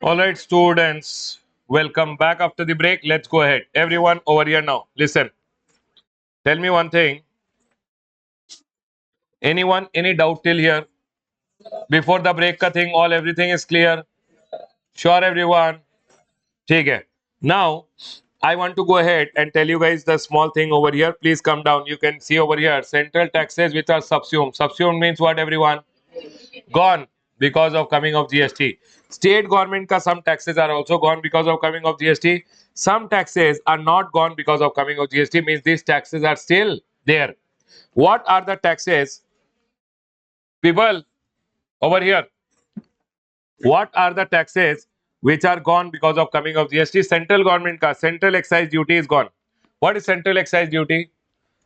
All right, students, welcome back after the break. Let's go ahead. Everyone over here now, listen. Tell me one thing. Anyone, any doubt till here? Before the break ka thing, everything is clear. Sure, everyone. ठीक है. Now, I want to go ahead and tell you guys the small thing over here. Please come down. You can see over here central taxes which are subsumed. Subsumed means what, everyone? Gone because of coming of GST. State government ka some taxes are also gone because of coming of GST. Some taxes are not gone because of coming of GST, means these taxes are still there. What are the taxes? People over here, what are the taxes which are gone because of coming of GST? Central government ka central excise duty is gone. What is central excise duty?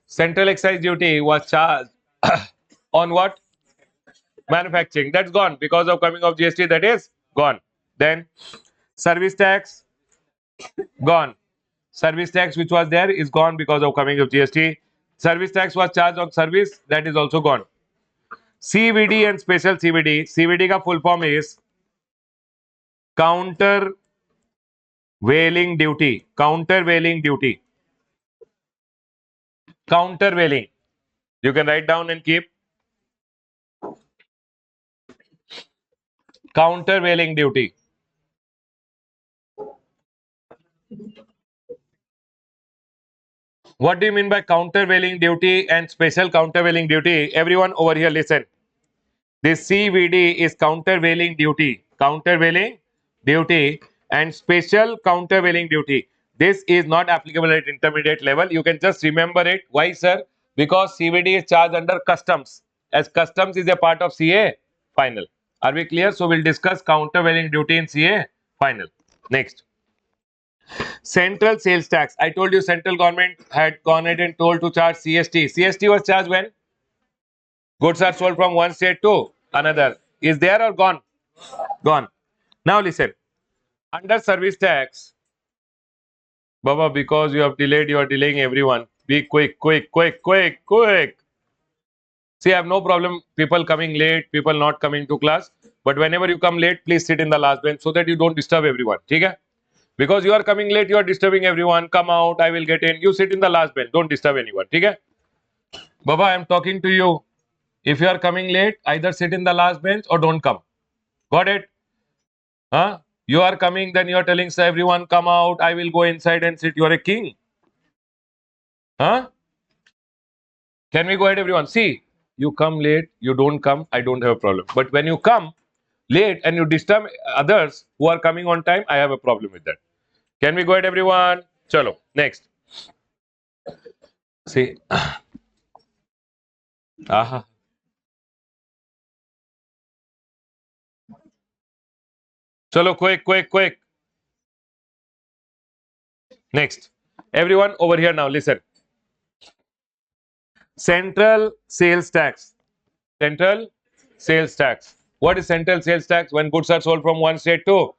Central excise duty was charged on what? Manufacturing. That's gone because of coming of GST. That is gone. Then service tax gone. Service tax which was there is gone because of coming of GST. Service tax was charged on service, that is also gone. CVD and special CVD. CVD ka full form is countervailing duty. Countervailing duty. Countervailing. You can write down and keep. Countervailing duty. What do you mean by countervailing duty and special countervailing duty? Everyone over here listen. This CVD is countervailing duty. Countervailing duty and special countervailing duty. This is not applicable at intermediate level. You can just remember it. Why, sir? Because CVD is charged under customs. As customs is a part of CA final. Are we clear? So we'll discuss countervailing duty in CA final. Next. Central sales tax. I told you central government had gone ahead and told to charge CST. CST was charged when goods are sold from one state to another. Is there or gone? Gone. Now listen. Under service tax, Baba, because you have delayed, you are delaying everyone. Be quick, quick, quick, quick, quick. See, I have no problem people coming late, people not coming to class. But whenever you come late, please sit in the last bench so that you don't disturb everyone. Okay? Because you are coming late, you are disturbing everyone. Come out, I will get in. You sit in the last bench. Don't disturb anyone. Okay? Baba, I am talking to you. If you are coming late, either sit in the last bench or don't come. Got it? Huh? You are coming, then you are telling everyone, come out, I will go inside and sit. You are a king. Huh? Can we go ahead, everyone? See, you come late, you don't come, I don't have a problem. But when you come late and you disturb others who are coming on time, I have a problem with that. Can we go ahead, everyone? Chalo, next. See, aha. Chalo, quick, quick, quick. Next. Everyone over here now, listen. Central sales tax. Central sales tax. What is central sales tax? When goods are sold from one state to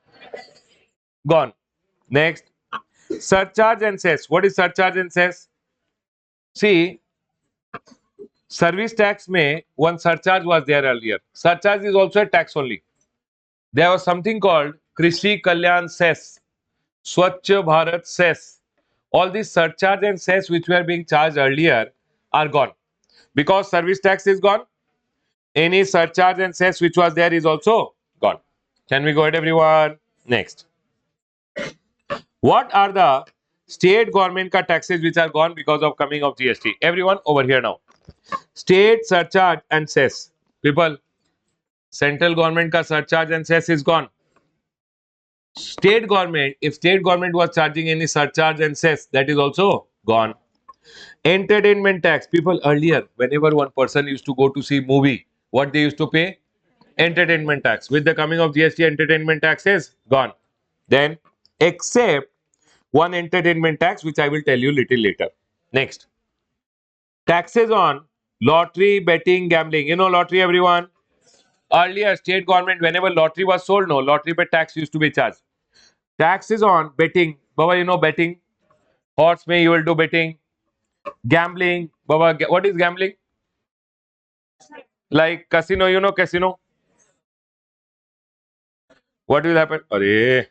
gone. Next. Surcharge and cess. What is surcharge and cess? See, service tax may one surcharge was there earlier. Surcharge is also a tax only. There was something called Krishi Kalyan cess, Swachh Bharat cess. All these surcharge and cess which were being charged earlier are gone. Because service tax is gone, any surcharge and cess which was there is also gone. Can we go ahead, everyone? Next. What are the state government ka taxes which are gone because of coming of GST? Everyone over here now. State surcharge and cess. People, central government ka surcharge and cess is gone. State government, if state government was charging any surcharge and cess, that is also gone. Entertainment tax. People, earlier, whenever one person used to go to see movie, what they used to pay? Entertainment tax. With the coming of GST, entertainment tax is gone. Then, except one entertainment tax, which I will tell you little later. Next. Taxes on lottery, betting, gambling. You know lottery, everyone? Earlier, state government, whenever lottery was sold, no, lottery per tax used to be charged. Taxes on betting. Baba, you know betting? Horse may you will do betting. Gambling. Baba, what is gambling? Like casino, you know casino? What will happen? Arey.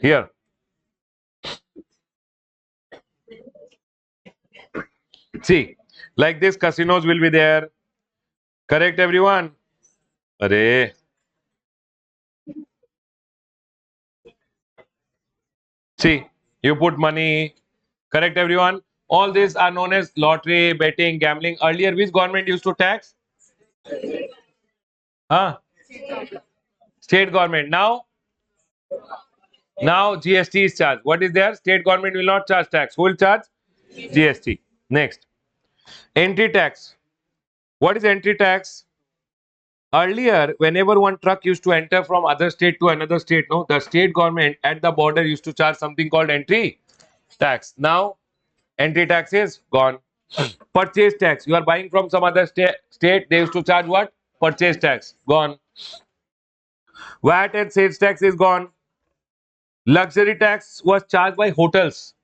Here, see, like this, casinos will be there. Correct, everyone? Arey. See, you put money. Correct, everyone? All these are known as lottery, betting, gambling. Earlier, which government used to tax? Huh? State government. Now GST is charged. What is there? State government will not charge tax. Who will charge? GST. Next, entry tax. What is entry tax? Earlier, whenever one truck used to enter from other state to another state, no, the state government at the border used to charge something called entry tax. Now, entry tax is gone. Purchase tax. You are buying from some other state, they used to charge what? Purchase tax. Gone. VAT and sales tax is gone. Luxury tax was charged by hotels.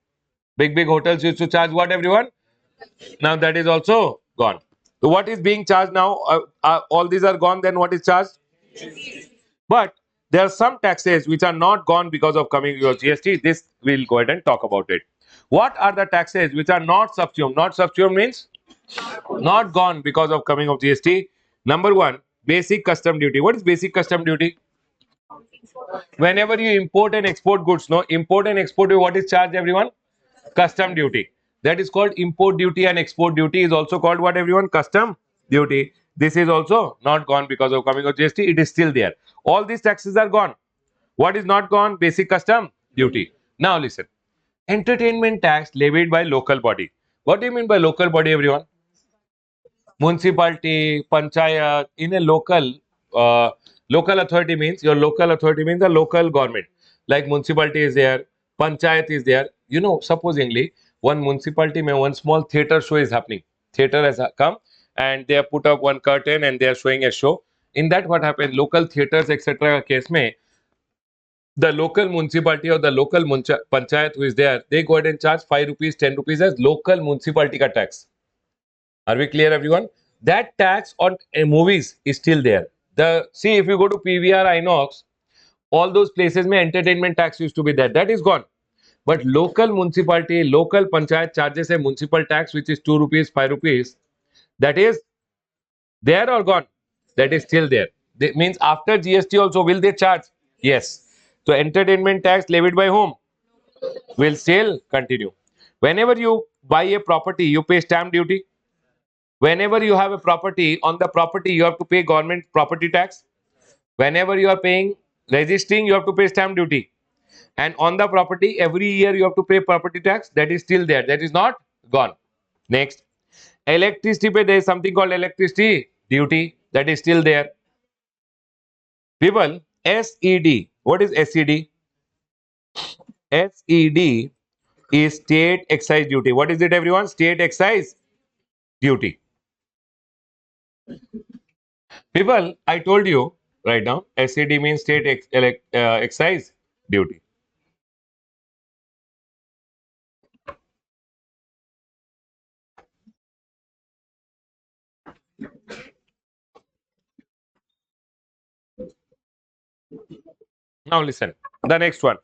Big hotels used to charge what, everyone? Now that is also gone. So what is being charged now? All these are gone. Then what is charged? But there are some taxes which are not gone because of coming your GST. This we'll go ahead and talk about it. What are the taxes which are not subsumed? Not subsumed means not gone because of coming of GST. Number one, basic custom duty. What is basic custom duty? Whenever you import and export goods, no, import and export, what is charged, everyone? Custom duty. That is called import duty, and export duty is also called what, everyone? Custom duty. This is also not gone because of coming of GST. It is still there. All these taxes are gone. What is not gone? Basic custom duty. Now listen. Entertainment tax levied by local body. What do you mean by local body, everyone? Municipality, panchayat, in a local authority means your local authority means the local government. Like municipality is there, panchayat is there. You know, supposingly one municipality may one small theater show is happening. Theater has come and they have put up one curtain and they are showing a show. In that, what happened? Local theaters, etc. case may the local municipality or the local panchayat who is there, they go ahead and charge 5 rupees, 10 rupees as local municipality ka tax. Are we clear, everyone? That tax on movies is still there. The see if you go to PVR, Inox, all those places, may entertainment tax used to be there. That is gone. But local municipality, local panchayat charges a municipal tax which is 2 rupees, 5 rupees. That is there or gone? That is still there. That means after GST also will they charge? Yes. So entertainment tax levied by whom? Will still continue. Whenever you buy a property, you pay stamp duty. Whenever you have a property, on the property you have to pay government property tax. Whenever you are paying registering, you have to pay stamp duty. And on the property, every year you have to pay property tax. That is still there. That is not gone. Next, electricity pay, there is something called electricity duty. That is still there. People, SED. What is SED? SED is state excise duty. What is it, everyone? State excise duty. People, I told you right now, SED means state excise duty. Now listen, the next one.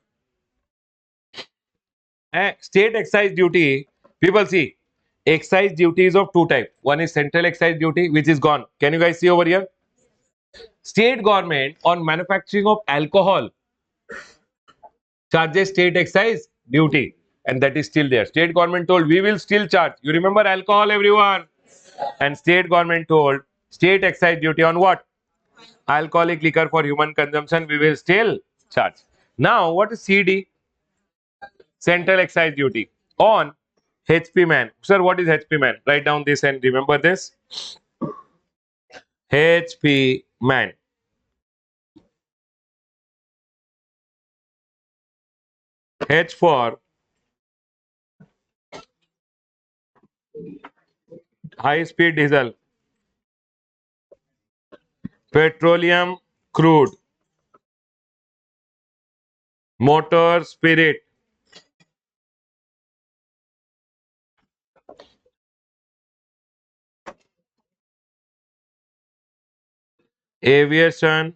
State excise duty, people see, excise duty is of two types. One is central excise duty, which is gone. Can you guys see over here? State government on manufacturing of alcohol charges state excise duty, and that is still there. State government told we will still charge. You remember alcohol, everyone? And state government told state excise duty on what? Alcoholic liquor for human consumption, we will still charge. Now, what is CD? Central excise duty on HP man. Sir, what is HP man? Write down this and remember this. HP man. H for high speed diesel, petroleum crude, motor spirit, aviation,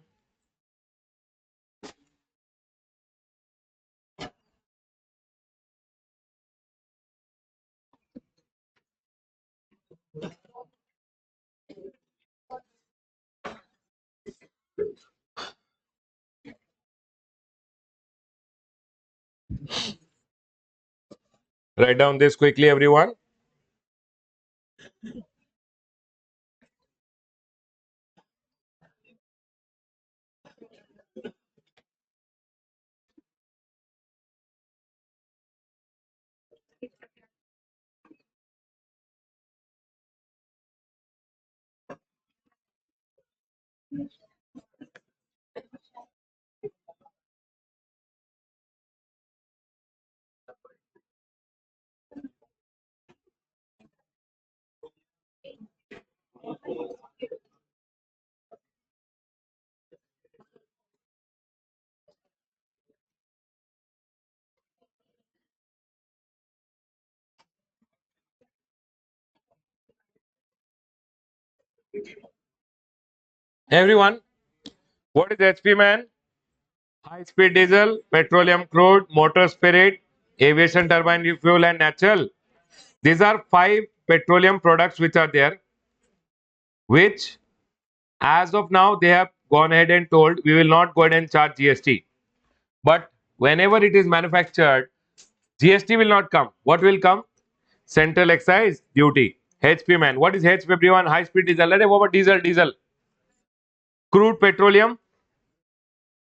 write down this quickly everyone. Everyone, what is HP man? High speed diesel, petroleum crude, motor spirit, aviation turbine fuel and natural. These are five petroleum products which are there, which as of now they have gone ahead and told we will not go ahead and charge GST. But whenever it is manufactured, GST will not come. What will come? Central excise duty. HP man. What is HP everyone? High speed diesel. What about diesel? Diesel. Crude petroleum.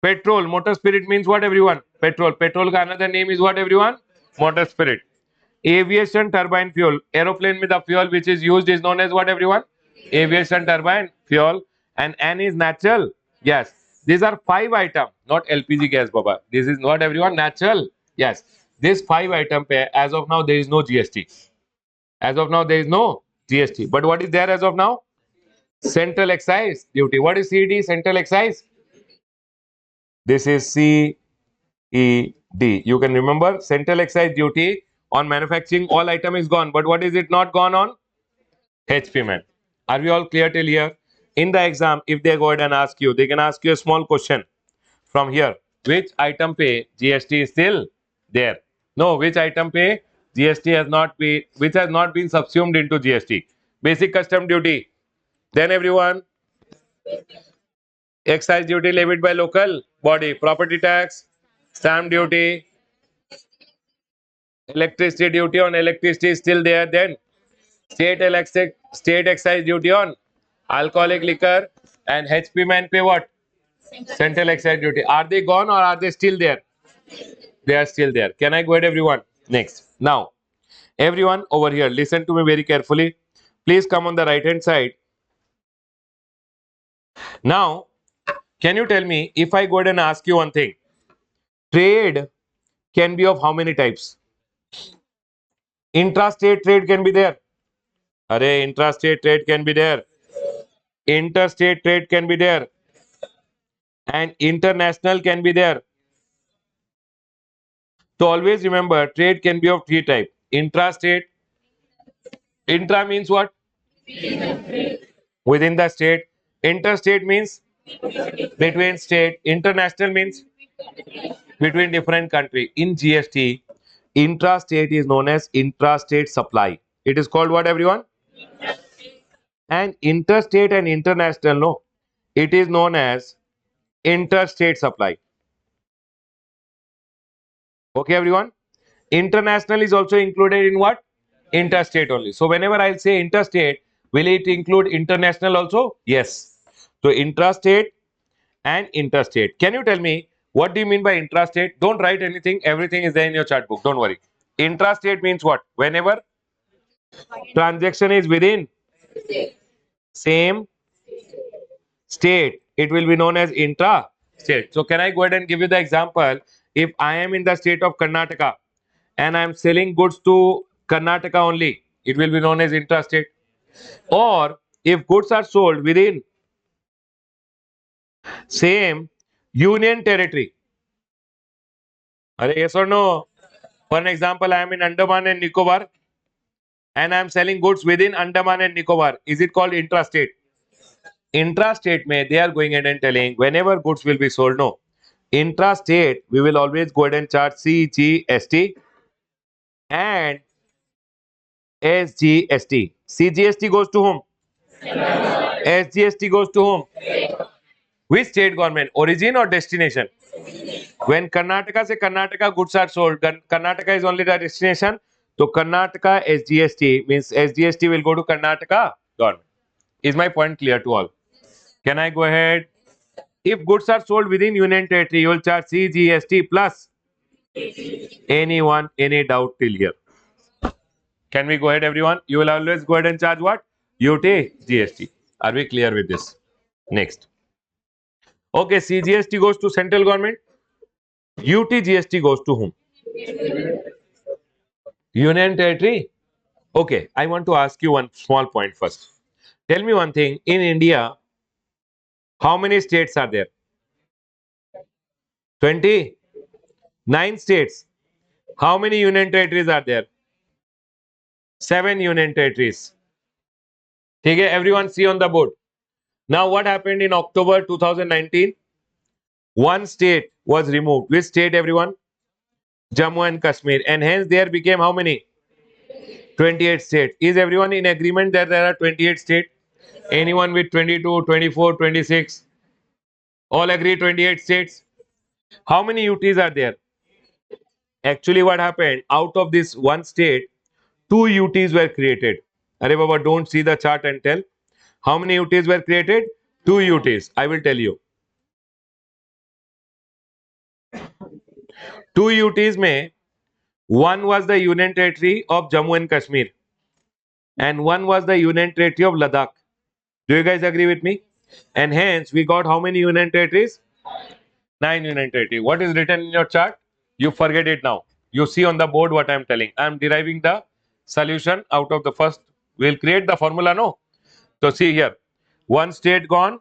Petrol. Motor spirit means what everyone? Petrol. Petrol ka another name is what everyone? Motor spirit. Aviation turbine fuel. Aeroplane with the fuel which is used is known as what everyone? Aviation turbine fuel. And N is natural gas. These are five items, not LPG gas, Baba. This is not everyone natural. Yes. This five item pair, as of now, there is no GST. As of now, there is no GST. But what is there as of now? Central excise duty. What is CED? Central excise. This is CED. You can remember central excise duty on manufacturing. All item is gone. But what is it not gone on? HP man. Are we all clear till here? In the exam, if they go ahead and ask you, they can ask you a small question from here. Which item pay GST is still there? No, which item pay GST has not been, which has not been subsumed into GST? Basic custom duty. Then everyone, excise duty levied by local body, property tax, stamp duty, electricity duty on electricity is still there. Then state excise duty on alcoholic liquor and HP man pay what? Central excise duty. Are they gone or are they still there? They are still there. Can I go ahead, everyone? Next. Now, everyone over here, listen to me very carefully. Please come on the right hand side. Now, can you tell me if I go ahead and ask you one thing? Trade can be of how many types? Intrastate trade can be there. Array, intrastate trade can be there. Interstate trade can be there. And international can be there. So always remember, trade can be of three types. Intrastate. Intra means what? Within the state. Interstate means between state. International means between different country. In GST, intrastate is known as intrastate supply. It is called what everyone? And interstate and international, no. It is known as interstate supply. Okay, everyone? International is also included in what? Interstate only. So whenever I'll say interstate, will it include international also? Yes. So intrastate and interstate. Can you tell me what do you mean by intrastate? Don't write anything. Everything is there in your chart book. Don't worry. Intrastate means what? Whenever transaction is within same state, it will be known as intra-state. So can I go ahead and give you the example? If I am in the state of Karnataka and I am selling goods to Karnataka only, it will be known as intrastate. Or if goods are sold within same union territory, Are yes or no? For an example, I am in Andaman and Nicobar and I am selling goods within Andaman and Nicobar. Is it called intrastate? Intrastate mein they are going ahead and telling whenever goods will be sold. No. Intrastate, we will always go ahead and charge CGST and SGST. CGST goes to whom? SGST goes to whom? Which state government? Origin or destination? When Karnataka se Karnataka goods are sold, Karnataka is only the destination. So Karnataka SGST means SGST will go to Karnataka government. Is my point clear to all? Can I go ahead? If goods are sold within Union Territory, you will charge CGST plus anyone, any doubt till here. Can we go ahead, everyone? You will always go ahead and charge what? UT GST. Are we clear with this? Next. Okay, CGST goes to central government. UT GST goes to whom? Union Territory. Okay, I want to ask you one small point first. Tell me one thing. In India, how many states are there? 29 states. How many union territories are there? 7 union territories. Okay, everyone see on the board. Now, what happened in October 2019? One state was removed. Which state, everyone? Jammu and Kashmir. And hence, there became how many? 28 states. Is everyone in agreement that there are 28 states? Anyone with 22, 24, 26? All agree 28 states? How many UTs are there? Actually, what happened? Out of this one state, 2 UTs were created. Arey Baba, don't see the chart and tell. How many UTs were created? 2 UTs. I will tell you. 2 UTs में one was the Union Territory of Jammu and Kashmir and one was the Union Territory of Ladakh. Do you guys agree with me? And hence we got how many Union Territories? 9 Union Territory. What is written in your chart? You forget it now. You see on the board what I am telling. I am deriving the solution out of the first. We'll create the formula, no? So see here. One state gone.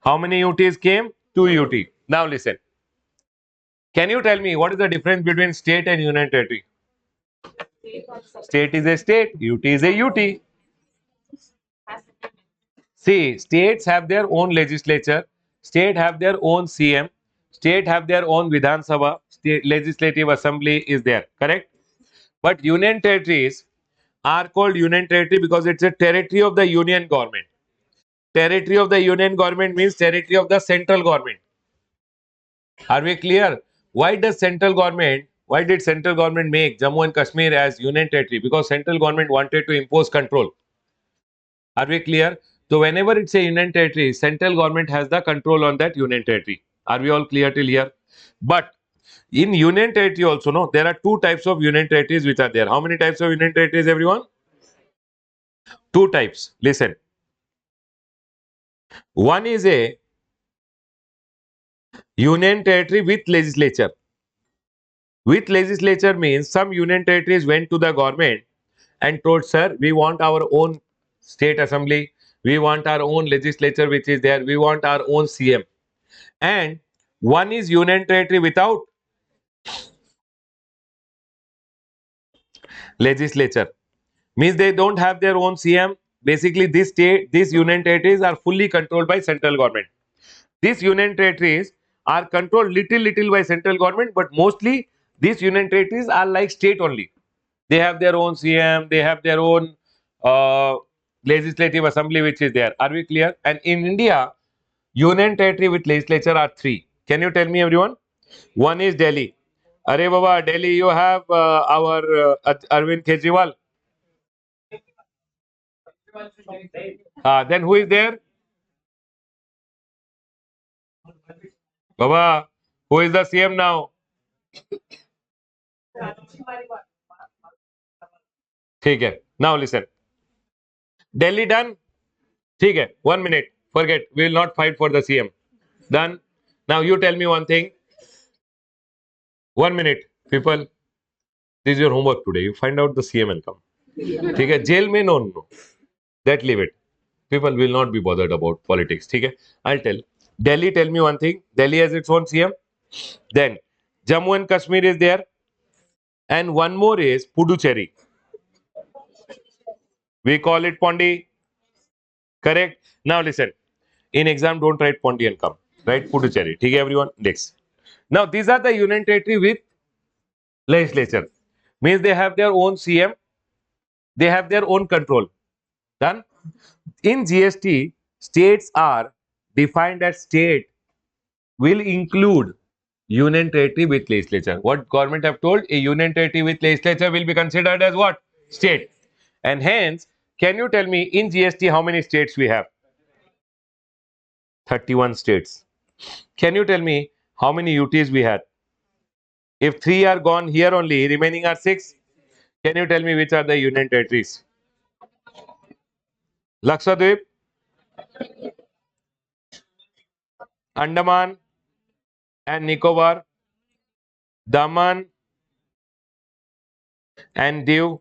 How many UTs came? 2 UT. Now listen. Can you tell me what is the difference between state and Union Territory? State is a state, UT is a UT. See, states have their own legislature, state have their own CM, state have their own Vidhan Sabha, state legislative assembly is there, correct? But union territories are called union territory because it's a territory of the union government. Territory of the union government means territory of the central government. Are we clear? Why did central government make Jammu and Kashmir as union territory? Because central government wanted to impose control. Are we clear? So whenever it's a union territory, central government has the control on that union territory. Are we all clear till here? But in union territory also, no, there are 2 types of union territories which are there. How many types of union territories, everyone? 2 types. Listen. One is a union territory with legislature. With legislature means some union territories went to the government and told, sir, we want our own state assembly, we want our own legislature which is there, we want our own CM. And one is union territory without legislature. Means they don't have their own CM. Basically, these union territories are fully controlled by central government. These union territories are controlled little by central government, but mostly these union territories are like state only. They have their own CM, they have their own legislative assembly which is there. Are we clear? And in India, union territory with legislature are 3. Can you tell me, everyone? One is Delhi. Are Baba, Delhi, you have our Arvind Kejriwal. Then who is there? Baba, who is the CM now? ठीक है. Now listen. Delhi done. ठीक है. 1 minute. Forget. We will not fight for the CM. Done. Now you tell me one thing. 1 minute, people. This is your homework today. You find out the CM and come. ठीक है. Jail में no. That leave it. People will not be bothered about politics. ठीक है. I'll tell. Delhi, tell me one thing. Delhi has its own CM. Then Jammu and Kashmir is there, and one more is Puducherry. We call it Pondi. Correct. Now listen. In exam, don't write Pondi and come. Write Puducherry. Okay, everyone. Next. Now these are the union territory with legislature. Means they have their own CM. They have their own control. Done. In GST, states are defined as state will include union territory with legislature. What government have told? A union territory with legislature will be considered as what? State. And hence, can you tell me in GST how many states we have? 31 states. Can you tell me how many UTs we had? If three are gone here only, remaining are six. Can you tell me which are the union territories? Lakshadweep, Andaman and Nicobar, Daman and Diu,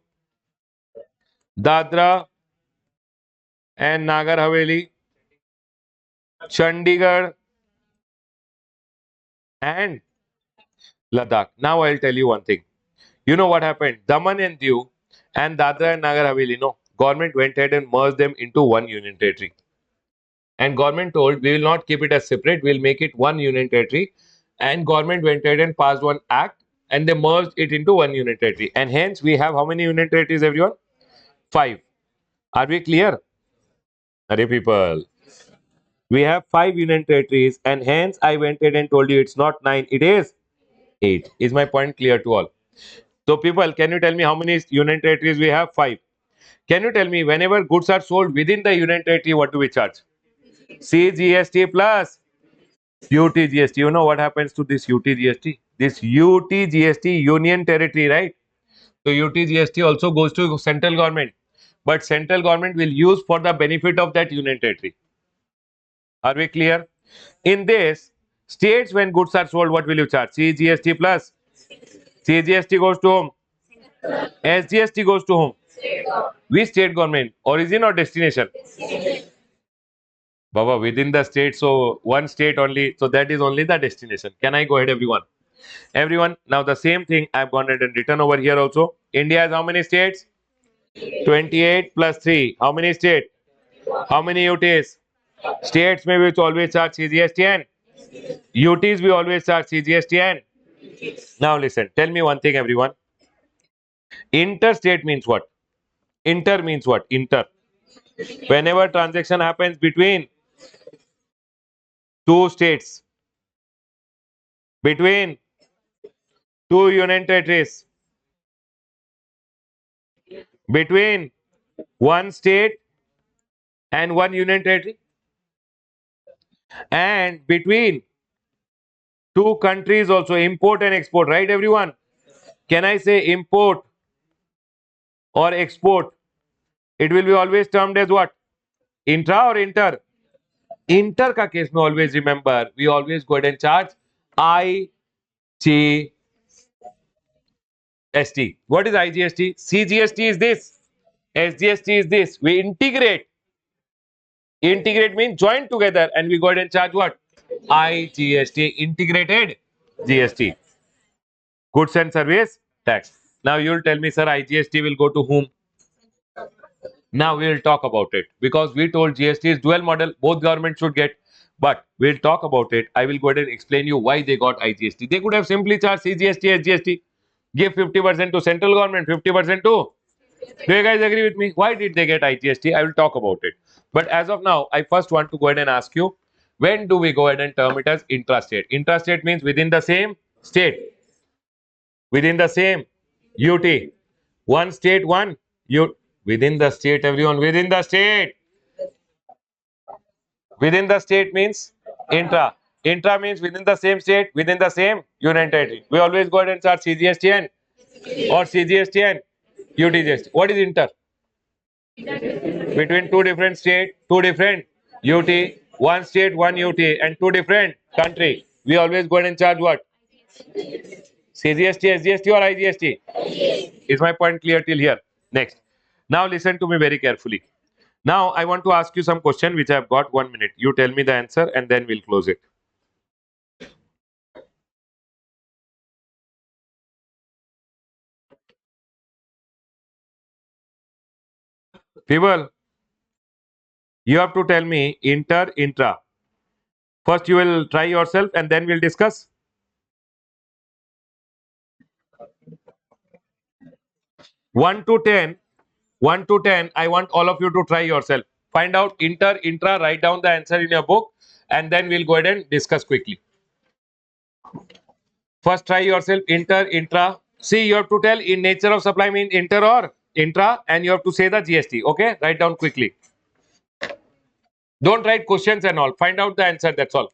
Dadra and Nagar Haveli, Chandigarh and Ladakh. Now I'll tell you one thing. You know what happened? Daman and Diu and Dadra and Nagar Haveli, no, government went ahead and merged them into one union territory. And government told we will not keep it as separate, we'll make it one union territory. And government went ahead and passed one act and they merged it into one union territory. And hence we have how many union territories, everyone? 5. Are we clear? Hare people. We have 5 union territories and hence I went ahead and told you it's not 9, it is 8. Is my point clear to all? So people, can you tell me how many union territories we have? 5. Can you tell me whenever goods are sold within the union territory, what do we charge? CGST plus UTGST. You know what happens to this UTGST? This UTGST union territory, right? So UTGST also goes to central government. But central government will use for the benefit of that union territory. Are we clear? In this, states when goods are sold, what will you charge? CGST plus. CGST goes to whom? SGST goes to whom? Which state government? Origin or destination? Baba, within the state, so one state only, so that is only the destination. Can I go ahead, everyone? Everyone, now the same thing I've gone ahead and written over here also. India has how many states? 28 plus 3. How many states? How many UTs? States may which always charge CGSTN. UTs we always charge CGSTN. Now listen, tell me one thing, everyone. Interstate means what? Inter means what? Inter. Whenever transaction happens between two states, between two union territories, between one state and one union territory, and between two countries also, import and export, right, everyone? Can I say import or export? It will be always termed as what? Intra or inter? Inter का case में always remember, we always go ahead and charge IGST. What is IGST? CGST is this. SGST is this. We integrate. Integrate means join together and we go ahead and charge what? IGST, integrated GST. Goods and service tax. Now you will tell me, sir, IGST will go to whom? Now we will talk about it because we told GST is dual model, both governments should get. But we'll talk about it. I will go ahead and explain you why they got IGST. They could have simply charged CGST, SGST, give 50% to central government, 50% to. Do you guys agree with me? Why did they get IGST? I will talk about it. But as of now, I first want to go ahead and ask you, when do we go ahead and term it as intrastate? Intrastate means within the same state, within the same UT. One state, one U. Within the state, everyone, within the state. Within the state means intra. Intra means within the same state, within the same union territory. We always go ahead and start CGSTN or CGSTN, UTGST. What is inter? Between two different state, two different UT, one state, one UT, and two different country. We always go ahead and charge what? CGST, SGST or IGST? Is my point clear till here? Next. Now listen to me very carefully. Now I want to ask you some question which I have got 1 minute. You tell me the answer and then we'll close it. People, you have to tell me inter, intra. First, you will try yourself and then we'll discuss. 1 to 10, 1 to 10, I want all of you to try yourself. Find out inter, intra, write down the answer in your book, and then we'll go ahead and discuss quickly. First, try yourself inter, intra. See, you have to tell in nature of supply means inter or intra, and you have to say the GST. Okay, write down quickly. Don't write questions and all. Find out the answer. That's all.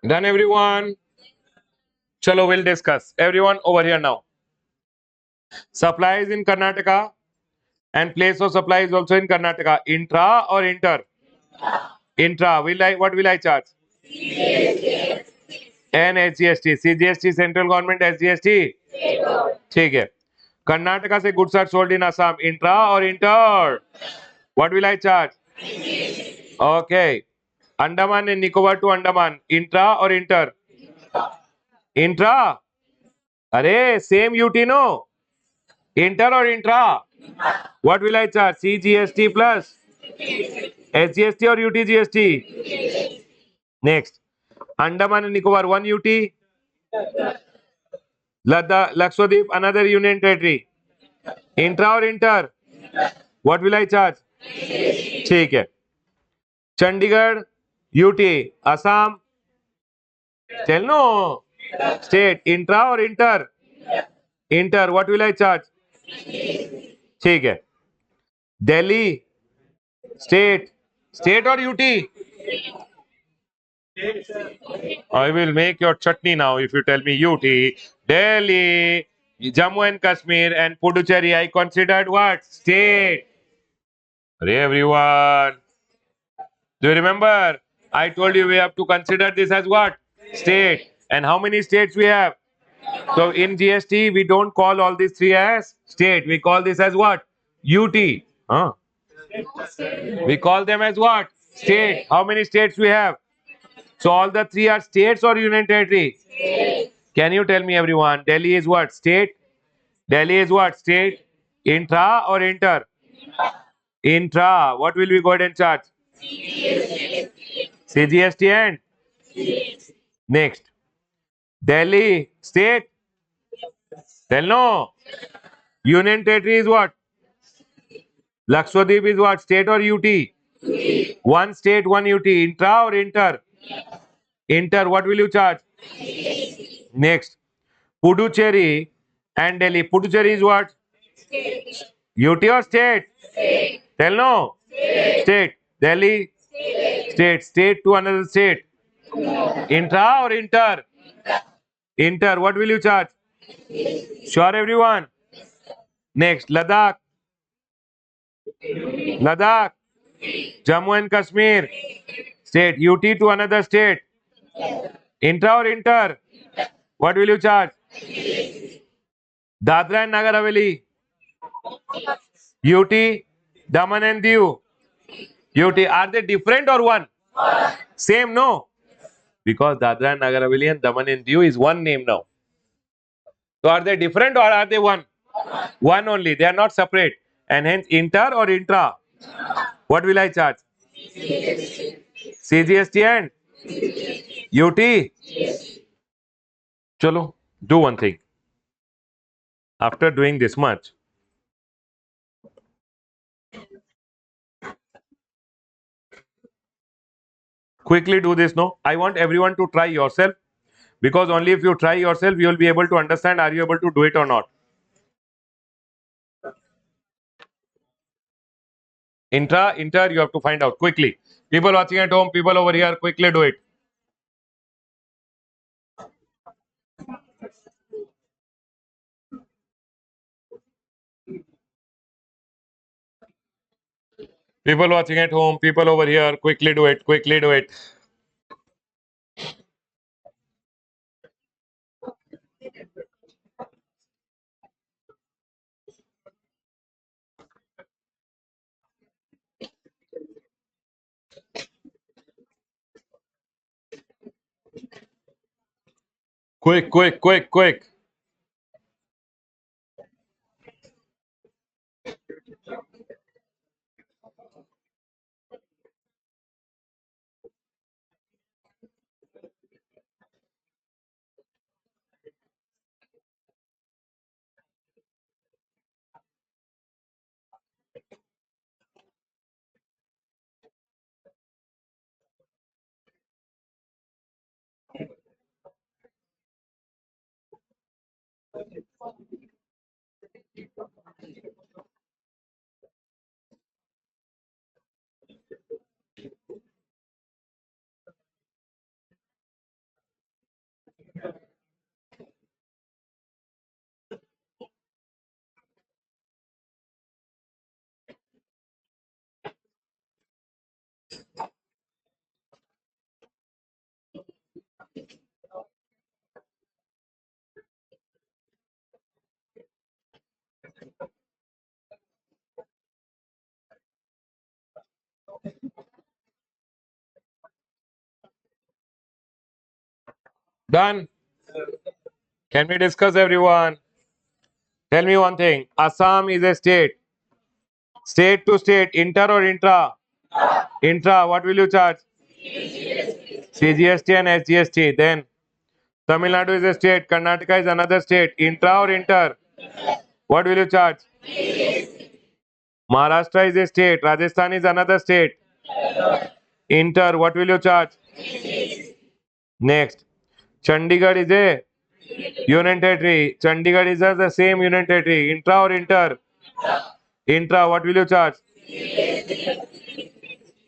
Done, everyone. Chalo, we'll discuss. Everyone over here now. Supply is in Karnataka and place of supply is also in Karnataka. Intra or inter? Intra. What will I charge? And SGST. CGST central government, SGST. ठीक है. Karnataka से goods are sold in Assam. Intra or inter? What will I charge? Okay. Andaman and Nicobar to Andaman. Intra or inter? Intra. Arey, same UT no. Inter or intra? What will I charge? CGST plus SGST or UTGST? Next. Andaman and Nicobar, one UT. Lakshadweep, another union territory. Intra or inter? What will I charge? ठीक है. Chandigarh, UT. Assam, tell no. State. Intra or inter? Inter. What will I charge? ठीक है. Delhi, state. State or UT? I will make your chutney now if you tell me UT. Delhi, Jammu and Kashmir and Puducherry, I considered what? State. Hey everyone. Do you remember? I told you we have to consider this as what? State. And how many states we have? So in GST, we don't call all these three as state. We call this as what? UT. Huh? We call them as what? State. How many states we have? So all the three are states or union territory? Can you tell me everyone? Delhi is what? State. Delhi is what? State. Intra or inter? Intra. What will we go ahead and charge? CGST and next. Delhi. State. Tell no. Union territory is what? Lakshadweep is what? State or UT? One state, one UT. Intra or inter? Inter. What will you charge? Next. Puducherry and Delhi. Puducherry is what? UT or state? Tell no. State. Delhi. State. State to another state. Intra or inter? Inter, what will you charge? Sure, everyone. Next, Ladakh. Ladakh. Jammu and Kashmir. State. UT to another state. Intra or inter? What will you charge? Dadra and Nagar Haveli. UT. Daman and Diu. UT. Are they different or one? Same, no? Because Dadra and Nagar Haveli and Daman and Diu is one name now. So are they different or are they one? One only. They are not separate. And hence inter or intra? What will I charge? CGST and UT? Chalo, do one thing. After doing this much, quickly do this, no? I want everyone to try yourself because only if you try yourself, you will be able to understand are you able to do it or not. Intra, inter, you have to find out quickly. People watching at home, people over here, quickly do it. People watching at home, people over here, quickly do it, quickly do it. Quick, quick, quick, quick. Done. Can we discuss, everyone? Tell me one thing. Assam is a state. State to state, inter or intra? Intra, what will you charge? CGST and SGST. Then Tamil Nadu is a state. Karnataka is another state. Intra or inter? What will you charge? Maharashtra is a state. Rajasthan is another state. Inter, what will you charge? Next. Chandigarh is a union territory. Chandigarh is the same union territory. Intra or inter? Intra, what will you charge?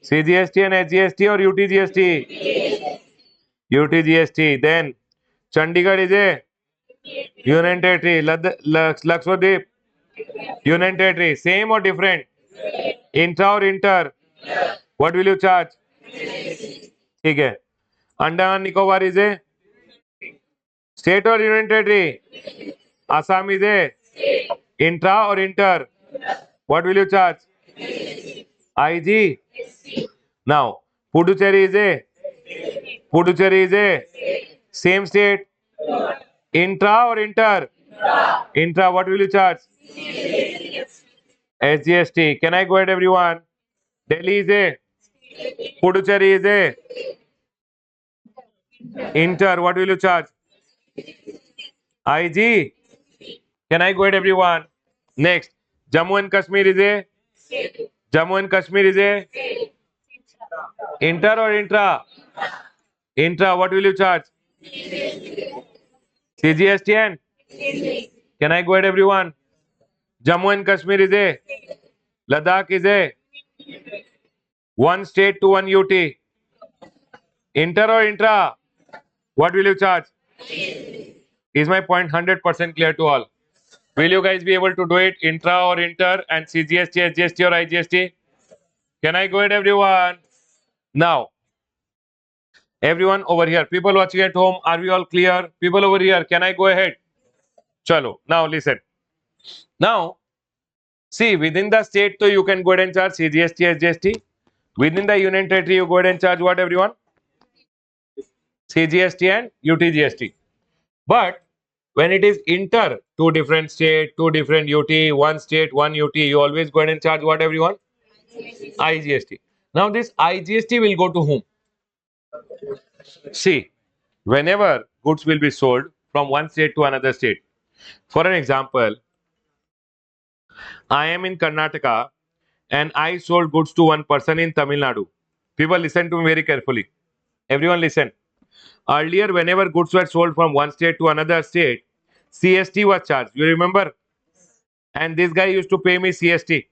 CGST and SGST or UTGST? UTGST. Then Chandigarh is a union territory. Lakshadweep, union territory. Same or different? Intra or inter? What will you charge? ठीक है. Andaman Nicobar is a state or union territory? Assam is a intra or inter? What will you charge? IG. Now, Puducherry is a same state. Intra or inter? Intra. What will you charge? SGST. Can I go ahead, everyone? Delhi is a Puducherry is a inter. What will you charge? IG. Can I go ahead, everyone? Next, Jammu and Kashmir is a inter or intra? Intra. What will you charge? CGST and can I go ahead, everyone? Jammu and Kashmir is a Ladakh is a one state to one UT. Inter or intra? What will you charge? Is my point 100% clear to all? Will you guys be able to do it intra or inter and CGST, SGST or IGST? Can I go ahead, everyone? Now, everyone over here, people watching at home, are we all clear? People over here, can I go ahead? Chalo. Now listen. Now, see, within the state, so you can go ahead and charge CGST, SGST. Within the union territory, you go ahead and charge what, everyone? CGST and UTGST. But when it is inter, two different state, two different UT, one state, one UT, you always go ahead and charge what, everyone? IGST. Now this IGST will go to whom? See, whenever goods will be sold from one state to another state. For an example, I am in Karnataka and I sold goods to one person in Tamil Nadu. People listen to me very carefully. Everyone listen. Earlier, whenever goods were sold from one state to another state, CST was charged. You remember? And this guy used to pay me CST.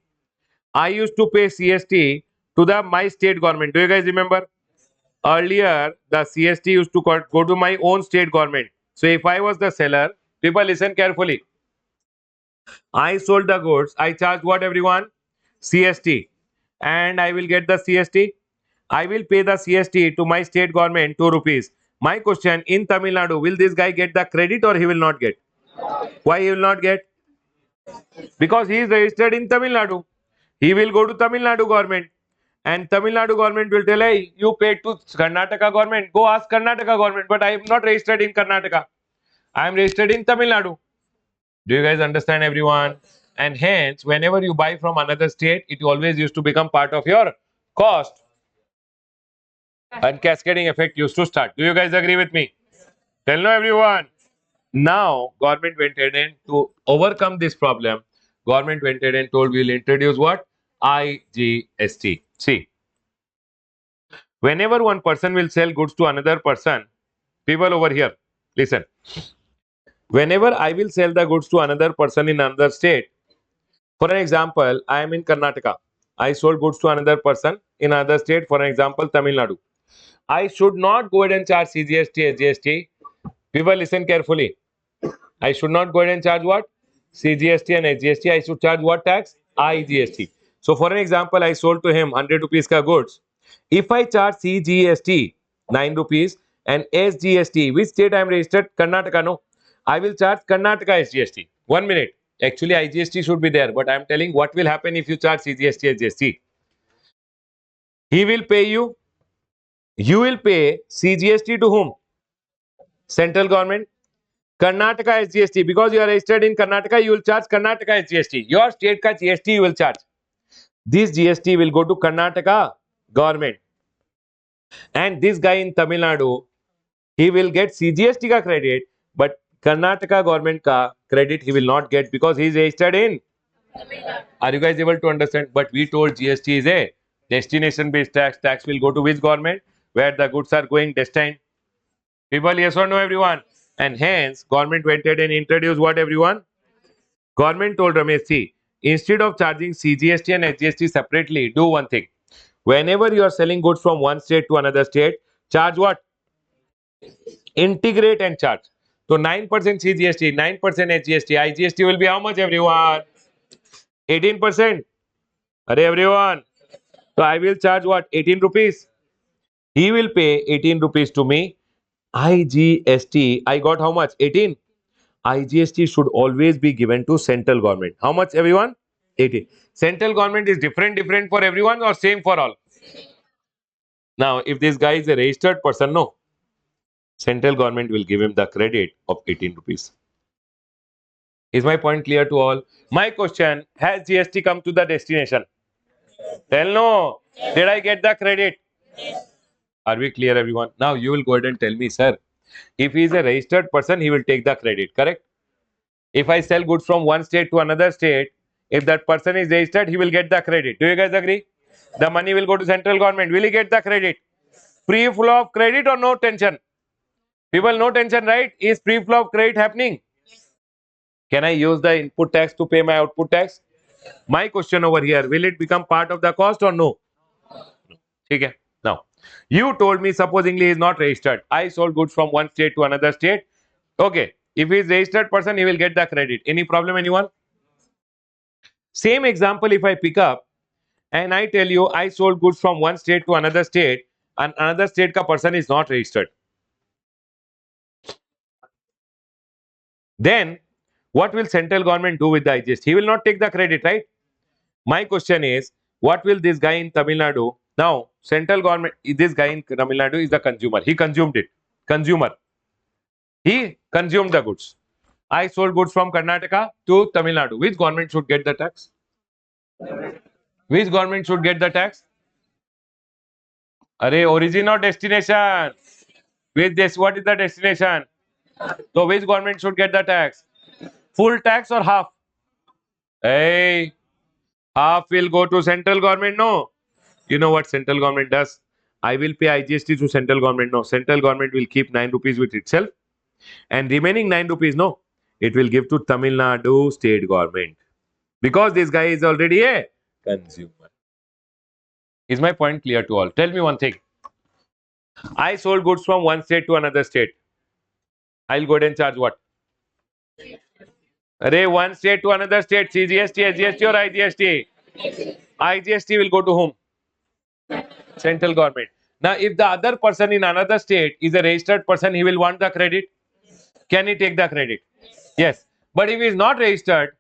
I used to pay CST to the my state government. Do you guys remember? Earlier, the CST used to go to my own state government. So if I was the seller, people listen carefully. I sold the goods. I charged what, everyone? CST. And I will get the CST. I will pay the CST to my state government 2 rupees. My question, in Tamil Nadu, will this guy get the credit or he will not get? Why he will not get? Because he is registered in Tamil Nadu. He will go to Tamil Nadu government. And Tamil Nadu government will tell, hey, you paid to Karnataka government. Go ask Karnataka government. But I am not registered in Karnataka. I am registered in Tamil Nadu. Do you guys understand, everyone? And hence, whenever you buy from another state, it always used to become part of your cost. And cascading effect used to start. Do you guys agree with me? Tell no, everyone. Now, government went ahead and to overcome this problem, government went ahead and told we'll introduce what? IGST. See, whenever one person will sell goods to another person, people over here, listen. Whenever I will sell the goods to another person in another state, for an example, I am in Karnataka. I sold goods to another person in another state, for an example, Tamil Nadu. I should not go ahead and charge CGST, SGST. People listen carefully. I should not go ahead and charge what? CGST and SGST. I should charge what tax? IGST. So for an example, I sold to him 100 rupees ka goods. If I charge CGST 9 rupees and SGST, which state I am registered? Karnataka, no. I will charge Karnataka SGST. 1 minute. Actually, IGST should be there, but I am telling what will happen if you charge CGST, SGST. He will pay you. You will pay CGST to whom? Central government. Karnataka SGST. Because you are registered in Karnataka, you will charge Karnataka SGST. Your state ka GST you will charge. This GST will go to Karnataka government. And this guy in Tamil Nadu, he will get CGST ka credit, but Karnataka government ka credit he will not get because he is registered in. Are you guys able to understand? But we told GST is a destination based tax. Tax will go to which government? Where the goods are going destined. People, yes or no, everyone? And hence, government went ahead and introduced what, everyone? Government told Ramesh, see, instead of charging CGST and SGST separately, do one thing. Whenever you are selling goods from one state to another state, charge what? Integrate and charge. So 9% CGST, 9% SGST. IGST will be how much, everyone? 18%. Are everyone? So I will charge what? 18 rupees. He will pay 18 rupees to me. IGST, I got how much? 18. IGST should always be given to central government. How much, everyone? 80. Central government is different for everyone or same for all? Now, if this guy is a registered person, no. Central government will give him the credit of 18 rupees. Is my point clear to all? My question, has GST come to the destination? Tell no. Did I get the credit? Are we clear, everyone? Now, you will go ahead and tell me, sir, if he is a registered person, he will take the credit, correct? If I sell goods from one state to another state, if that person is registered, he will get the credit. Do you guys agree? The money will go to central government. Will he get the credit? Free flow of credit or no tension? People, no tension, right? Is free flow of credit happening? Can I use the input tax to pay my output tax? My question over here, will it become part of the cost or no? Okay. Now, you told me supposingly he is not registered. I sold goods from one state to another state. Okay. If he is registered person, he will get the credit. Any problem, anyone? Same example, if I pick up and I tell you I sold goods from one state to another state and another state ka person is not registered, then what will central government do with the IGST? He will not take the credit, right? My question is, what will this guy in Tamil Nadu? Now, central government, this guy in Tamil Nadu is the consumer. He consumed it. Consumer. He consumed the goods. I sold goods from Karnataka to Tamil Nadu. Which government should get the tax? Which government should get the tax? Array, origin or destination? Which this? What is the destination? So which government should get the tax? Full tax or half? Hey, half will go to central government. No. You know what central government does? I will pay IGST to central government. No. Central government will keep 9 rupees with itself. And remaining 9 rupees, no. It will give to Tamil Nadu state government. Because this guy is already a consumer. Is my point clear to all? Tell me one thing. I sold goods from one state to another state. I'll go ahead and charge what? Array, one state to another state, CGST, SGST or IGST? IGST will go to whom? Central government. Now, if the other person in another state is a registered person, he will want the credit. Can he take the credit? Yes. But if he is not registered,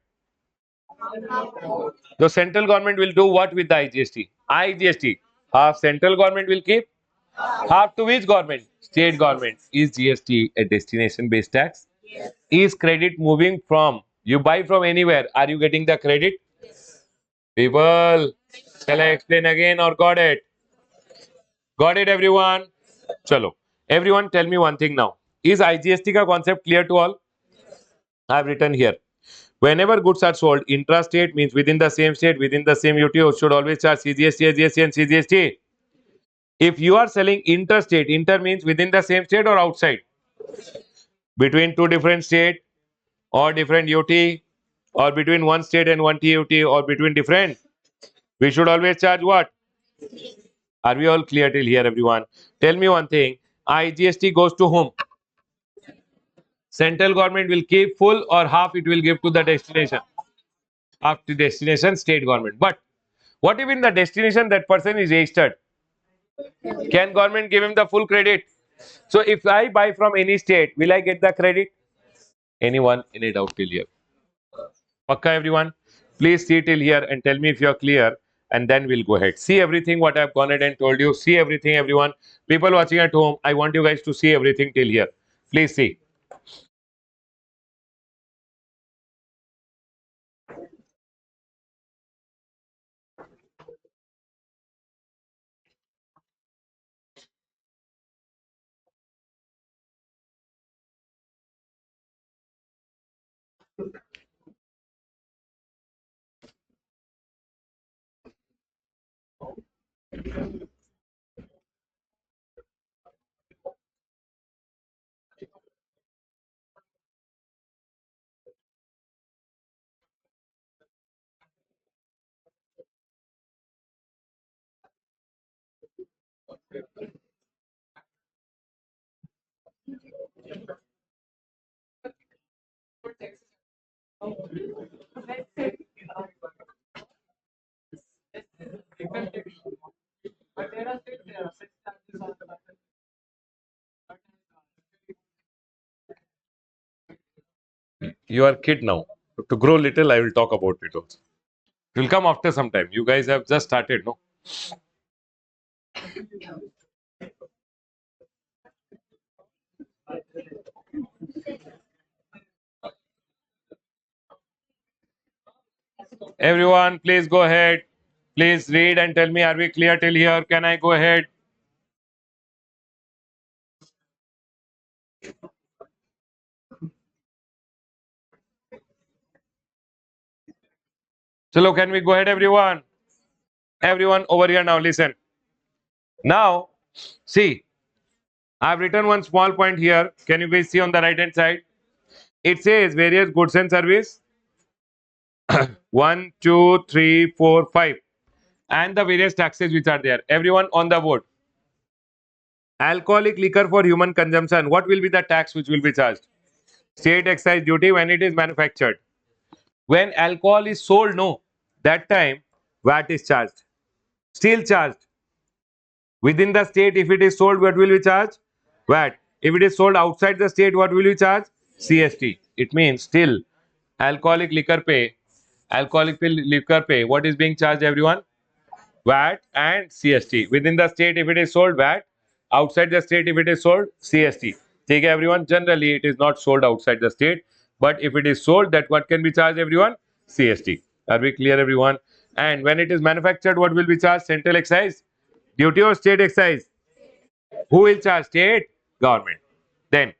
the central government will do what with the IGST? IGST. Half central government will keep, half to which government? State government. Is GST a destination based tax? Is credit moving from, you buy from anywhere, are you getting the credit? People, shall I explain again or got it? Got it, everyone? Chalo. Everyone, tell me one thing now. Is IGST ka concept clear to all? I have written here. Whenever goods are sold intra-state, means within the same state, within the same UTO, should always charge CGST, SGST and CGST. If you are selling interstate, inter means within the same state or outside. Between two different states or different UT or between one state and one TUT or between different, we should always charge what? Are we all clear till here, everyone? Tell me one thing. IGST goes to whom? Central government will keep full or half it will give to the destination. Half to destination, state government. But what if in the destination that person is registered? Can government give him the full credit? So if I buy from any state, will I get the credit? Anyone? Any doubt till here? Pakka, everyone? Please see till here and tell me if you are clear and then we'll go ahead. See everything what I've gone ahead and told you. See everything, everyone. People watching at home, I want you guys to see everything till here. Please see. You are kid now. To grow little, I will talk about it also. It will come after some time. You guys have just started, no? Everyone, please go ahead. Please read and tell me, are we clear till here? Can I go ahead? Chalo, can we go ahead, everyone? Everyone over here now, listen. Now, see, I've written one small point here. Can you guys see on the right hand side? It says various goods and service. One, two, three, four, five. And the various taxes which are there. Everyone on the board. Alcoholic liquor for human consumption. What will be the tax which will be charged? State excise duty when it is manufactured. When alcohol is sold, no, that time VAT is charged. Still charged. Within the state, if it is sold, what will we charge? VAT. If it is sold outside the state, what will we charge? CST. It means still alcoholic liquor pay. Alcoholic liquor pay. What is being charged, everyone? VAT and CST. Within the state, if it is sold, VAT. Outside the state, if it is sold, CST. Take everyone. Generally, it is not sold outside the state. But if it is sold, that what can be charged, everyone? CST. Are we clear, everyone? And when it is manufactured, what will be charged? Central excise duty or state excise? Who will charge? State government. Then,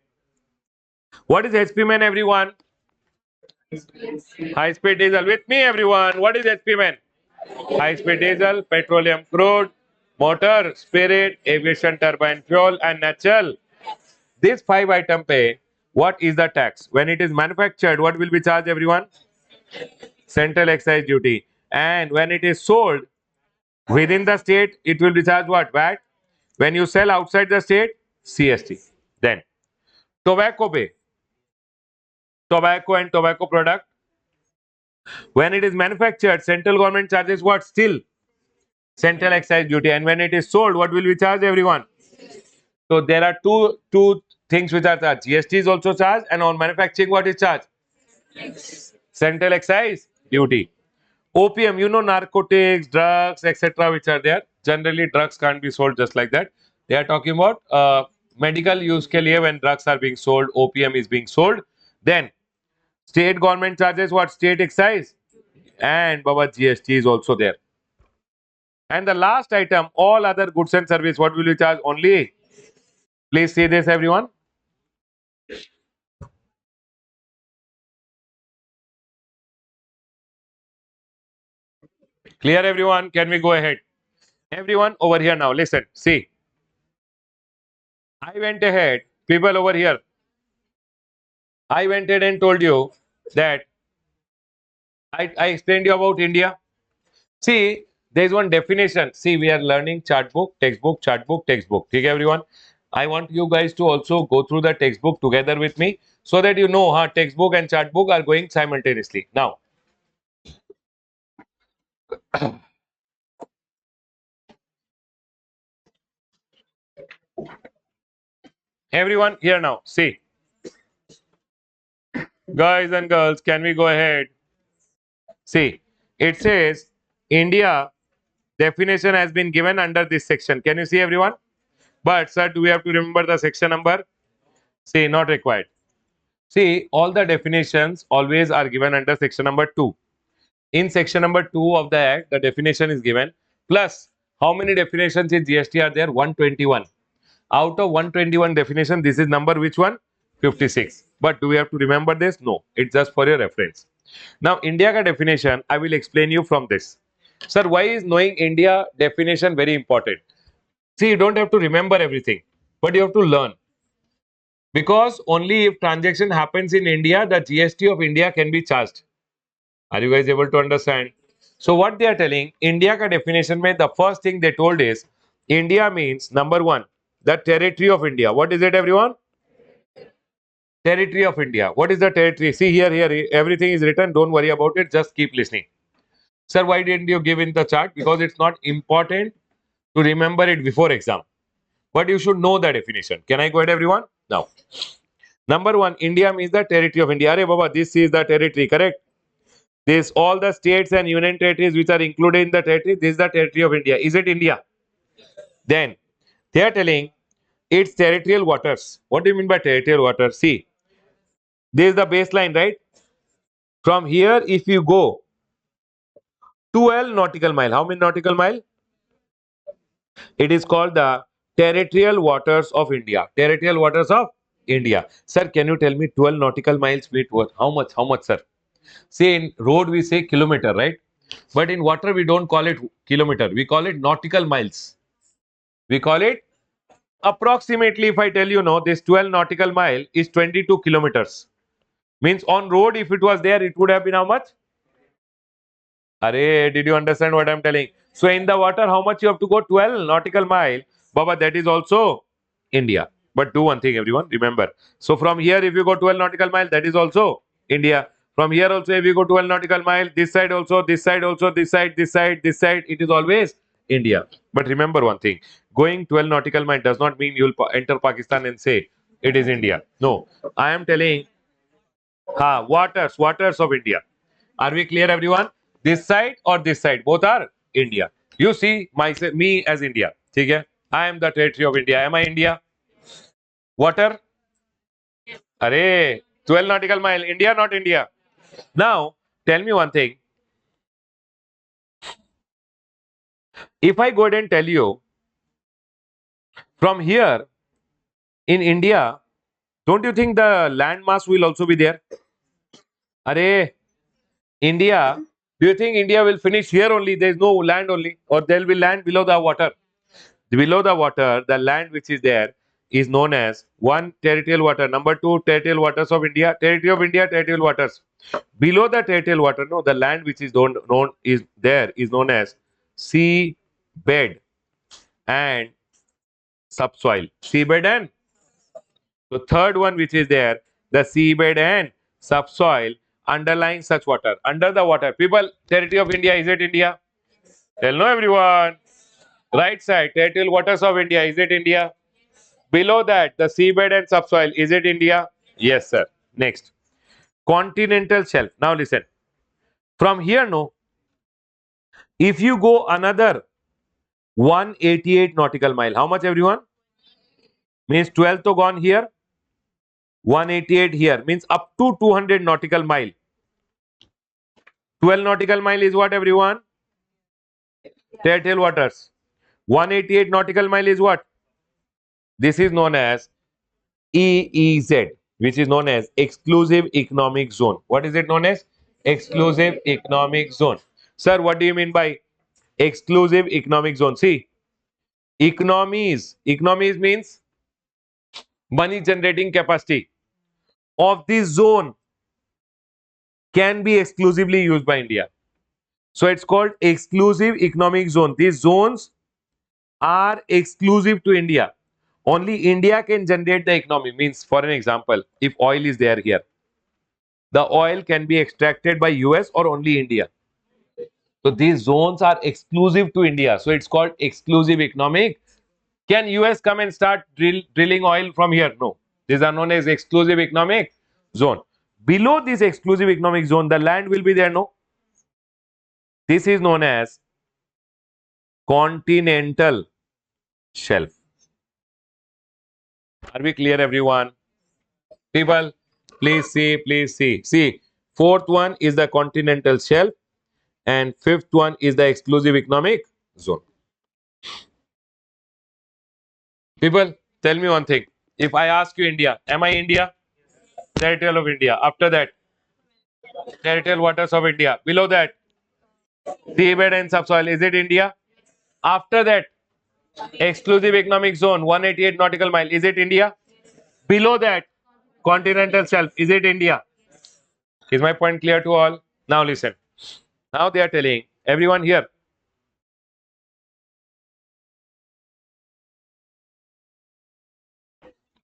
what is HP man, everyone? High speed diesel. With me, everyone. What is HP man? High speed diesel, petroleum crude, motor, spirit, aviation turbine fuel, and natural. These five item pay. What is the tax? When it is manufactured, what will be charged, everyone? Central excise duty. And when it is sold within the state, it will be charged what? VAT. When you sell outside the state, CST. Then, tobacco pay. Tobacco and tobacco product. When it is manufactured, central government charges what? Still central excise duty. And when it is sold, what will we charge, everyone? So there are two things which are charged. GST is also charged, and on manufacturing, what is charged? Central excise duty. OPM, you know, narcotics, drugs, etc., which are there. Generally, drugs can't be sold just like that. They are talking about medical use ke liye when drugs are being sold, OPM is being sold. Then state government charges what? State excise, and Baba GST is also there. And the last item, all other goods and service, what will you charge? Only. Please see this, everyone. Clear, everyone? Can we go ahead? Everyone over here now, listen. See, I went ahead. People over here, I went ahead and told you that I explained you about India. See, there is one definition. See, we are learning chart book, textbook. Okay, everyone. I want you guys to also go through the textbook together with me so that you know how textbook and chart book are going simultaneously. Now, everyone here now, see, guys and girls, can we go ahead? See, it says India definition has been given under this section. Can you see, everyone? But sir, do we have to remember the section number? See, not required. See, all the definitions always are given under section number 2. In section number 2 of the Act, the definition is given. Plus, how many definitions in GST are there? 121. Out of 121 definition, this is number which one? 56. But do we have to remember this? No. It's just for your reference. Now, India ka definition, I will explain you from this. Sir, why is knowing India definition very important? See, you don't have to remember everything, but you have to learn. Because only if transaction happens in India, the GST of India can be charged. Are you guys able to understand? So what they are telling, India ka definition mein the first thing they told is, India means number one, the territory of India. What is it, everyone? Territory of India. What is the territory? See here, everything is written. Don't worry about it. Just keep listening. Sir, why didn't you give in the chart? Because it's not important to remember it before exam. But you should know the definition. Can I go ahead, everyone? Now, number one, India means the territory of India. Arey Baba, this is the territory, correct? This all the states and union territories which are included in the territory. This is the territory of India. Is it India? Then they are telling it's territorial waters. What do you mean by territorial waters? See, this is the baseline, right? From here, if you go 12 nautical mile, how many nautical mile? It is called the territorial waters of India. Territorial waters of India. Sir, can you tell me 12 nautical miles meet what? How much? How much, sir? See, in road we say kilometer, right? But in water we don't call it kilometer. We call it nautical miles. We call it approximately, if I tell you, no, this 12 nautical mile is 22 kilometers. Means on road, if it was there, it would have been how much? Arey, did you understand what I'm telling? So in the water, how much you have to go? 12 nautical mile. Baba, that is also India. But do one thing, everyone. Remember. So from here, if you go 12 nautical mile, that is also India. From here also, if you go 12 nautical mile, this side also, this side also, this side, this side, this side, it is always India. But remember one thing: going 12 nautical mile does not mean you will enter Pakistan and say it is India. No, I am telling, waters of India. Are we clear, everyone? This side or this side, both are India. You see me as India. ठीक है? I am the territory of India. Am I India? Water? Arey, 12 nautical mile. India, not India. Now, tell me one thing. If I go ahead and tell you from here in India, don't you think the land mass will also be there? Arey, India, do you think India will finish here only? There is no land only, or there will be land below the water. Below the water, the land which is there is known as one territorial water. Number two, territorial waters of India. Territory of India, territorial waters. Below the territorial water, no, the land which is known is there is known as sea bed and subsoil. Seabed and the third one which is there, the seabed and subsoil underlying such water. Under the water, people, territory of India, is it India? Tell no, everyone. Right side, territorial waters of India, is it India? Below that, the seabed and subsoil, is it India? Yes, sir. Next, continental shelf. Now listen. From here, no. If you go another 188 nautical mile, how much, everyone? Means 12 to gone here, 188 here, means up to 200 nautical mile. 12 nautical mile is what, everyone? Territorial waters. 188 nautical mile is what? This is known as EEZ, which is known as exclusive economic zone. What is it known as? Exclusive economic zone. Sir, what do you mean by exclusive economic zone? See, economies means money generating capacity of this zone can be exclusively used by India. So it's called exclusive economic zone. These zones are exclusive to India. Only India can generate the economy. Means, for an example, if oil is there here, the oil can be extracted by US or only India. So these zones are exclusive to India. So it's called exclusive economic. Can US come and start drilling oil from here? No. These are known as exclusive economic zone. Below this exclusive economic zone, the land will be there. No. This is known as continental shelf. Are we clear, everyone? People, please see, please see. See, fourth one is the continental shelf and fifth one is the exclusive economic zone. People, tell me one thing. If I ask you India, am I India? Territorial of India. After that, territorial waters of India. Below that, seabed and subsoil. Is it India? After that, exclusive economic zone, 188 nautical mile. Is it India? Below that, continental shelf. Is it India? Is my point clear to all? Now listen. Now they are telling everyone here.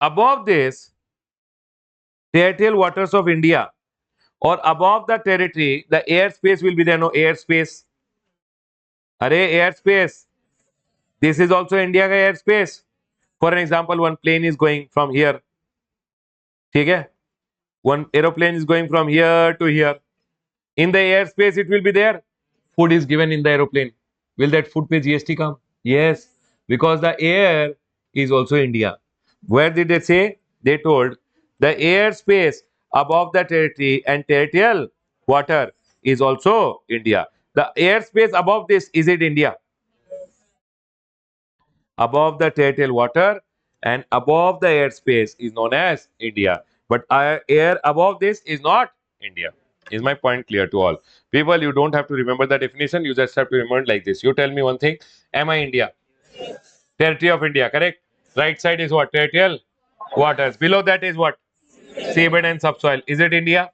Above this, territorial waters of India or above the territory, the airspace will be there. No airspace. Array airspace. This is also India ka airspace. For an example, one plane is going from here. ठीक है? One aeroplane is going from here to here. In the airspace, it will be there. Food is given in the aeroplane. Will that food pay GST come? Yes, because the air is also India. Where did they say? They told the airspace above the territory and territorial water is also India. The airspace above this, is it India? Above the territorial water and above the airspace is known as India. But air above this is not India. Is my point clear to all? People, you don't have to remember the definition. You just have to remember like this. You tell me one thing. Am I India? Territory of India, correct? Right side is what? Territorial waters. Below that is what? Seabed and subsoil. Is it India?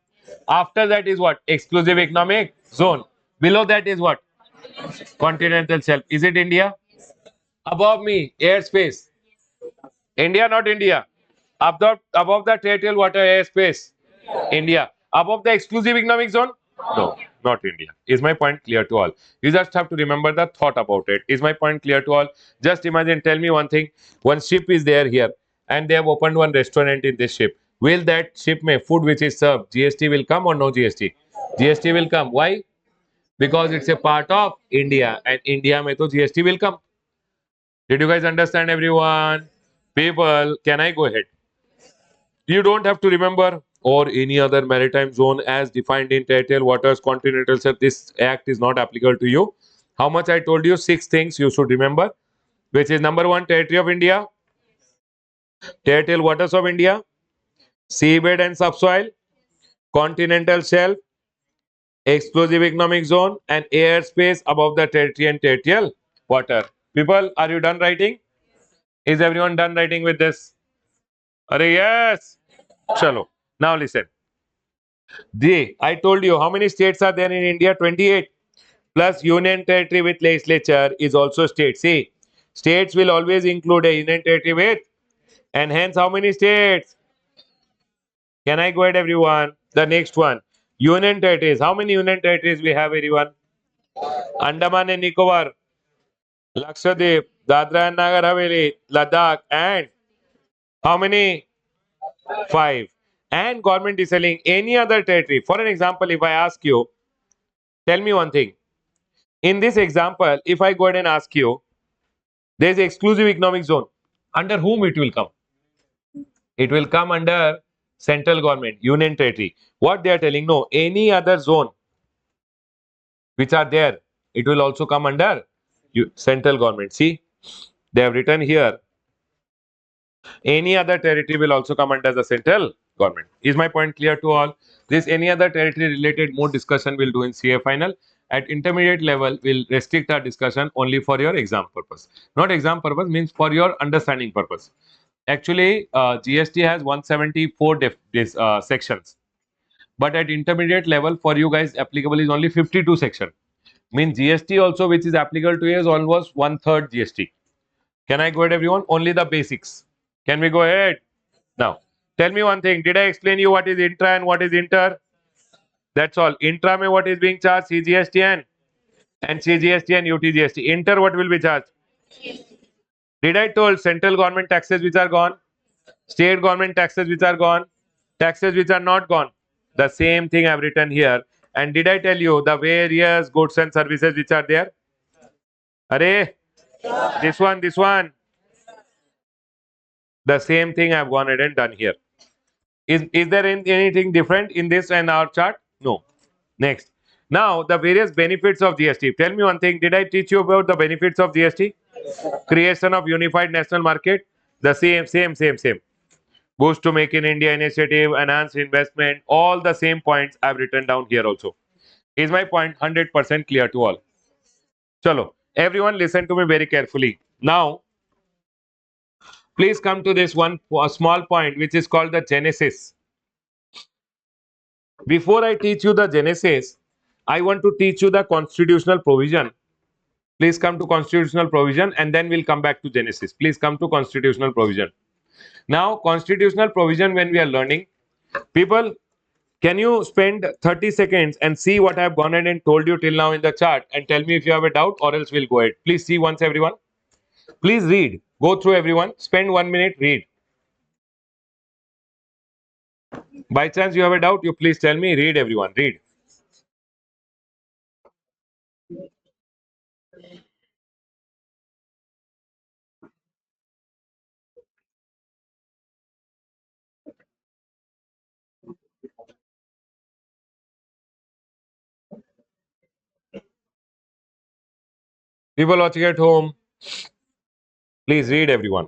After that is what? Exclusive economic zone. Below that is what? Continental shelf. Is it India? Above me, airspace. India, not India. Above the territorial water airspace, India. Above the exclusive economic zone? No, not India. Is my point clear to all? You just have to remember the thought about it. Is my point clear to all? Just imagine, tell me one thing. One ship is there here and they have opened one restaurant in this ship. Will that ship may food which is served, GST will come or no GST? GST will come. Why? Because it's a part of India and India may to GST will come. Did you guys understand everyone? People, can I go ahead? You don't have to remember or any other maritime zone as defined in territorial waters, continental shelf. This act is not applicable to you. How much I told you? 6 things you should remember, which is number one, territory of India, territorial waters of India, seabed and subsoil, continental shelf, exclusive economic zone, and airspace above the territory and territorial water. People, are you done writing? Is everyone done writing with this? Are yes? Chalo. Now listen. I told you how many states are there in India? 28 plus union territory with legislature is also state. See, states will always include a union territory with, and hence how many states? Can I go ahead, everyone? The next one, union territories. How many union territories we have, everyone? Andaman and Nicobar, Lakshadweep, Dadra and Nagar Haveli, Ladakh, and how many? Five. And government is selling any other territory. For an example, if I ask you, tell me one thing. In this example, if I go ahead and ask you, there is exclusive economic zone. Under whom it will come? It will come under central government, union territory. What they are telling, no, any other zone which are there, it will also come under central government. See, they have written here, any other territory will also come under the central government. Is my point clear to all? This any other territory related more discussion we'll do in CA final. At intermediate level, we'll restrict our discussion only for your exam purpose. Not exam purpose, means for your understanding purpose. Actually, GST has 174 sections. But at intermediate level, for you guys, applicable is only 52 section. Means GST also, which is applicable to you, is almost one third GST. Can I go ahead, everyone? Only the basics. Can we go ahead? Now, tell me one thing. Did I explain you what is intra and what is inter? That's all. Intra mein what is being charged? CGST and CGST and UTGST. Inter what will be charged? Did I told central government taxes which are gone? State government taxes which are gone? Taxes which are not gone? The same thing I've written here. And did I tell you the various goods and services which are there? Array, this one. The same thing I've gone ahead and done here. Is there anything different in this and our chart? No. Next. Now, the various benefits of GST. Tell me one thing. Did I teach you about the benefits of GST? Creation of unified national market. The same. Boost to Make in India initiative, enhance investment. All the same points I've written down here also. Is my point 100% clear to all? Chalo. Everyone listen to me very carefully. Now, please come to this one small point which is called the genesis. Before I teach you the genesis, I want to teach you the constitutional provision. Please come to constitutional provision and then we'll come back to genesis. Please come to constitutional provision. Now, constitutional provision when we are learning, people, can you spend 30 seconds and see what I have gone ahead and told you till now in the chart and tell me if you have a doubt or else we'll go ahead. Please see once everyone. Please read. Go through everyone. Spend 1 minute, read. By chance you have a doubt, you please tell me. Read everyone. Read. People watching at home, please read everyone.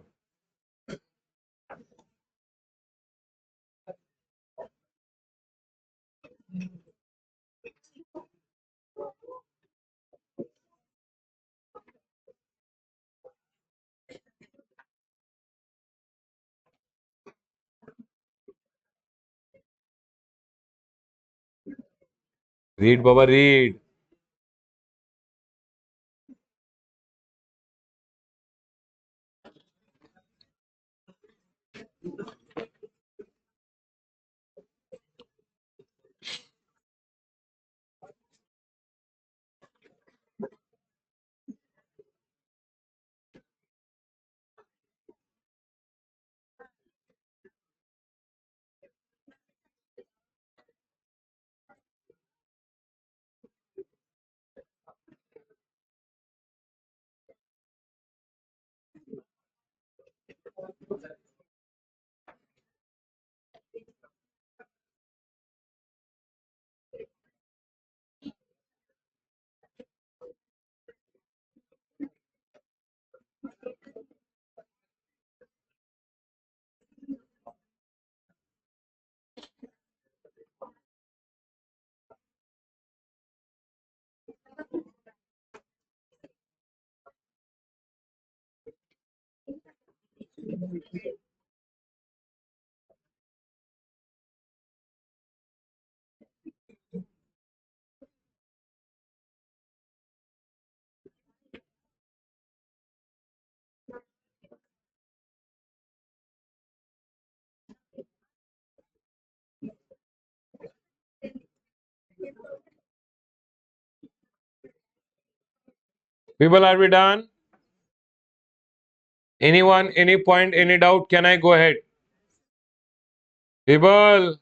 Read, Baba, read. People, are we done? Anyone, any point, any doubt? Can I go ahead? People,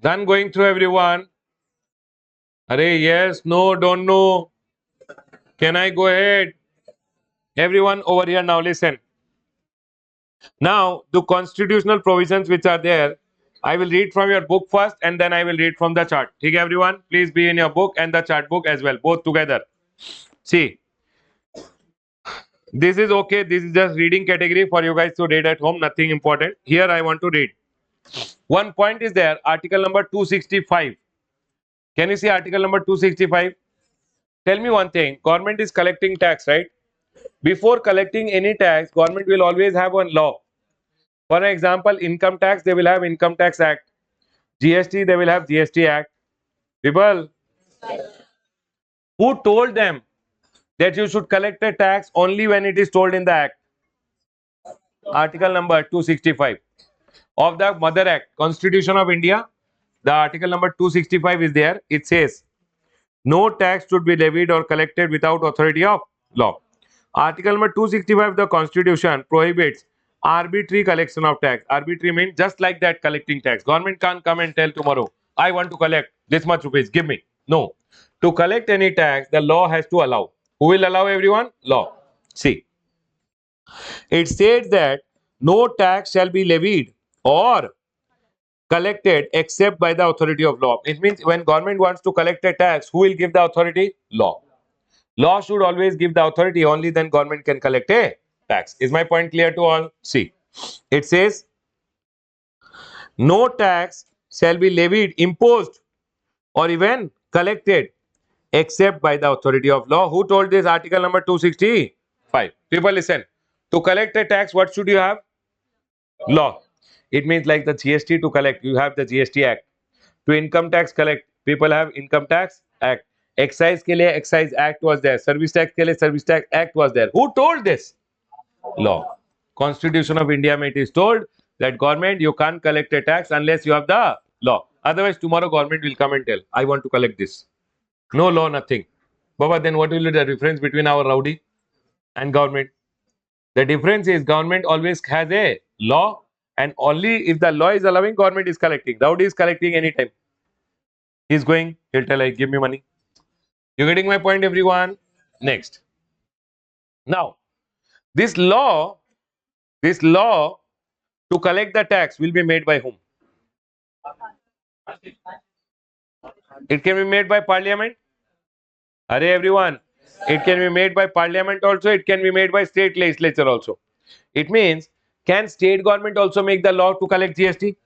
done going through everyone? Arey, yes, no, don't know. Can I go ahead? Everyone over here now listen. Now, the constitutional provisions which are there, I will read from your book first and then I will read from the chart. Okay, everyone, please be in your book and the chart book as well, both together. See, this is okay. This is just reading category for you guys to read at home. Nothing important. Here I want to read. One point is there, article number 265. Can you see article number 265? Tell me one thing. Government is collecting tax, right? Before collecting any tax, government will always have one law. For example, income tax, they will have Income Tax Act. GST, they will have GST Act. People, who told them that you should collect a tax only when it is told in the Act? Article number 265 of the Mother Act, Constitution of India. The article number 265 is there. It says, no tax should be levied or collected without authority of law. Article number 265 of the Constitution prohibits arbitrary collection of tax. Arbitrary means just like that collecting tax. Government can't come and tell tomorrow, I want to collect this much rupees, give me. No. To collect any tax, the law has to allow. Who will allow everyone? Law. See, it states that no tax shall be levied or collected except by the authority of law. It means when government wants to collect a tax, who will give the authority? Law. Law should always give the authority, only then government can collect a tax. Is my point clear to all? See, it says no tax shall be levied, imposed or even collected except by the authority of law. Who told this? Article number 265. People listen. To collect a tax, what should you have? Law. It means like the GST to collect, you have the GST Act. To income tax collect, people have Income Tax Act. Excise के लिए Excise Act was there. Service tax के लिए Service Tax Act was there. Who told this? Law. Constitution of India में it is told that government you can't collect a tax unless you have the law. Otherwise tomorrow government will come and tell, I want to collect this. No law, nothing. Baba, then what will be the difference between our rowdy and government? The difference is government always has a law, and only if the law is allowing, government is collecting. Rowdy is collecting anytime. He's going, he'll tell, like, give me money. You getting my point, everyone? Next. Now, this law to collect the tax will be made by whom? It can be made by parliament. Are everyone? It can be made by parliament also. It can be made by state legislature also. It means, can state government also make the law to collect GST?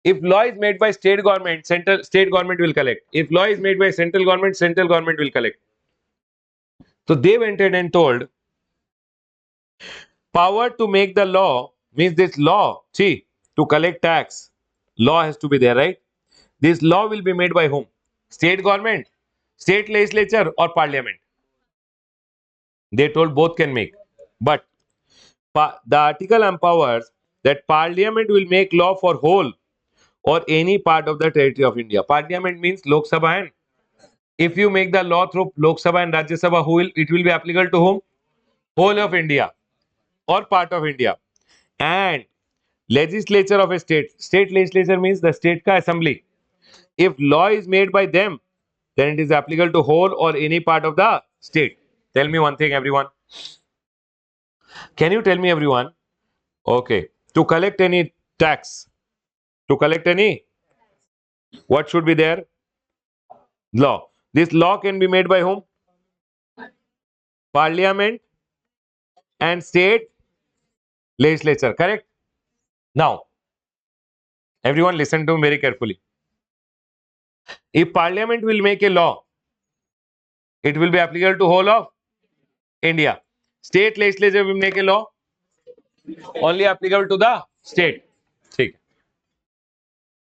If law is made by state government, state government will collect. If law is made by central government will collect. So they went ahead and told, power to make the law means this law, see, to collect tax, law has to be there, right? This law will be made by whom? State government, state legislature or parliament? They told both can make. But the article empowers that parliament will make law for whole or any part of the territory of India. Parliament means Lok Sabha, and if you make the law through Lok Sabha and Rajya Sabha, it will be applicable to whom? Whole of India or part of India. And legislature of a state. State legislature means the state ka assembly. If law is made by them, then it is applicable to whole or any part of the state. Tell me one thing, everyone. Can you tell me, everyone? Okay. To collect any tax, to collect any, what should be there? Law. This law can be made by whom? Parliament and state legislature. Correct? Now, everyone listen to me very carefully. If parliament will make a law, it will be applicable to whole of India. State legislature will make a law, only applicable to the state. Okay.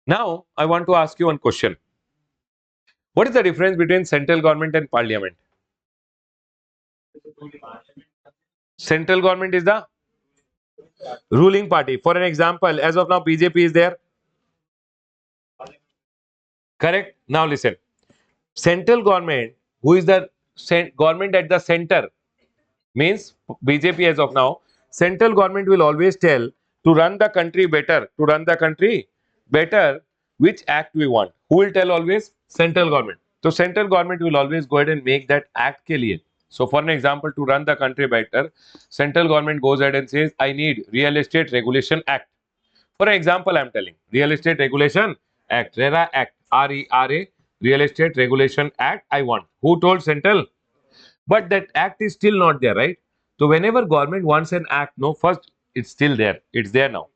Now, I want to ask you one question. What is the difference between central government and parliament? Central government is the ruling party. For an example, as of now, BJP is there. Correct? Now listen. Central government, who is the government at the center, means BJP as of now. Central government will always tell to run the country better, which act we want. Who will tell always? Central government. So central government will always go ahead and make that act ke liye. So for an example, to run the country better, central government goes ahead and says, I need Real Estate Regulation Act. For example, I'm telling Real Estate Regulation Act, RERA Act, RERA, Real Estate Regulation Act, I want. Who told central? But that act is still not there, right? So whenever government wants an act, no, first it's still there. It's there now.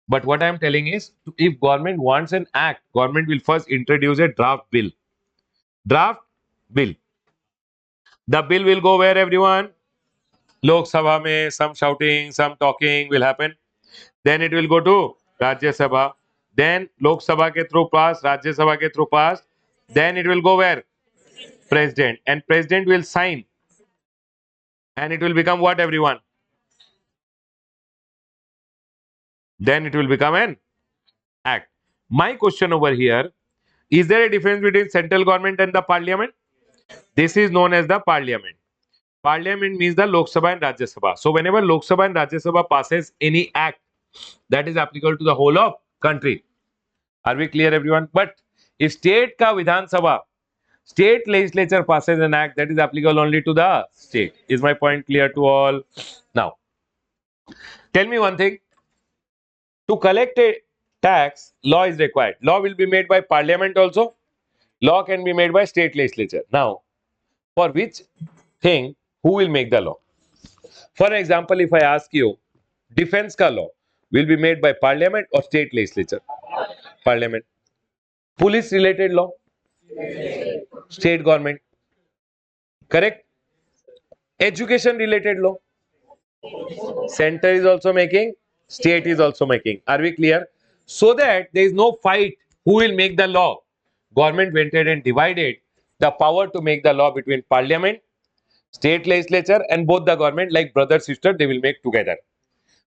But what I'm telling is, if government wants an act, government will first introduce a draft bill. Draft bill. The bill will go where, everyone? Lok Sabha mein, some shouting, some talking will happen. Then it will go to Rajya Sabha. Then Lok Sabha ke through pass, Rajya Sabha ke through pass. Then it will go where? President. And president will sign. And it will become what, everyone? Then it will become an act. My question over here, is there a difference between central government and the parliament? This is known as the parliament. Parliament means the Lok Sabha and Rajya Sabha. So whenever Lok Sabha and Rajya Sabha passes any act, that is applicable to the whole of country. Are we clear, everyone? But if state ka Vidhan Sabha, state legislature passes an act, that is applicable only to the state. Is my point clear to all? Now, tell me one thing. To collect a tax, law is required. Law will be made by parliament also. Law can be made by state legislature. Now, for which thing, who will make the law? For example, if I ask you, defense ka law will be made by parliament or state legislature? Parliament. Police related law? State government. Correct? Education related law? Center is also making, state is also making. Are we clear? So that there is no fight who will make the law. Government went ahead and divided the power to make the law between parliament, state legislature, and both the government, like brother sister, they will make together.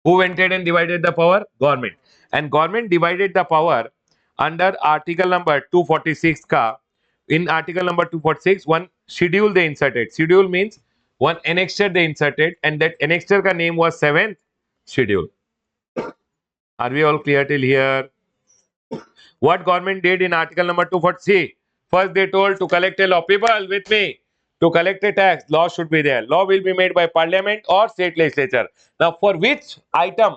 Who went ahead and divided the power? Government. And government divided the power under article number 246 ka. In article number 246, one schedule they inserted. Schedule means one annexure they inserted, and that annexure ka name was 7th schedule. Are we all clear till here? What government did in article number 240? First they told to collect a law. People with me. To collect a tax, law should be there. Law will be made by parliament or state legislature. Now for which item?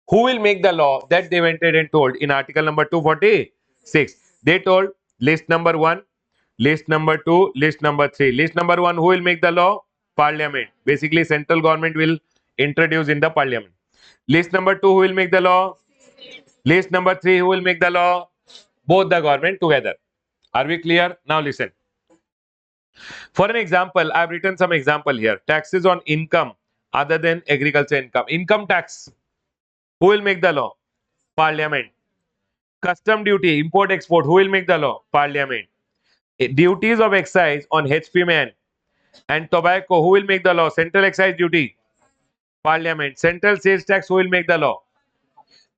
Who will make the law? That they went ahead and told in article number 246. They told list number 1, list number 2, list number 3. List number 1, who will make the law? Parliament. Basically central government will introduce in the parliament. List number 2, who will make the law? List number 3, who will make the law? Both the government together. Are we clear? Now listen. For an example, I have written some example here. Taxes on income other than agriculture income. Income tax. Who will make the law? Parliament. Custom duty, import export. Who will make the law? Parliament. Duties of excise on HP man and tobacco. Who will make the law? Central excise duty. Parliament. Central sales tax. Who will make the law?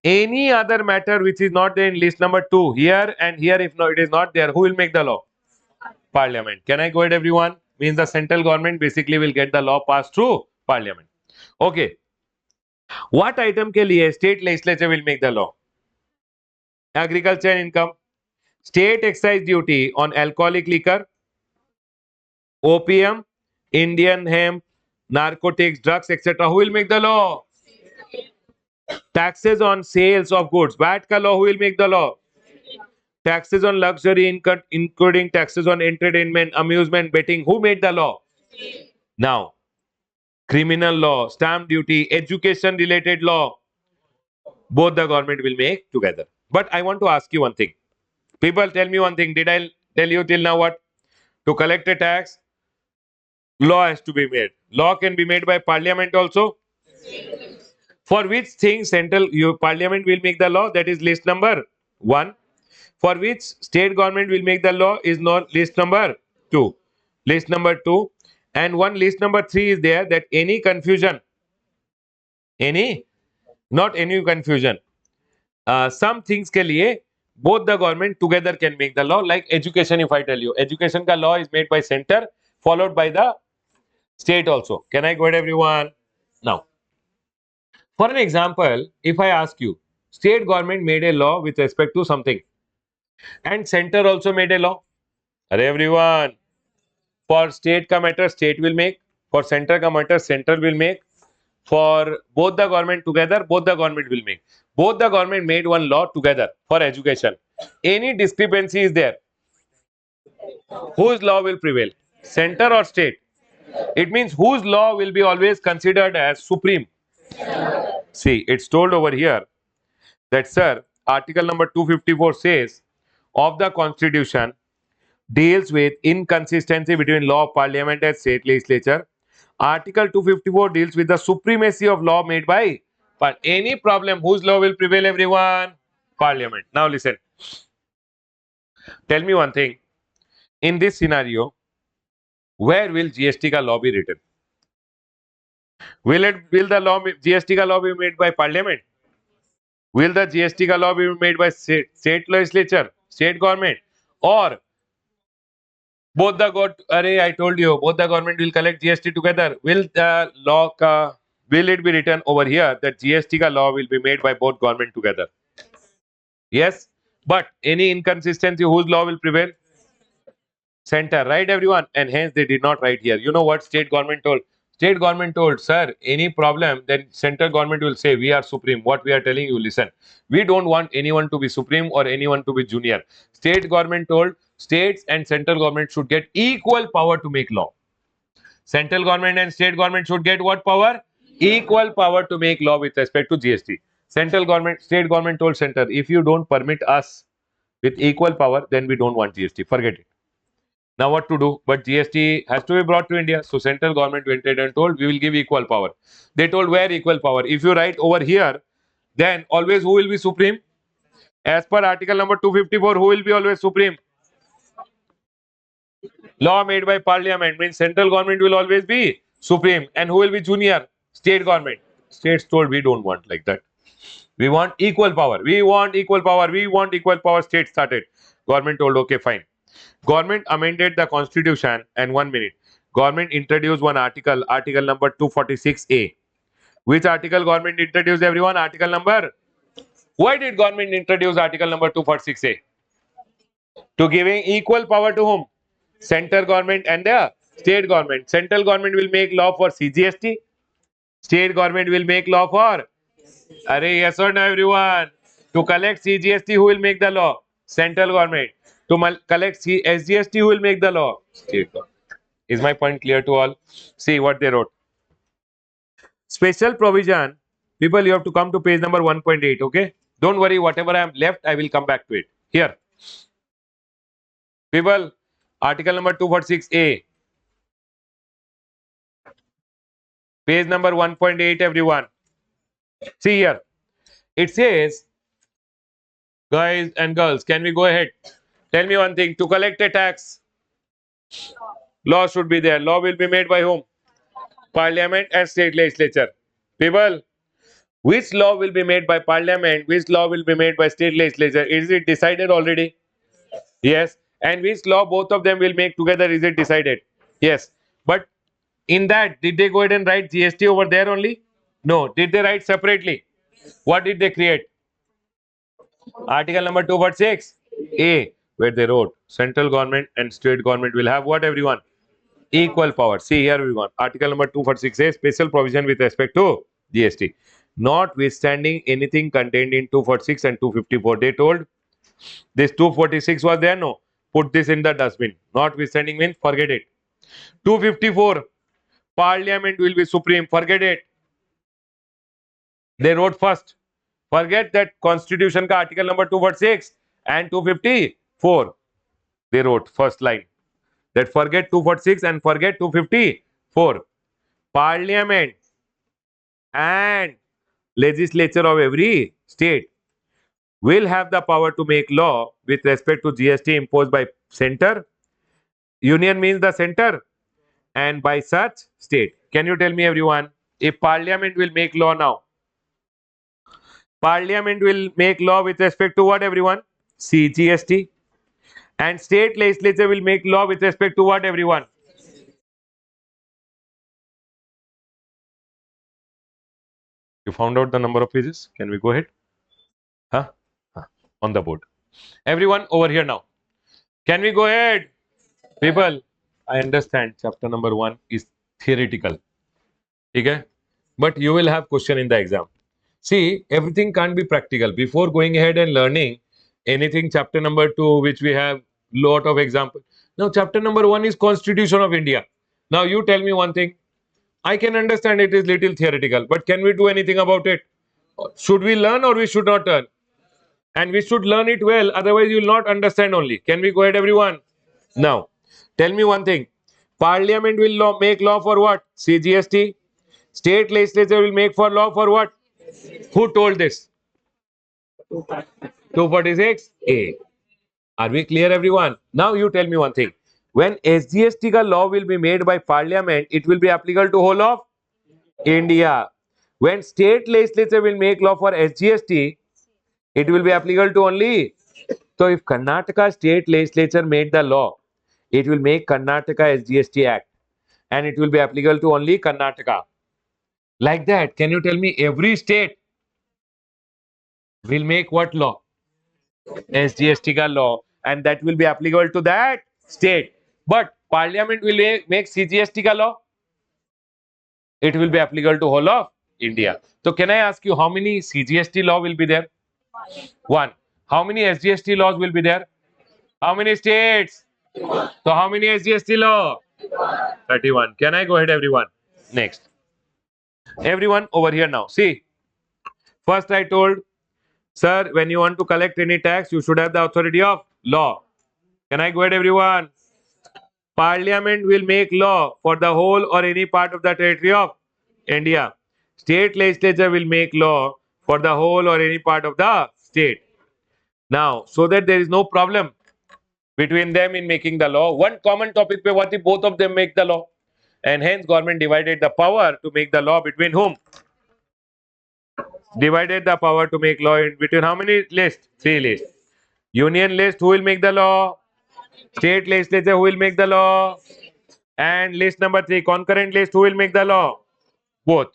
Any other matter which is not there in list number 2 here and here, if no, it is not there, who will make the law? Parliament. Can I go ahead, everyone? Means the central government basically will get the law passed through parliament. Okay. What item ke liye state legislature will make the law? Agriculture income, state excise duty on alcoholic liquor, opium, Indian hemp, narcotics, drugs, etc. Who will make the law? Taxes on sales of goods. VAT ka law, who will make the law? Taxes on luxury income, including taxes on entertainment, amusement, betting. Who made the law? Now, criminal law, stamp duty, education related law, both the government will make together. But I want to ask you one thing. People, tell me one thing. Did I tell you till now what? To collect a tax, law has to be made. Law can be made by parliament also. For which thing central parliament will make the law? That is list number 1. For which state government will make the law is not list number 2. List number 2. And one list number 3 is there, that any confusion, any, not any confusion, some things के लिए both the government together can make the law. Like education, if I tell you, education का law is made by center, followed by the state also. Can I go ahead, everyone? Now, for an example, if I ask you, state government made a law with respect to something, and center also made a law. Are everyone? For state का matter, state will make. For center का matter, center will make. For both the government together, both the government will make. Both the government made one law together for education. Any discrepancy is there, whose law will prevail? Center or state? It means whose law will be always considered as supreme. See, it's told over here that, sir, article number 254 says of the constitution deals with inconsistency between law of parliament and state legislature. Article 254 deals with the supremacy of law made by, but any problem, whose law will prevail, everyone? Parliament. Now listen, tell me one thing. In this scenario, where will GST ka law be written? Will the law, GST ka law be made by parliament? Will the GST ka law be made by state legislature, state government, or both the I told you, both the government will collect GST together? Will the law will it be written over here that GST ka law will be made by both government together? Yes, but any inconsistency, whose law will prevail? Center, right, everyone? And hence they did not write here. You know what state government told? State government told, sir, any problem, then central government will say, we are supreme. What we are telling you, listen. We don't want anyone to be supreme or anyone to be junior. State government told states and central government should get equal power to make law. Central government and state government should get what power? Equal power to make law with respect to GST. Central government, state government told center, if you don't permit us with equal power, then we don't want GST. Forget it. Now what to do? But GST has to be brought to India. So central government went ahead and told, we will give equal power. They told, where equal power? If you write over here, then always who will be supreme? As per article number 254, who will be always supreme? Law made by parliament means central government will always be supreme. And who will be junior? State government. States told, we don't want like that. We want equal power. We want equal power. We want equal power. State started. Government told, okay, fine. Government amended the constitution, and 1 minute. Government introduced one article, article number 246A. Which article government introduced, everyone? Article number. Why did government introduce article number 246A? To giving equal power to whom? Center government and the state government. Central government will make law for CGST. State government will make law for. Are yes or no, everyone? To collect CGST, who will make the law? Central government. To collect SGST, who will make the law? State government. Is my point clear to all? See what they wrote. Special provision. People, you have to come to page number 1.8, okay? Don't worry, whatever I am left, I will come back to it. Here. People, article number 246A. Page number 1.8, everyone. See here. It says, guys and girls, can we go ahead? Tell me one thing. To collect a tax, law should be there. Law will be made by whom? Parliament and state legislature. People, which law will be made by parliament? Which law will be made by state legislature? Is it decided already? Yes. And which law both of them will make together? Is it decided? Yes. But in that, did they go ahead and write GST over there only? No. Did they write separately? What did they create? Article number 246A, where they wrote central government and state government will have what, everyone? Equal power. See here, everyone. Article number 246A, special provision with respect to GST. Notwithstanding anything contained in 246 and 254, they told this 246 was there, no. Put this in the dustbin. Notwithstanding means forget it. 254, Parliament will be supreme. Forget it. They wrote first. Forget that Constitution ka article number 246 and 254. They wrote first line. That forget 246 and forget 254. Parliament and legislature of every state will have the power to make law with respect to GST imposed by center. Union means the center. and by such state. Can you tell me, everyone, if Parliament will make law now? Parliament will make law with respect to what, everyone? CGST. And state legislature will make law with respect to what, everyone? You found out the number of pages? Can we go ahead? Huh? Huh. On the board. Everyone over here now. Can we go ahead? People, I understand chapter number 1 is theoretical. Okay? But you will have question in the exam. See, everything can't be practical. Before going ahead and learning anything, chapter number 2, which we have lot of example. Now, chapter number 1 is Constitution of India. Now, you tell me one thing. I can understand it is little theoretical, but can we do anything about it? Should we learn or we should not learn? And we should learn it well, otherwise you will not understand only. Can we go ahead, everyone? Now, tell me one thing. Parliament will make law for what? CGST. State legislature will make for law for what? Who told this? 246A. Are we clear, everyone? Now you tell me one thing. When SGST ka law will be made by Parliament, it will be applicable to whole of India. When state legislature will make law for SGST, it will be applicable to only. So if Karnataka state legislature made the law, it will make Karnataka SGST Act and it will be applicable to only Karnataka. Like that, can you tell me every state will make what law? SGST ka law, and that will be applicable to that state. But Parliament will make CGST ka law. It will be applicable to whole of India. So can I ask you how many CGST law will be there? One. How many SGST laws will be there? How many states? So how many SGST law? 31. Can I go ahead, everyone? Next. Everyone over here now. See, first I told, sir, when you want to collect any tax, you should have the authority of law. Can I go ahead, everyone? Parliament will make law for the whole or any part of the territory of India. State legislature will make law for the whole or any part of the state. Now, so that there is no problem between them in making the law, one common topic pe what if both of them make the law, and hence government divided the power to make the law between whom? Divided the power to make law in between how many lists? 3 lists. Union list, who will make the law? State legislature, who will make the law? And list number 3, concurrent list, who will make the law? Both.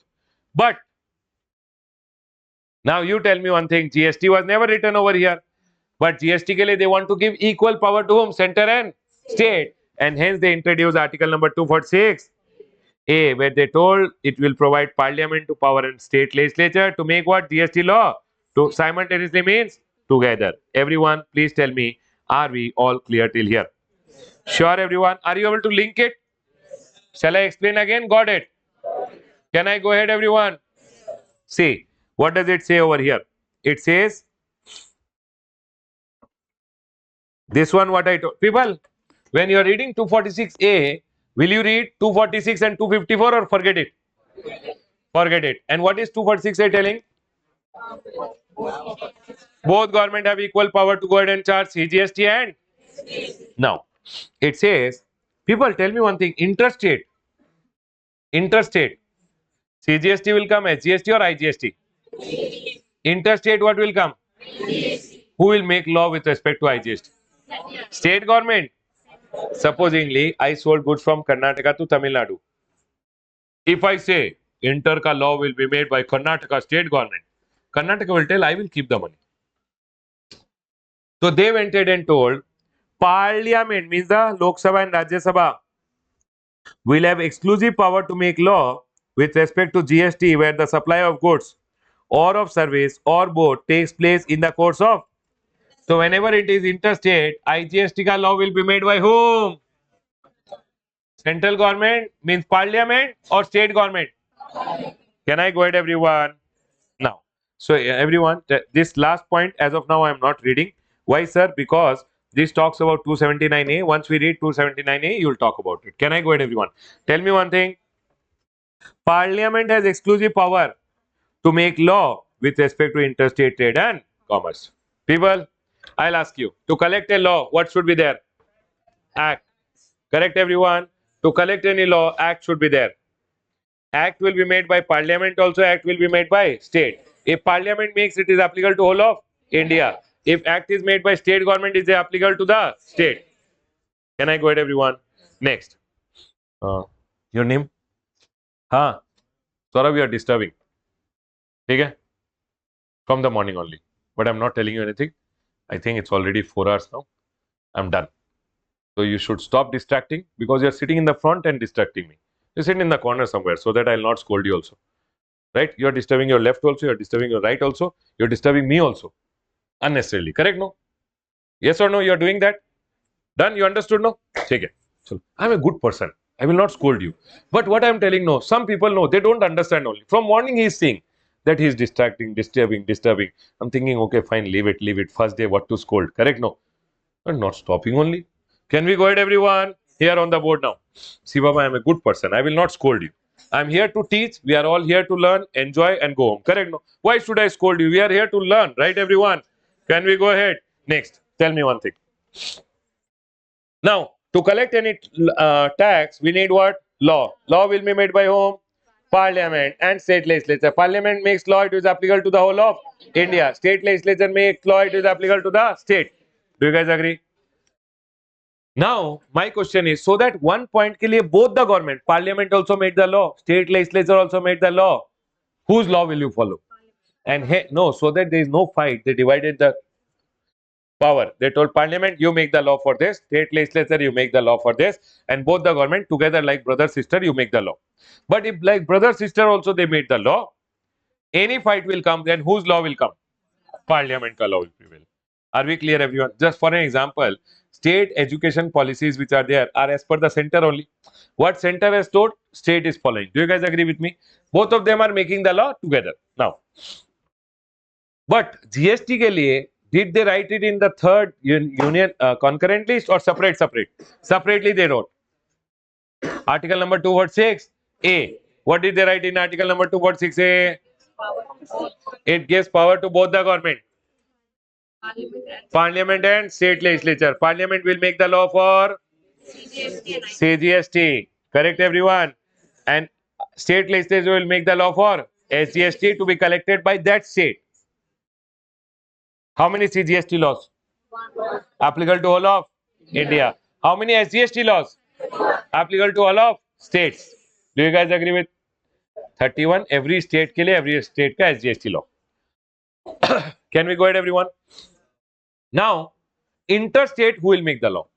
But now you tell me one thing, GST was never written over here. But GST ke liye they want to give equal power to whom? Center and state. And hence they introduced article number 246A, where they told it will provide parliament to power and state legislature to make what? GST law. To simultaneously means together. Everyone, please tell me, are we all clear till here? Sure, everyone. Are you able to link it? Shall I explain again? Got it? Can I go ahead, everyone? See, what does it say over here? It says, this one what I told. People, when you are reading 246A, will you read 246 and 254 or forget it? Forget it. And what is 246A telling? Both government have equal power to go ahead and charge CGST and now it says, people tell me one thing, interstate, CGST will come, SGST or IGST? Interstate what will come? Who will make law with respect to IGST? State government. Supposingly, I sold goods from Karnataka to Tamil Nadu. If I say inter ka law will be made by Karnataka state government, Karnataka will tell I will keep the money. So they went ahead and told Parliament means the Lok Sabha and Rajya Sabha will have exclusive power to make law with respect to GST where the supply of goods or of service or both takes place in the course of. So whenever it is interstate, IGST ka law will be made by whom? Central government means parliament or state government? Can I go ahead, everyone? Now, so everyone, this last point as of now I am not reading. Why, sir? Because this talks about 279A. Once we read 279A, you will talk about it. Can I go ahead, everyone? Tell me one thing. Parliament has exclusive power to make law with respect to interstate trade and commerce. People, I'll ask you, to collect a law, what should be there? Act. Correct, everyone? To collect any law, act should be there. Act will be made by parliament also, act will be made by state. If parliament makes, it is applicable to whole of India. If act is made by state government, is applicable to the state. Can I go ahead, everyone? Next. Your name? Huh? Saurabh, you are disturbing. Okay? From the morning only. But I'm not telling you anything. I think it's already 4 hours now. I'm done. So you should stop distracting because you're sitting in the front and distracting me. You sit in the corner somewhere so that I'll not scold you also. Right? You're disturbing your left also, you're disturbing your right also, you're disturbing me also. Unnecessarily. Correct? No? Yes or no? You're doing that? Done? You understood? No? Take it. So I'm a good person. I will not scold you. But what I'm telling, no, some people know, they don't understand only. From morning he's saying that he's distracting, disturbing. I'm thinking, okay, fine, leave it. First day, what to scold? Correct? No? But not stopping only. Can we go ahead, everyone? Here on the board now. See, Baba, I'm a good person. I will not scold you. I'm here to teach. We are all here to learn, enjoy, and go home. Correct? No? Why should I scold you? We are here to learn, right, everyone? Can we go ahead? Next, tell me one thing. Now, to collect any tax, we need what? Law. Law will be made by whom? Parliament and state legislature. Parliament makes law, it is applicable to the whole of India. State legislature makes law, it is applicable to the state. Do you guys agree? Now, my question is, so that one point ke liye both the government, parliament also made the law, state legislature also made the law. Whose law will you follow? And no, so that there is no fight, they divided the power. They told parliament, you make the law for this, state legislature, you make the law for this, and both the government together like brother, sister, you make the law. But if like brother, sister also they made the law, any fight will come, then whose law will come? Parliament ka law will prevail. Are we clear, everyone? Just for an example, state education policies which are there are as per the center only. What center has told, state is following. Do you guys agree with me? Both of them are making the law together. Now, but GST ke liye, did they write it in the third union concurrent list or separate? Separately they wrote. Article number 246A. What did they write in article number 246A? It gives power to both the government. Parliament and state legislature. Parliament will make the law for CGST. Correct, everyone? And state legislature will make the law for SGST to be collected by that state. How many CGST laws? Applicable to all of India. How many SGST laws? Applicable to all of states. Do you guys agree with 31? Every state के लिए every state का SGST law. Can we go ahead, everyone? Now, interstate, who will make the law?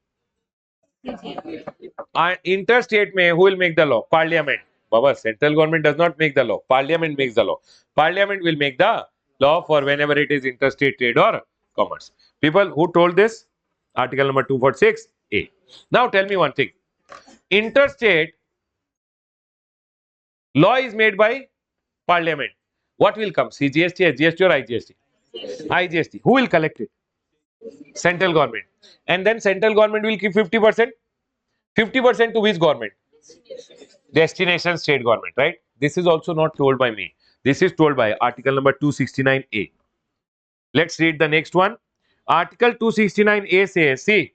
Interstate में who will make the law? Parliament. Baba, central government does not make the law. Parliament makes the law. Parliament will make the law for whenever it is interstate trade or commerce. People who told this? Article number 246A. Now tell me one thing. Interstate law is made by Parliament. What will come? CGST, SGST or IGST? IGST. Who will collect it? Central government. And then central government will give 50%. 50% to which government? Destination state government, right? This is also not told by me. This is told by article number 269A. Let's read the next one. Article 269A says, see,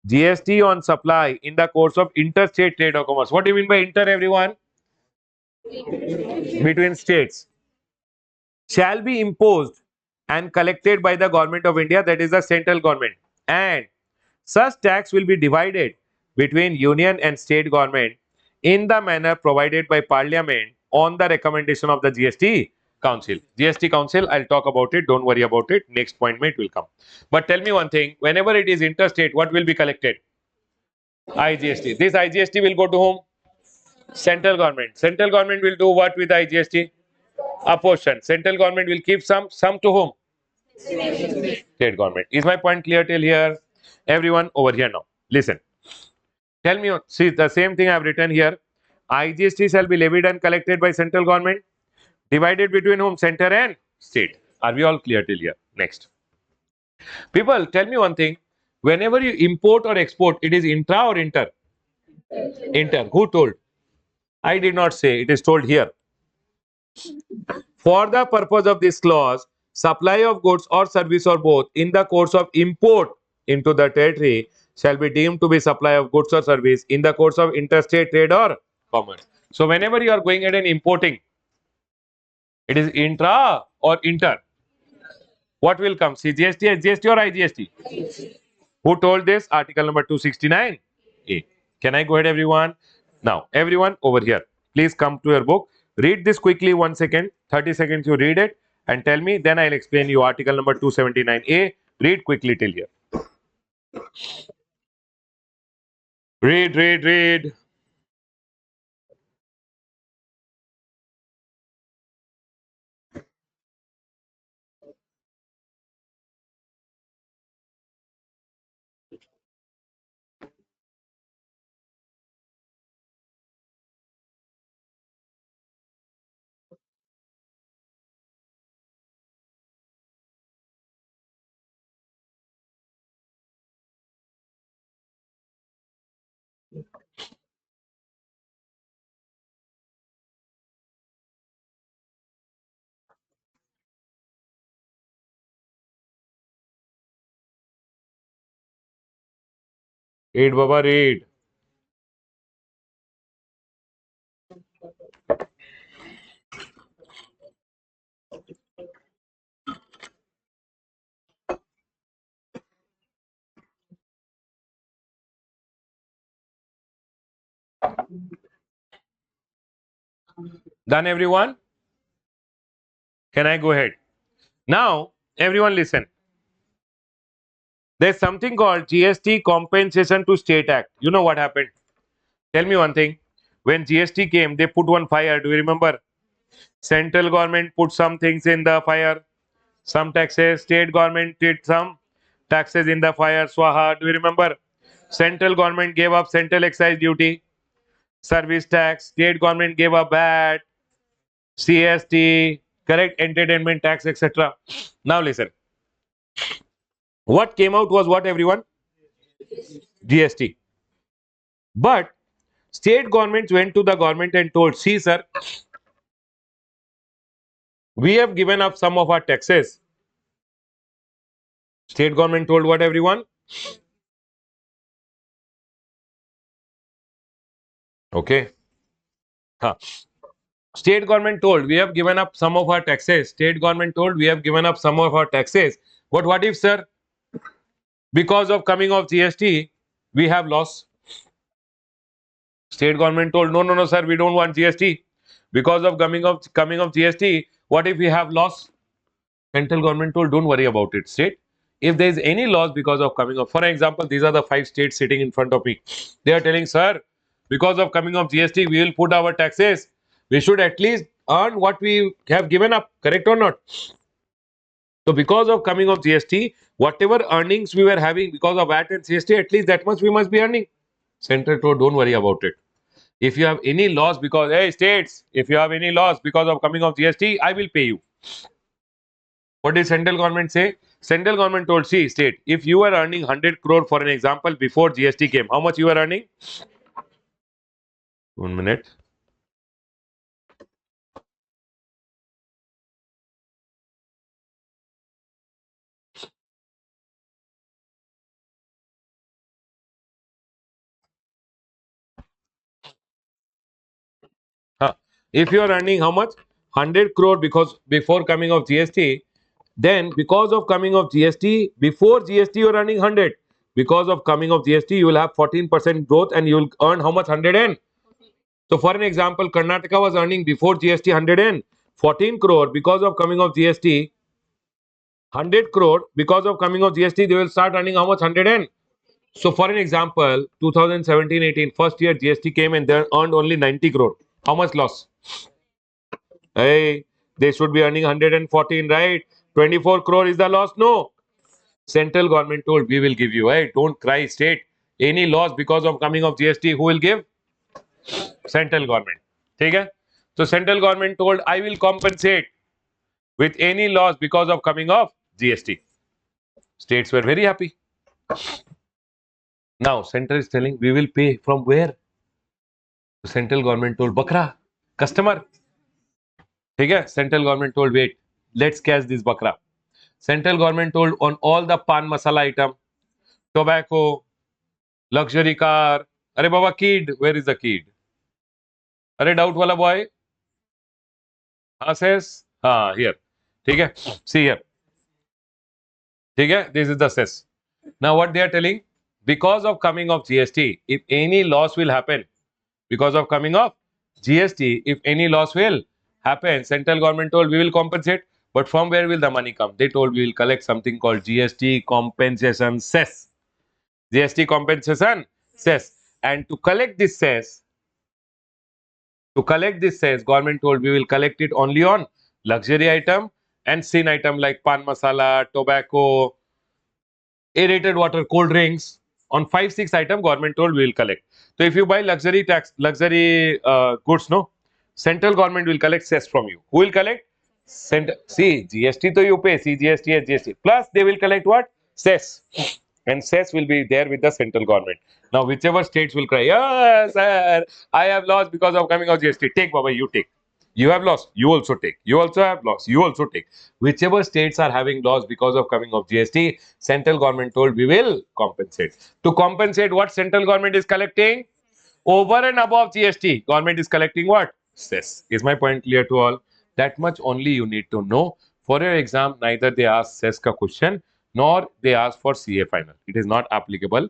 GST on supply in the course of interstate trade or commerce. What do you mean by inter, everyone? Between states. Shall be imposed and collected by the government of India, that is the central government. And such tax will be divided between union and state government in the manner provided by Parliament on the recommendation of the GST Council. GST Council, I'll talk about it. Don't worry about it. Next point, it will come. But tell me one thing. Whenever it is interstate, what will be collected? IGST. This IGST will go to whom? Central government. Central government will do what with IGST? A portion. Central government will keep some to whom? State government. Is my point clear till here? Everyone over here now. Listen. Tell me, see the same thing I have written here. IGST shall be levied and collected by central government. Divided between whom? Center and state. Are we all clear till here? Next. People, tell me one thing. Whenever you import or export, it is intra or inter? Inter. Who told? I did not say. It is told here. For the purpose of this clause, supply of goods or service or both in the course of import into the territory shall be deemed to be supply of goods or service in the course of interstate trade or commerce. So whenever you are going ahead and importing, it is intra or inter. What will come? CGST, SGST or IGST? Who told this? Article number 269A. Can I go ahead, everyone? Now, everyone over here, please come to your book. Read this quickly, 1 second, 30 seconds you read it and tell me, then I'll explain you article number 279A. Read quickly till here. Read, read, read. Read, Baba, read. Done, everyone? Can I go ahead? Now, everyone listen. There's something called GST Compensation to State Act. You know what happened? Tell me one thing. When GST came, they put one fire. Do you remember? Central government put some things in the fire. Some taxes. State government did some taxes in the fire. Swaha. Do you remember? Central government gave up central excise duty, service tax. State government gave up VAT, CST, correct, entertainment tax, etc. Now listen. What came out was what, everyone? GST. But state governments went to the government and told, see, sir, we have given up some of our taxes. State government told what, everyone? Okay. Huh. State government told we have given up some of our taxes. State government told we have given up some of our taxes. But what if, sir, because of coming of GST, we have loss? State government told no, no, no, sir, we don't want GST. Because of coming of GST, what if we have loss? Central government told don't worry about it. State, if there is any loss because of coming of, for example, these are the 5 states sitting in front of me. They are telling, sir, because of coming of GST, we will put our taxes. We should at least earn what we have given up. Correct or not? So because of coming of GST, whatever earnings we were having because of VAT and GST, at least that much we must be earning. Central told don't worry about it. If you have any loss because, hey states, if you have any loss because of coming of GST, I will pay you. What did central government say? Central government told, see state, if you are earning 100 crore for an example before GST came, how much you are earning? 1 minute. If you are earning how much? 100 crore because before coming of GST, then because of coming of GST, before GST you are earning 100. Because of coming of GST, you will have 14% growth and you will earn how much? 100 and. So for an example, Karnataka was earning before GST 114 crore. Because of coming of GST, 100 crore. Because of coming of GST, they will start earning how much? 100 and. So for an example, 2017-18 first year GST came and they earned only 90 crore. How much loss? Hey, they should be earning 114, right? 24 crore is the loss? No. Central government told we will give you. Hey, don't cry, state. Any loss because of coming of GST, who will give? Central government. Okay? So central government told I will compensate with any loss because of coming of GST. States were very happy. Now central is telling we will pay from where? The central government told Bakra, customer. Okay? Central government told wait, let's catch this Bakra. Central government told on all the pan masala item, tobacco, luxury car. अरे बाबा kid, where is the kid? अरे doubt वाला boy. हाँ cess. हाँ here. ठीक है. See here. ठीक है. This is the cess. Now what they are telling? Because of coming of GST, if any loss will happen, because of coming of GST, if any loss will happen, central government told we will compensate. But from where will the money come? They told we will collect something called GST compensation cess. GST compensation cess. And to collect this cess, government told we will collect it only on luxury item and sin item like pan masala, tobacco, aerated water, cold drinks. On 5-6 item, government told we will collect. So if you buy luxury goods, no, central government will collect cess from you. Who will collect? See, GST to you pay, CGST, SGST. Plus they will collect what? Cess. And cess will be there with the central government. Now, whichever states will cry, yes, sir, I have lost because of coming of GST. Take, Baba, you take. You have lost, you also take. You also have lost, you also take. Whichever states are having loss because of coming of GST, central government told we will compensate. To compensate, what central government is collecting? Over and above GST, government is collecting what? Cess. Is my point clear to all? That much only you need to know. For your exam, neither they ask cess ka question nor they ask for CA final. It is not applicable.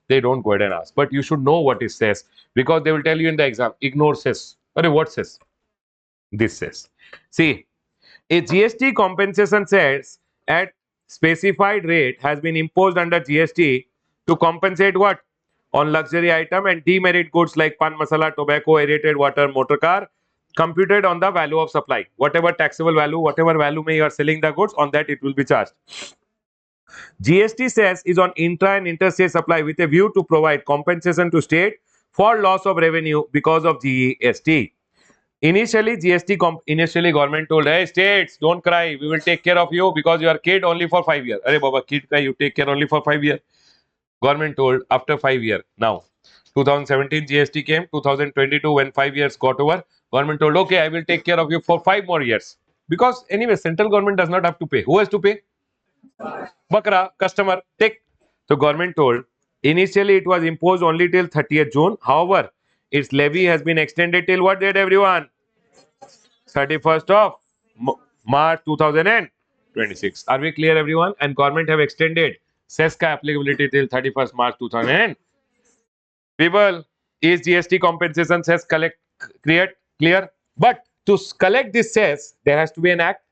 They don't go ahead and ask. But you should know what is cess because they will tell you in the exam, ignore cess. Arey, what cess? This cess. See, a GST compensation cess at specified rate has been imposed under GST to compensate what? On luxury item and demerit goods like pan masala, tobacco, aerated water, motor car, computed on the value of supply. Whatever taxable value, whatever value may you are selling the goods, on that it will be charged. GST cess is on intra and interstate supply with a view to provide compensation to state for loss of revenue because of GST. Initially government told, hey states, don't cry, we will take care of you because you are kid only for 5 years. Arey Baba, kid ka you take care only for 5 years. Government told after 5 years. Now, 2017 GST came, 2022 when 5 years got over, government told, okay, I will take care of you for 5 more years. Because anyway, central government does not have to pay. Who has to pay? Bakra, customer, take. So government told, initially it was imposed only till 30th June. However, its levy has been extended till what date everyone? 31st of March 2026. Are we clear everyone? And government have extended cess ka applicability till 31st March 2000. People, is GST compensation cess collect create clear? But to collect this cess, there has to be an act.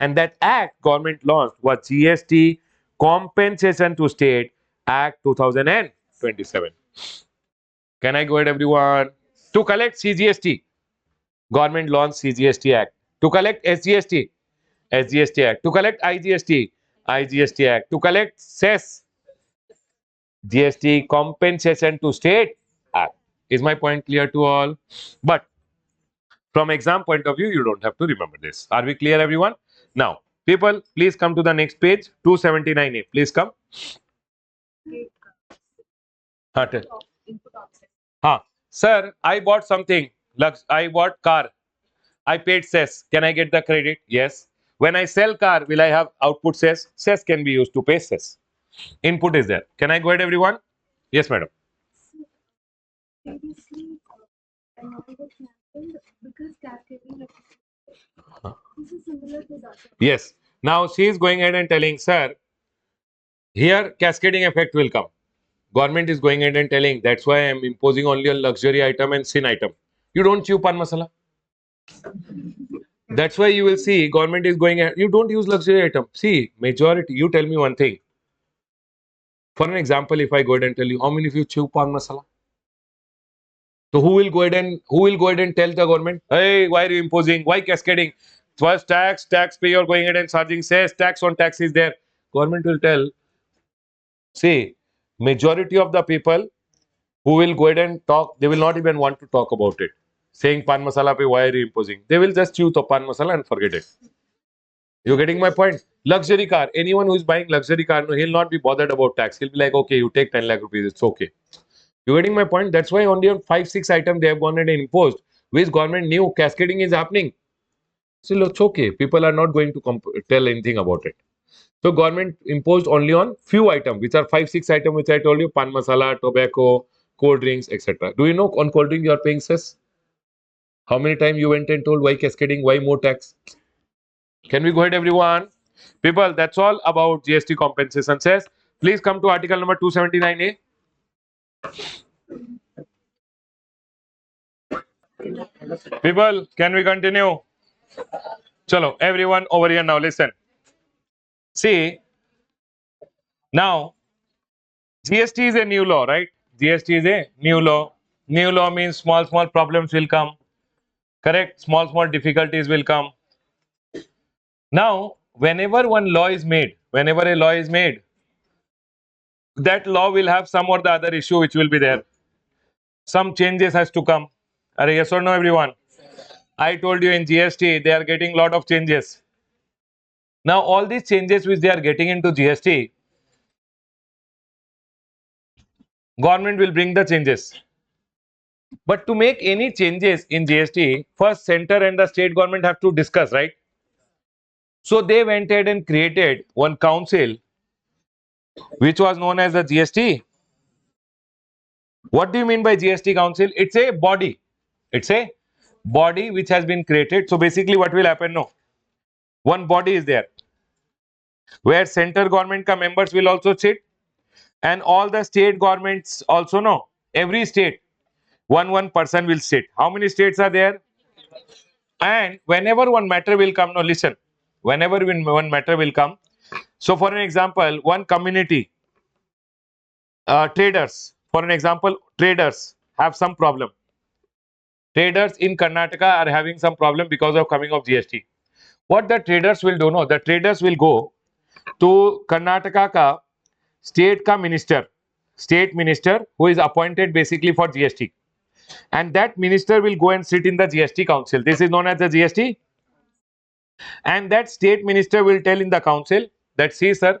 And that act government launched was GST Compensation to State Act 2027. Can I go ahead everyone? To collect CGST, government launched CGST Act. To collect SGST, SGST Act. To collect IGST, IGST Act. To collect cess, GST Compensation to State Act. Is my point clear to all? But from exam point of view, you don't have to remember this. Are we clear, everyone? Now, people, please come to the next page, 279A. Please come. Sir, I bought something. I bought car. I paid cess. Can I get the credit? Yes. When I sell car, will I have output cess? Cess can be used to pay cess. Input is there. Can I go ahead, everyone? Yes, madam. Yes. Now she is going ahead and telling, sir, here cascading effect will come. Government is going ahead and telling, that's why I am imposing only a luxury item and sin item. You don't chew pan masala. That's why you will see government is going ahead. You don't use luxury item. See, majority, you tell me one thing. For an example, if I go ahead and tell you, how many of you chew pan masala? So who will go ahead and tell the government, hey, why are you imposing? Why cascading? First tax pay, you're going ahead and charging cess, tax on tax is there. Government will tell, see, majority of the people who will go ahead and talk, they will not even want to talk about it. Saying pan masala pe, why are you imposing? They will just chew the pan masala and forget it. You getting my point? Luxury car. Anyone who is buying luxury car, no, he'll not be bothered about tax. He'll be like, okay, you take 10 lakh rupees, it's okay. You getting my point? That's why only on 5-6 items they have gone ahead and imposed, which government knew cascading is happening. Still, it's okay. People are not going to tell anything about it. So government imposed only on few items, which are 5, 6 items, which I told you: pan masala, tobacco, cold drinks, etc. Do you know on cold drink you are paying cess? How many times you went and told why cascading, why more tax? Can we go ahead, everyone? People, that's all about GST compensation cess. Please come to article number 279A. People, can we continue? Chalo, everyone over here now listen. See, now GST is a new law, right? GST is a new law. New law means small problems will come. Correct? Small difficulties will come. Now, whenever one law is made, whenever a law is made, that law will have some or the other issue which will be there. Some changes has to come. Are yes or no, everyone? I told you in GST they are getting lot of changes. Now, all these changes which they are getting into GST, government will bring the changes. But to make any changes in GST, first center and the state government have to discuss, right? So they went ahead and created one council which was known as the GST. What do you mean by GST Council? It's a body. It's a body which has been created. So basically what will happen? No. One body is there where center government ka members will also sit and all the state governments also know. Every state, one person will sit. How many states are there? And whenever one matter will come, no, listen. Whenever one matter will come. So for an example, one community, traders, for an example, traders have some problem. Traders in Karnataka are having some problem because of coming of GST. What the traders will do, no, the traders will go to Karnataka ka state minister who is appointed basically for GST. And that minister will go and sit in the GST council. This is known as the GST. And that state minister will tell in the council that, see, sir,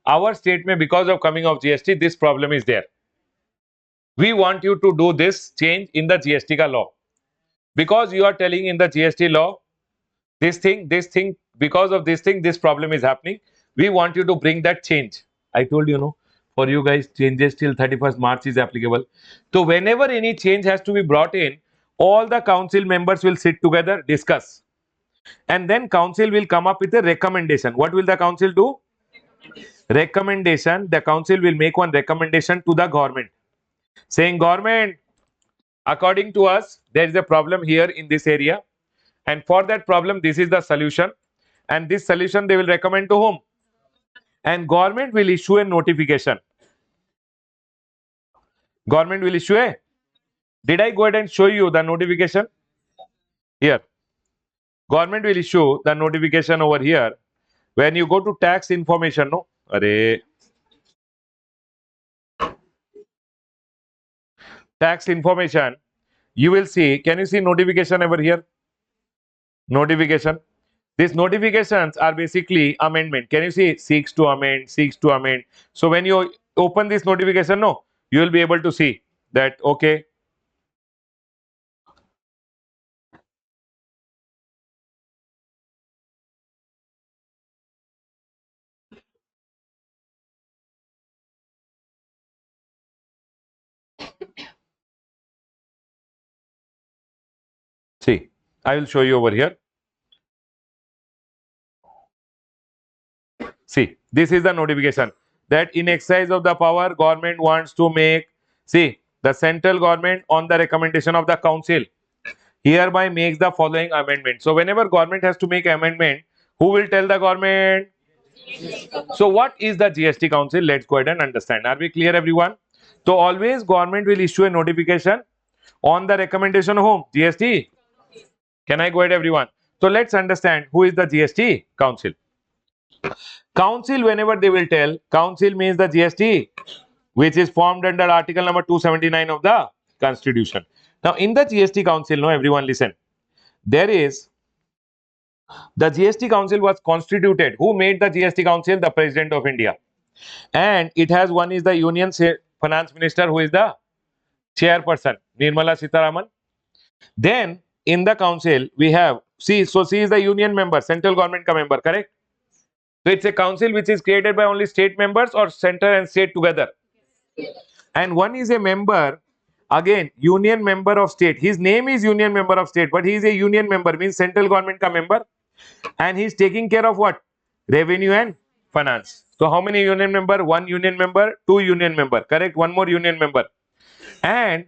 our state may, because of coming of GST, this problem is there. We want you to do this change in the GST ka law. Because you are telling in the GST law, this thing, because of this thing, this problem is happening. We want you to bring that change. I told you, no, for you guys, changes till 31st March is applicable. So whenever any change has to be brought in, all the council members will sit together, discuss. And then council will come up with a recommendation. What will the council do? Recommendation. The council will make one recommendation to the government saying, government, according to us, there is a problem here in this area. And for that problem, this is the solution. And this solution they will recommend to whom? And government will issue a notification. Government will issue a. Did I go ahead and show you the notification? Here. Government will issue the notification over here. When you go to tax information, no? Array. Tax information, you will see, can you see notification over here? Notification. These notifications are basically amendment. Can you see? Seeks to amend, seeks to amend. So when you open this notification, no, you will be able to see that, okay. See, I will show you over here. See, this is the notification that in exercise of the power, government wants to make, see, the central government on the recommendation of the council hereby makes the following amendment. So whenever government has to make amendment, who will tell the government? So what is the GST Council? Let's go ahead and understand. Are we clear, everyone? So always government will issue a notification on the recommendation of whom? GST. Can I go ahead, everyone? So let's understand who is the GST Council. Council, whenever they will tell, council means the GST, which is formed under article number 279 of the Constitution. Now, in the GST Council, no, everyone listen. There is the GST Council was constituted. Who made the GST Council? The President of India. And it has one is the Union Finance Minister, who is the chairperson, Nirmala Sitharaman. Then in the council we have, see, so she is the union member, central government ka member, correct? So it's a council which is created by only state members or center and state together. And one is a member, again, union member of state. His name is union member of state, but he is a union member, means central government ka member. And he's taking care of what? Revenue and finance. So how many union member? One union member, two union member. Correct? One more union member. And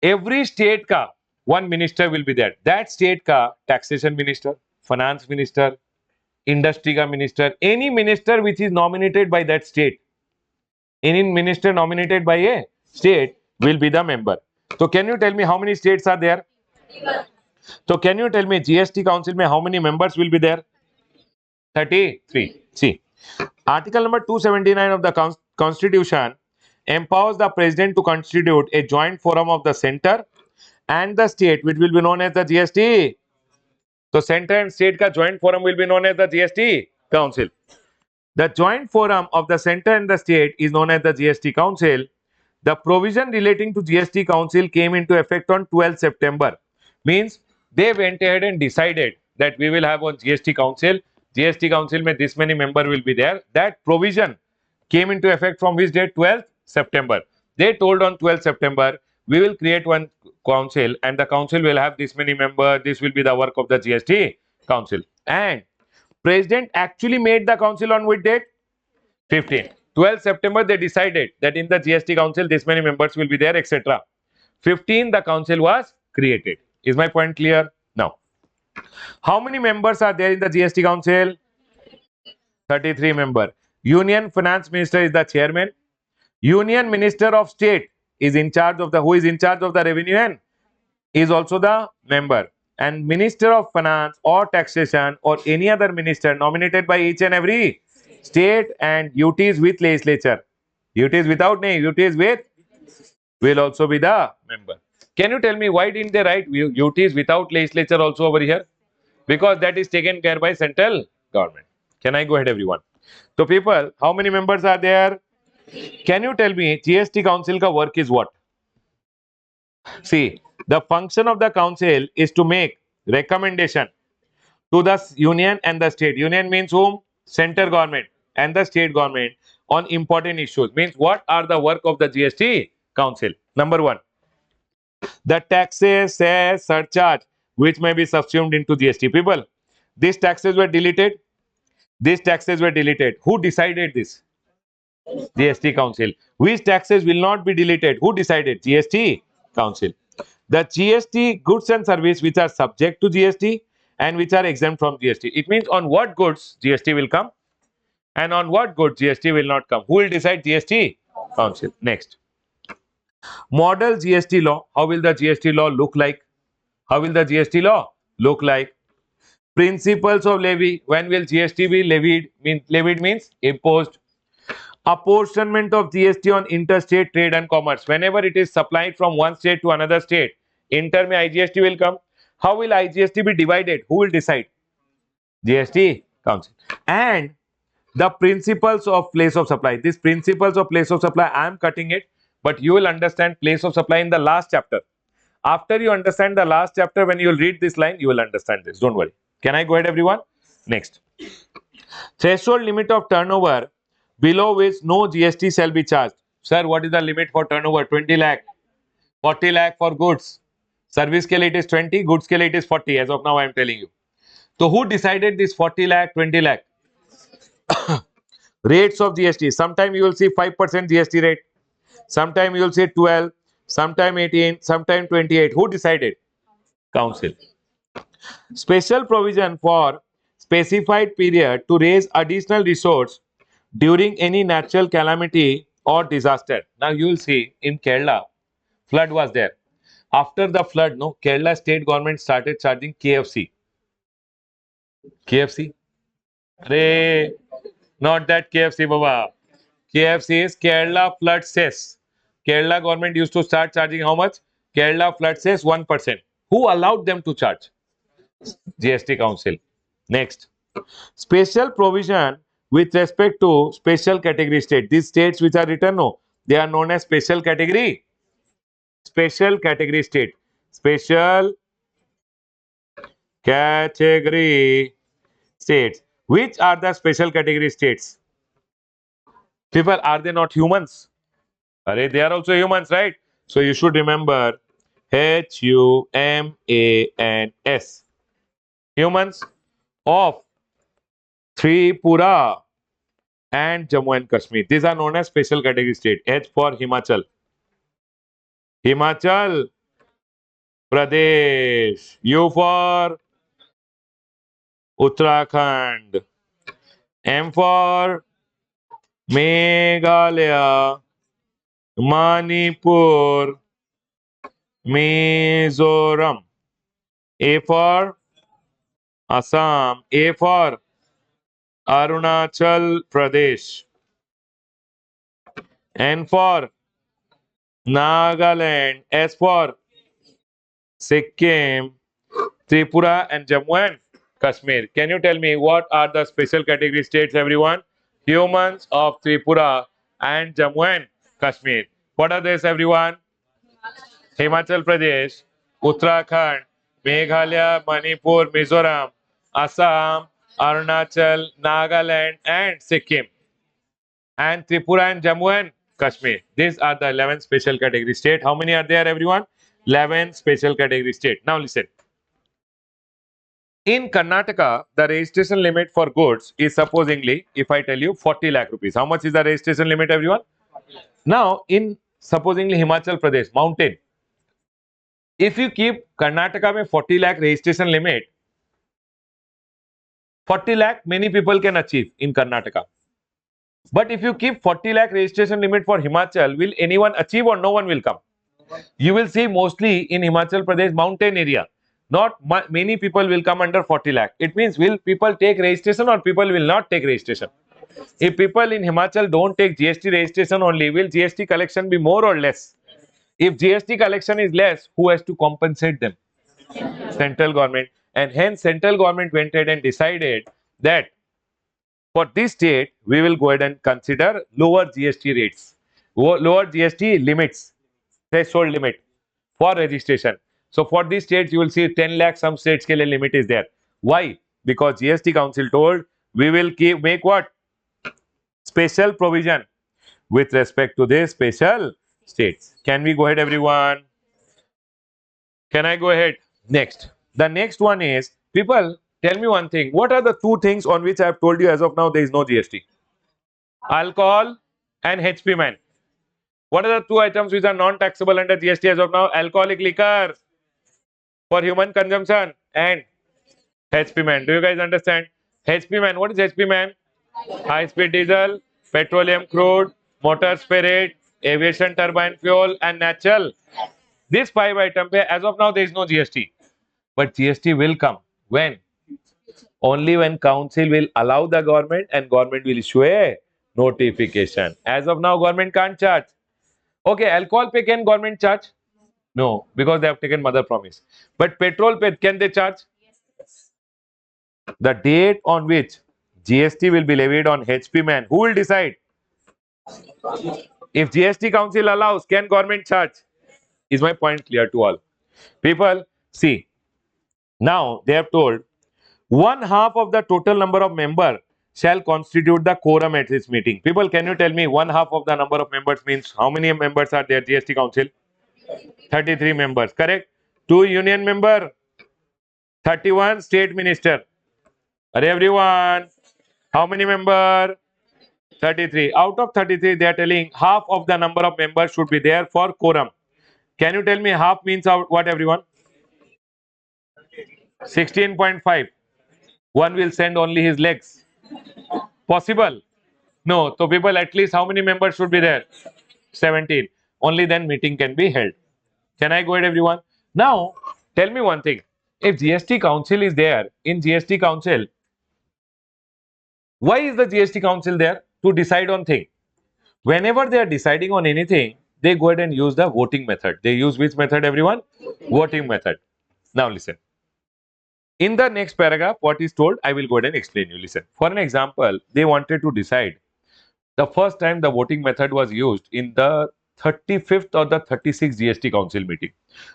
every state ka one minister will be there. That state ka taxation minister, finance minister, industry ka minister, any minister which is nominated by that state, any minister nominated by a state will be the member. So can you tell me how many states are there? So can you tell me GST Council mein how many members will be there? 33. See, Article number 279 of the Constitution empowers the President to constitute a joint forum of the center and the state, which will be known as the GST. So center and state ka joint forum will be known as the GST Council. The joint forum of the center and the state is known as the GST Council. The provision relating to GST Council came into effect on 12th September. Means they went ahead and decided that we will have one GST Council. GST Council mein this many member will be there. That provision came into effect from which date? 12th September. They told on 12th September, we will create one council and the council will have this many members. This will be the work of the GST Council. And President actually made the council on which date? 15. 12 September, they decided that in the GST Council, this many members will be there, etc. 15, the council was created. Is my point clear? Now, how many members are there in the GST Council? 33 member. Union Finance Minister is the chairman. Union Minister of State is in charge of the, who is in charge of the revenue and is also the member. And Minister of Finance or Taxation or any other minister nominated by each and every state, and duties with legislature. Duties without name, duties with will also be the member. Can you tell me why didn't they write duties without legislature also over here? Because that is taken care by central government. Can I go ahead, everyone? So people, how many members are there? Can you tell me GST Council ka work is what? See, the function of the council is to make recommendation to the union and the state. Union means whom? Center government and the state government on important issues. Means what are the work of the GST Council? Number one, the taxes, cess, surcharge, which may be subsumed into GST. People, these taxes were deleted. These taxes were deleted. Who decided this? GST Council. Which taxes will not be deleted? Who decided? GST Council. The GST goods and service which are subject to GST and which are exempt from GST. It means on what goods GST will come and on what goods GST will not come. Who will decide? GST Council. Next. Model GST law. How will the GST law look like? How will the GST law look like? Principles of levy. When will GST be levied? Levied means imposed. Apportionment of GST on interstate trade and commerce. Whenever it is supplied from one state to another state, inter mein IGST will come. How will IGST be divided? Who will decide? GST Council. And the principles of place of supply. These principles of place of supply, I am cutting it, but you will understand place of supply in the last chapter. After you understand the last chapter, when you will read this line, you will understand this. Don't worry. Can I go ahead, everyone? Next. Threshold limit of turnover below which no GST shall be charged. Sir, what is the limit for turnover? 20 lakh, 40 lakh for goods. Service ke liye it is 20, goods ke liye it is 40. As of now, I am telling you. So who decided this 40 lakh, 20 lakh? Rates of GST. Sometime you will see 5% GST rate. Sometime you will see 12, sometime 18, sometime 28. Who decided? Council. Special provision for specified period to raise additional resource during any natural calamity or disaster. Now you will see in Kerala, flood was there. After the flood, no, Kerala state government started charging KFC. KFC? Arey, not that KFC, Baba. KFC is Kerala flood cess. Kerala government used to start charging how much? Kerala flood cess 1%. Who allowed them to charge? GST Council. Next. Special provision with respect to special category state. These states which are written, no, they are known as special category. Special category state. Special category states. Which are the special category states? People, are they not humans? They are also humans, right? So you should remember HUMANS. Humans of Tripura and Jammu and Kashmir. These are known as special category state. H for Himachal. Himachal Pradesh. U for Uttarakhand. M for Meghalaya. Manipur. Mizoram. A for Assam. A for Arunachal Pradesh. N for Nagaland. S for Sikkim. Tripura and Jammu and Kashmir. Can you tell me what are the special category states, everyone? Humans of Tripura and Jammu and Kashmir. What are these, everyone? Himachal Pradesh, Uttarakhand, Meghalaya, Manipur, Mizoram, Assam, Arunachal, Nagaland, and Sikkim. And Tripura and Jammu and Kashmir. These are the 11 special category states. How many are there, everyone? 11 special category states. Now listen. In Karnataka, the registration limit for goods is supposingly, if I tell you, 40 lakh rupees. How much is the registration limit, everyone? Now, in supposingly Himachal Pradesh, mountain, if you keep Karnataka में 40 lakh registration limit, 40 lakh many people can achieve in Karnataka. But if you keep 40 lakh registration limit for Himachal, will anyone achieve or no one will come? You will see mostly in Himachal Pradesh mountain area. Not many people will come under 40 lakh. It means will people take registration or people will not take registration? If people in Himachal don't take GST registration only, will GST collection be more or less? If GST collection is less, who has to compensate them? Central government. And hence central government went ahead and decided that for this state, we will go ahead and consider lower GST rates, lower GST limits, threshold limit for registration. So for these states, you will see 10 lakh, some states ke liye limit is there. Why? Because GST Council told we will make what? Special provision with respect to the special states. Can we go ahead, everyone? Can I go ahead? Next. The next one is, people, tell me one thing. What are the two things on which I have told you as of now there is no GST? Alcohol and HP man. What are the two items which are non-taxable under GST as of now? Alcoholic liquor for human consumption and HP man. Do you guys understand? HP man. What is HP man? High speed diesel, petroleum crude, motor spirit, aviation turbine fuel, and natural. These five items, as of now, there is no GST. But GST will come. When? Only when council will allow the government and government will issue a notification. As of now, government can't charge. Okay, alcohol pay can government charge? No, because they have taken mother promise. But petrol pay, can they charge? The date on which GST will be levied on HP man, who will decide? If GST Council allows, can government charge? Is my point clear to all? People, see, now they have told 1/2 of the total number of members shall constitute the quorum at this meeting. People, can you tell me 1/2 of the number of members means how many members are there? GST Council? 33 members, correct? 2 union member, 31 state minister. Are everyone? How many member? 33. Out of 33, they are telling half of the number of members should be there for quorum. Can you tell me half means what, everyone? 16.5. One will send only his legs. Possible? No. So people, at least how many members should be there? 17. Only then meeting can be held. Can I go ahead, everyone? Now, tell me one thing. If GST Council is there, in GST Council, why is the GST Council there? To decide on things. Whenever they are deciding on anything, they go ahead and use the voting method. They use which method, everyone? Voting method. Now listen. In the next paragraph, what is told, I will go ahead and explain you. Listen. For an example, they wanted to decide. The first time the voting method was used in the 35th or the 36th GST Council meeting.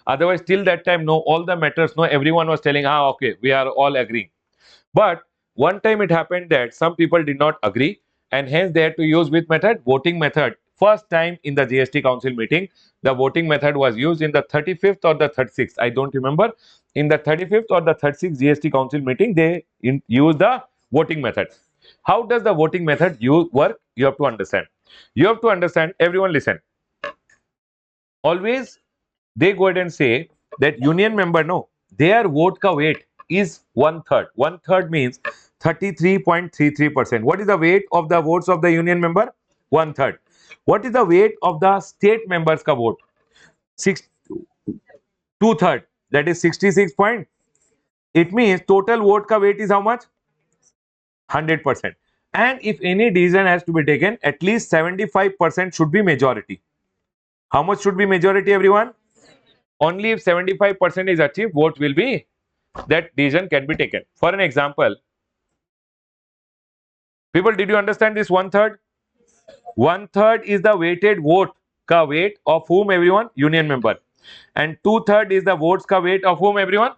Otherwise, till that time, no, all the matters, no, everyone was telling, okay, we are all agreeing. But one time it happened that some people did not agree and hence they had to use which method? Voting method. First time in the GST Council meeting, the voting method was used in the 35th or the 36th. I don't remember. In the 35th or the 36th GST Council meeting, they used the voting method. How does the voting method work? You have to understand. You have to understand, everyone listen. Always they go ahead and say that union member, no, their vote ka weight is one third. One third means 33.33%. What is the weight of the votes of the union member? One third. What is the weight of the state members ka vote? Six, two third. That is 66 point. It means total vote ka weight is how much? 100%. And if any decision has to be taken, at least 75% should be majority. How much should be majority, everyone? Only if 75% is achieved, vote will be, that decision can be taken. For an example, people, did you understand this one third? One third is the weighted vote ka weight of whom, everyone? Union member. And two third is the votes ka weight of whom, everyone?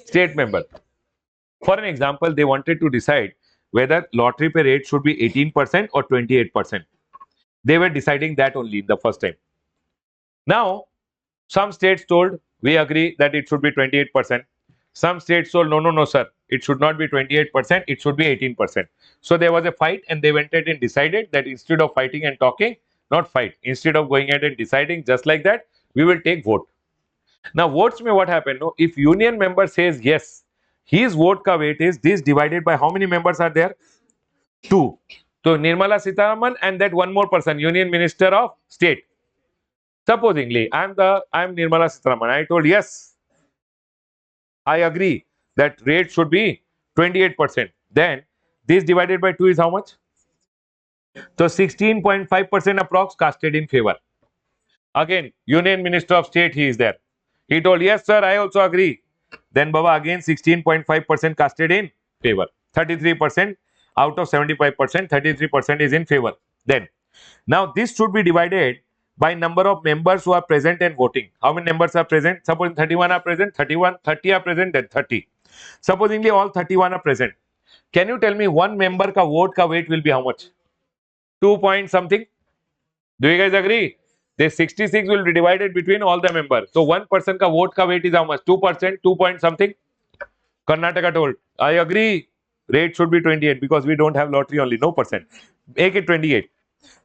State member. For an example, they wanted to decide whether lottery pay rate should be 18% or 28%. They were deciding that only in the first time. Now, some states told, we agree that it should be 28%. Some states told, no, no, no, sir, it should not be 28%, it should be 18%. So there was a fight and they went ahead and decided that instead of fighting and talking, not fight, instead of going ahead and deciding just like that, we will take vote. Now, votes may what happened? No, if union member says yes, his vote ka weight is this divided by how many members are there? Two. So Nirmala Sitharaman and that one more person, Union Minister of State. Supposingly, I'm Nirmala Sitharaman. I told yes, I agree that rate should be 28%. Then this divided by 2 is how much? So 16.5% approx casted in favor. Again, Union Minister of State, he is there. He told, yes, sir, I also agree. Then Baba again 16.5% casted in favor. 33% out of 75%, 33% is in favor. Then, now this should be divided by number of members who are present and voting. How many members are present? Suppose 31 are present, 30 are present, then 30. Supposingly all 31 are present. Can you tell me one member ka vote ka weight will be how much? 2 point something. Do you guys agree? This 66 will be divided between all the members. So one person ka vote ka weight is how much? 2%, 2 point something. Karnataka told, I agree. Rate should be 28 because we don't have lottery only, no percent. Make it 28.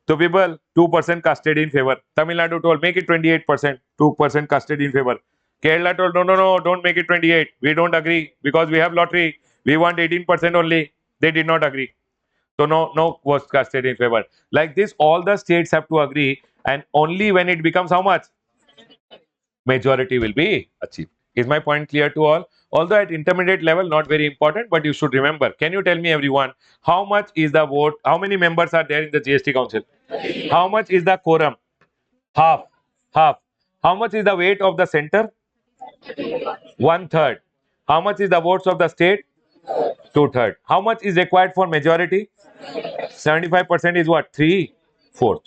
So people, 2% casted in favor. Tamil Nadu told, make it 28%, 2% casted in favor. Kerala told, no, no, no, don't make it 28. We don't agree because we have lottery. We want 18% only. They did not agree. So no was casted in favor. Like this, all the states have to agree, and only when it becomes how much? Majority will be achieved. Is my point clear to all? Although at intermediate level, not very important, but you should remember. Can you tell me, everyone, how much is the vote? How many members are there in the GST Council? How much is the quorum? Half. Half. How much is the weight of the center? One third. How much is the votes of the state? Two third. How much is required for majority? 75% is what? 3/4.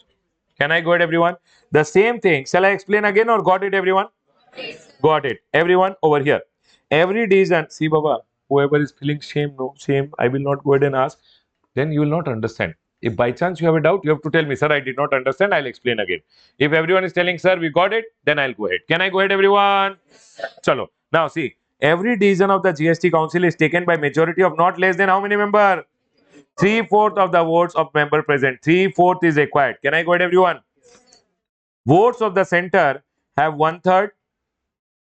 Can I go ahead, everyone? The same thing. Shall I explain again or got it, everyone? Got it. Everyone over here. Every decision. See, Baba, whoever is feeling shame, no shame, I will not go ahead and ask. Then you will not understand. If by chance you have a doubt, you have to tell me, sir, I did not understand. I'll explain again. If everyone is telling, sir, we got it, then I'll go ahead. Can I go ahead, everyone? Chalo. Now, see, every decision of the GST Council is taken by majority of not less than how many members? 3/4 of the votes of member present. 3/4 is required. Can I go ahead, everyone? Votes of the center have one third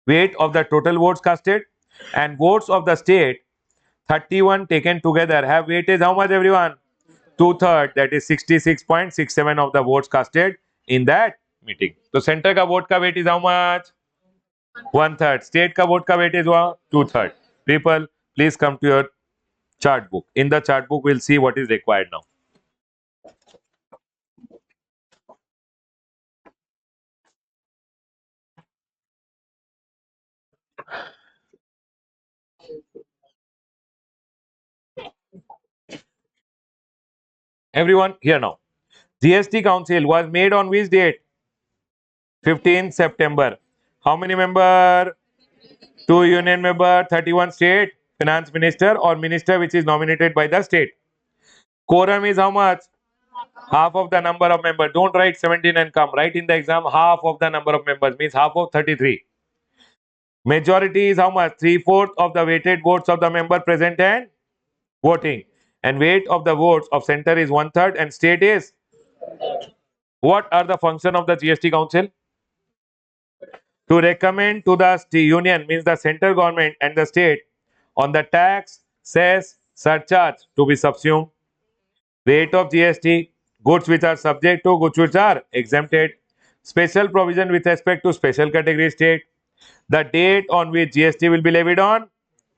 weight of the total votes casted, and votes of the state 31 taken together have weightage how much, everyone? Two third, that is 66.67 of the votes casted in that meeting. So center ka vote ka weight is how much? One third. State ka vote ka weight is what? Two third. People, please come to your chart book. In the chart book, we'll see what is required now. Everyone, here now. GST Council was made on which date? 15th September. How many member? 2 union member, 31 state. finance minister or minister which is nominated by the state. Quorum is how much? Half of the number of members. Don't write 17 and come. Write in the exam half of the number of members, means half of 33. Majority is how much? 3/4 of the weighted votes of the member present and voting. And weight of the votes of center is 1/3 and state is. What are the function of the GST Council? To recommend to the union, means the central government and the state, on the tax, cess, surcharge to be subsumed, rate of GST, goods which are subject to, goods which are exempted, special provision with respect to special category state, the date on which GST will be levied on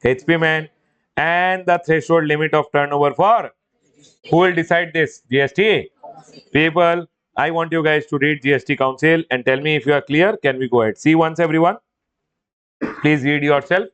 HP man, and the threshold limit of turnover for. Who will decide this? GST? People, I want you guys to read GST Council and tell me if you are clear. Can we go ahead? See once everyone. Please read yourself.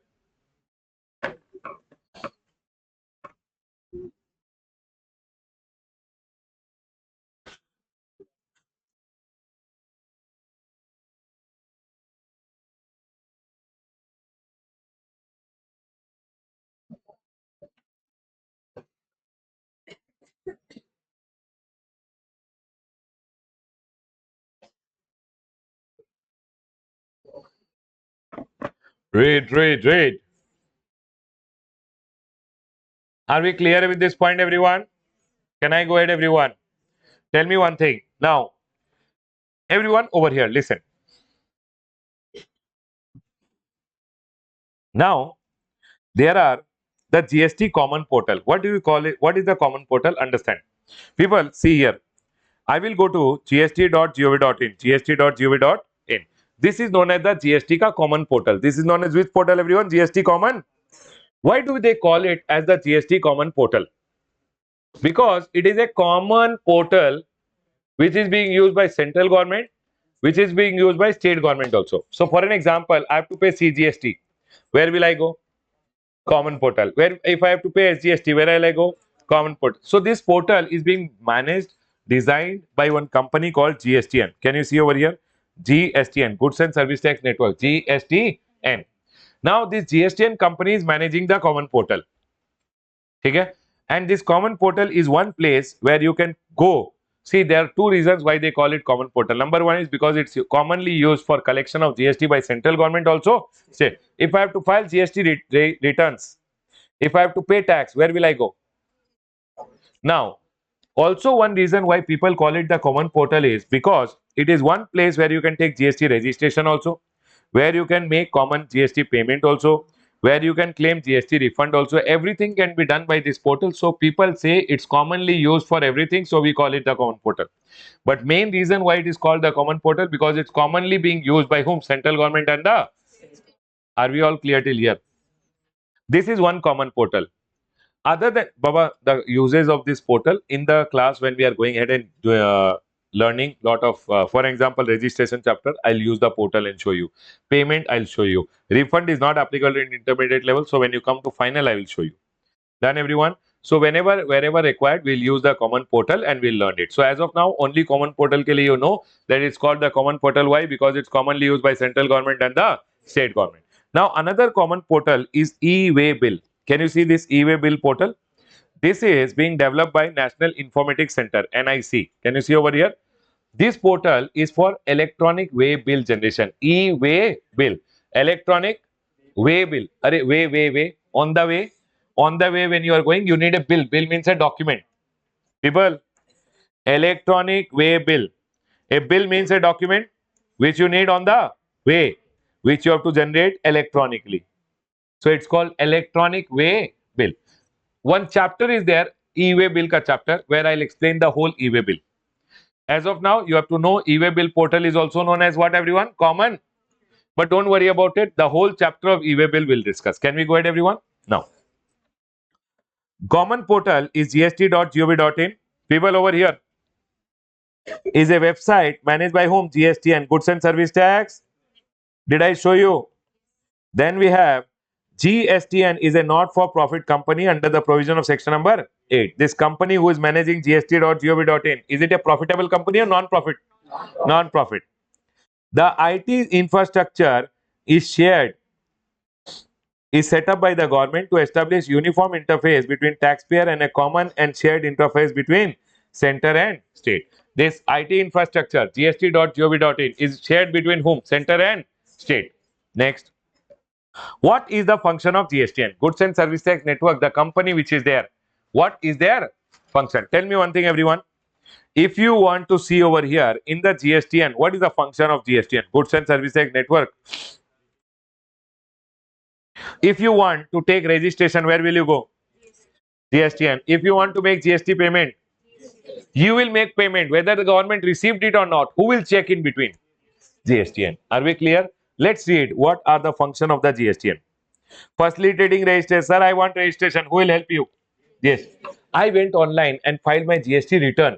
Read. Are we clear with this point, everyone? Can I go ahead, everyone? Tell me one thing. Now, everyone over here, listen. Now, there are the GST common portal. What do you call it? What is the common portal? Understand. People, see here. I will go to gst.gov.in. gst.gov.in. This is known as the GST ka common portal. This is known as which portal, everyone? GST common. Why do they call it as the GST common portal? Because it is a common portal which is being used by central government, which is being used by state government also. So for an example, I have to pay CGST. Where will I go? Common portal. Where if I have to pay SGST, where will I go? Common portal. So this portal is being managed, designed by one company called GSTN. Can you see over here? GSTN, Goods and Service Tax Network, GSTN. Now this GSTN company is managing the common portal. Okay? And this common portal is one place where you can go. See, there are two reasons why they call it common portal. Number one is because it's commonly used for collection of GST by central government also. Say, if I have to file GST returns, if I have to pay tax, where will I go? Now, also one reason why people call it the common portal is because it is one place where you can take GST registration also, where you can make common GST payment also, where you can claim GST refund also. Everything can be done by this portal. So people say it's commonly used for everything. So we call it the common portal. But main reason why it is called the common portal, because it's commonly being used by whom? Central government and the. Are we all clear till here? This is one common portal. Other than Baba, the uses of this portal in the class when we are going ahead and learning lot of, for example, registration chapter, I'll use the portal and show you. Payment, I'll show you. Refund is not applicable in intermediate level. So when you come to final, I will show you. Done, everyone? So wherever required, we'll use the common portal and we'll learn it. So as of now, only common portal ke liye you know that it's called the common portal. Why? Because it's commonly used by central government and the state government. Now another common portal is e-way bill. Can you see this e-way bill portal? This is being developed by National Informatics Center, NIC. Can you see over here? This portal is for electronic way bill generation. E-way bill. Electronic way bill. Arre, way. On the way. On the way when you are going, you need a bill. Bill means a document. People, electronic way bill. A bill means a document which you need on the way, which you have to generate electronically. So it's called electronic way bill. One chapter is there, e-way bill ka chapter, where I'll explain the whole e-way bill. As of now, you have to know e-way bill portal is also known as what, everyone? Common. But don't worry about it. The whole chapter of e-way bill we'll discuss. Can we go ahead, everyone? Now, common portal is gst.gov.in. People over here is a website managed by whom? GST and Goods and Service Tax. Did I show you? Then we have GSTN is a not-for-profit company under the provision of section number 8. This company who is managing gst.gov.in, is it a profitable company or non-profit? Non-profit. The IT infrastructure is shared is set up by the government to establish uniform interface between taxpayer and a common and shared interface between center and state. This IT infrastructure, gst.gov.in, is shared between whom? Center and state. Next. What is the function of GSTN? Goods and Service Tax Network, the company which is there. What is their function? Tell me one thing, everyone. If you want to see over here in the GSTN, what is the function of GSTN? Goods and Service Tax Network. If you want to take registration, where will you go? GSTN. If you want to make GST payment, you will make payment whether the government received it or not. Who will check in between? GSTN. Are we clear? Let's read what are the function of the GSTN. Firstly, trading registration. Sir, I want registration. Who will help you? Yes. I went online and filed my GST return.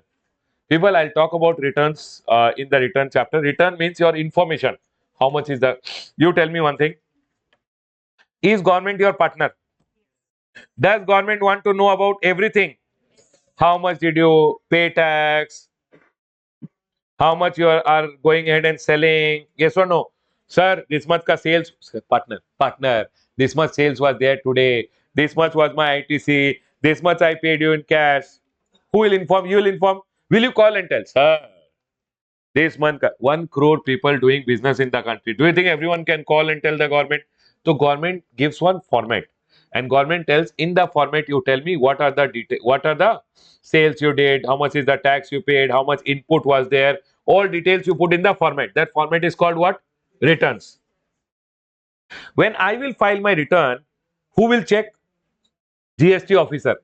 People, I'll talk about returns in the return chapter. Return means your information. How much is the... You tell me one thing. Is government your partner? Does government want to know about everything? How much did you pay tax? How much you are going ahead and selling? Yes or no? Sir, this much ka sales, partner. This much sales was there today. This much was my ITC. This much I paid you in cash. Who will inform? You will inform. Will you call and tell? Sir, this month, 1 crore people doing business in the country. Do you think everyone can call and tell the government? So government gives one format, and government tells in the format you tell me what are the detail, what are the sales you did, how much is the tax you paid, how much input was there. All details you put in the format. That format is called what? Returns. When I will file my return, who will check? GST officer.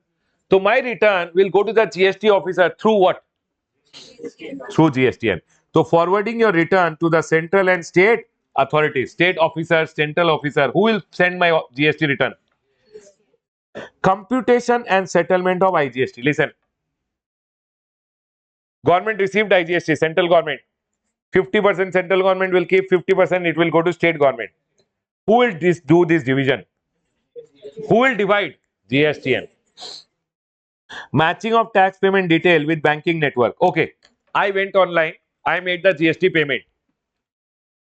So my return will go to the GST officer through what? Through GSTN. So forwarding your return to the central and state authorities, state officer, central officer, who will send my GST return? Computation and settlement of IGST. Listen, government received IGST, central government. 50% central government will keep, 50% it will go to state government. Who will do this division? Who will divide? GSTN. Matching of tax payment detail with banking network. Okay, I went online, I made the GST payment.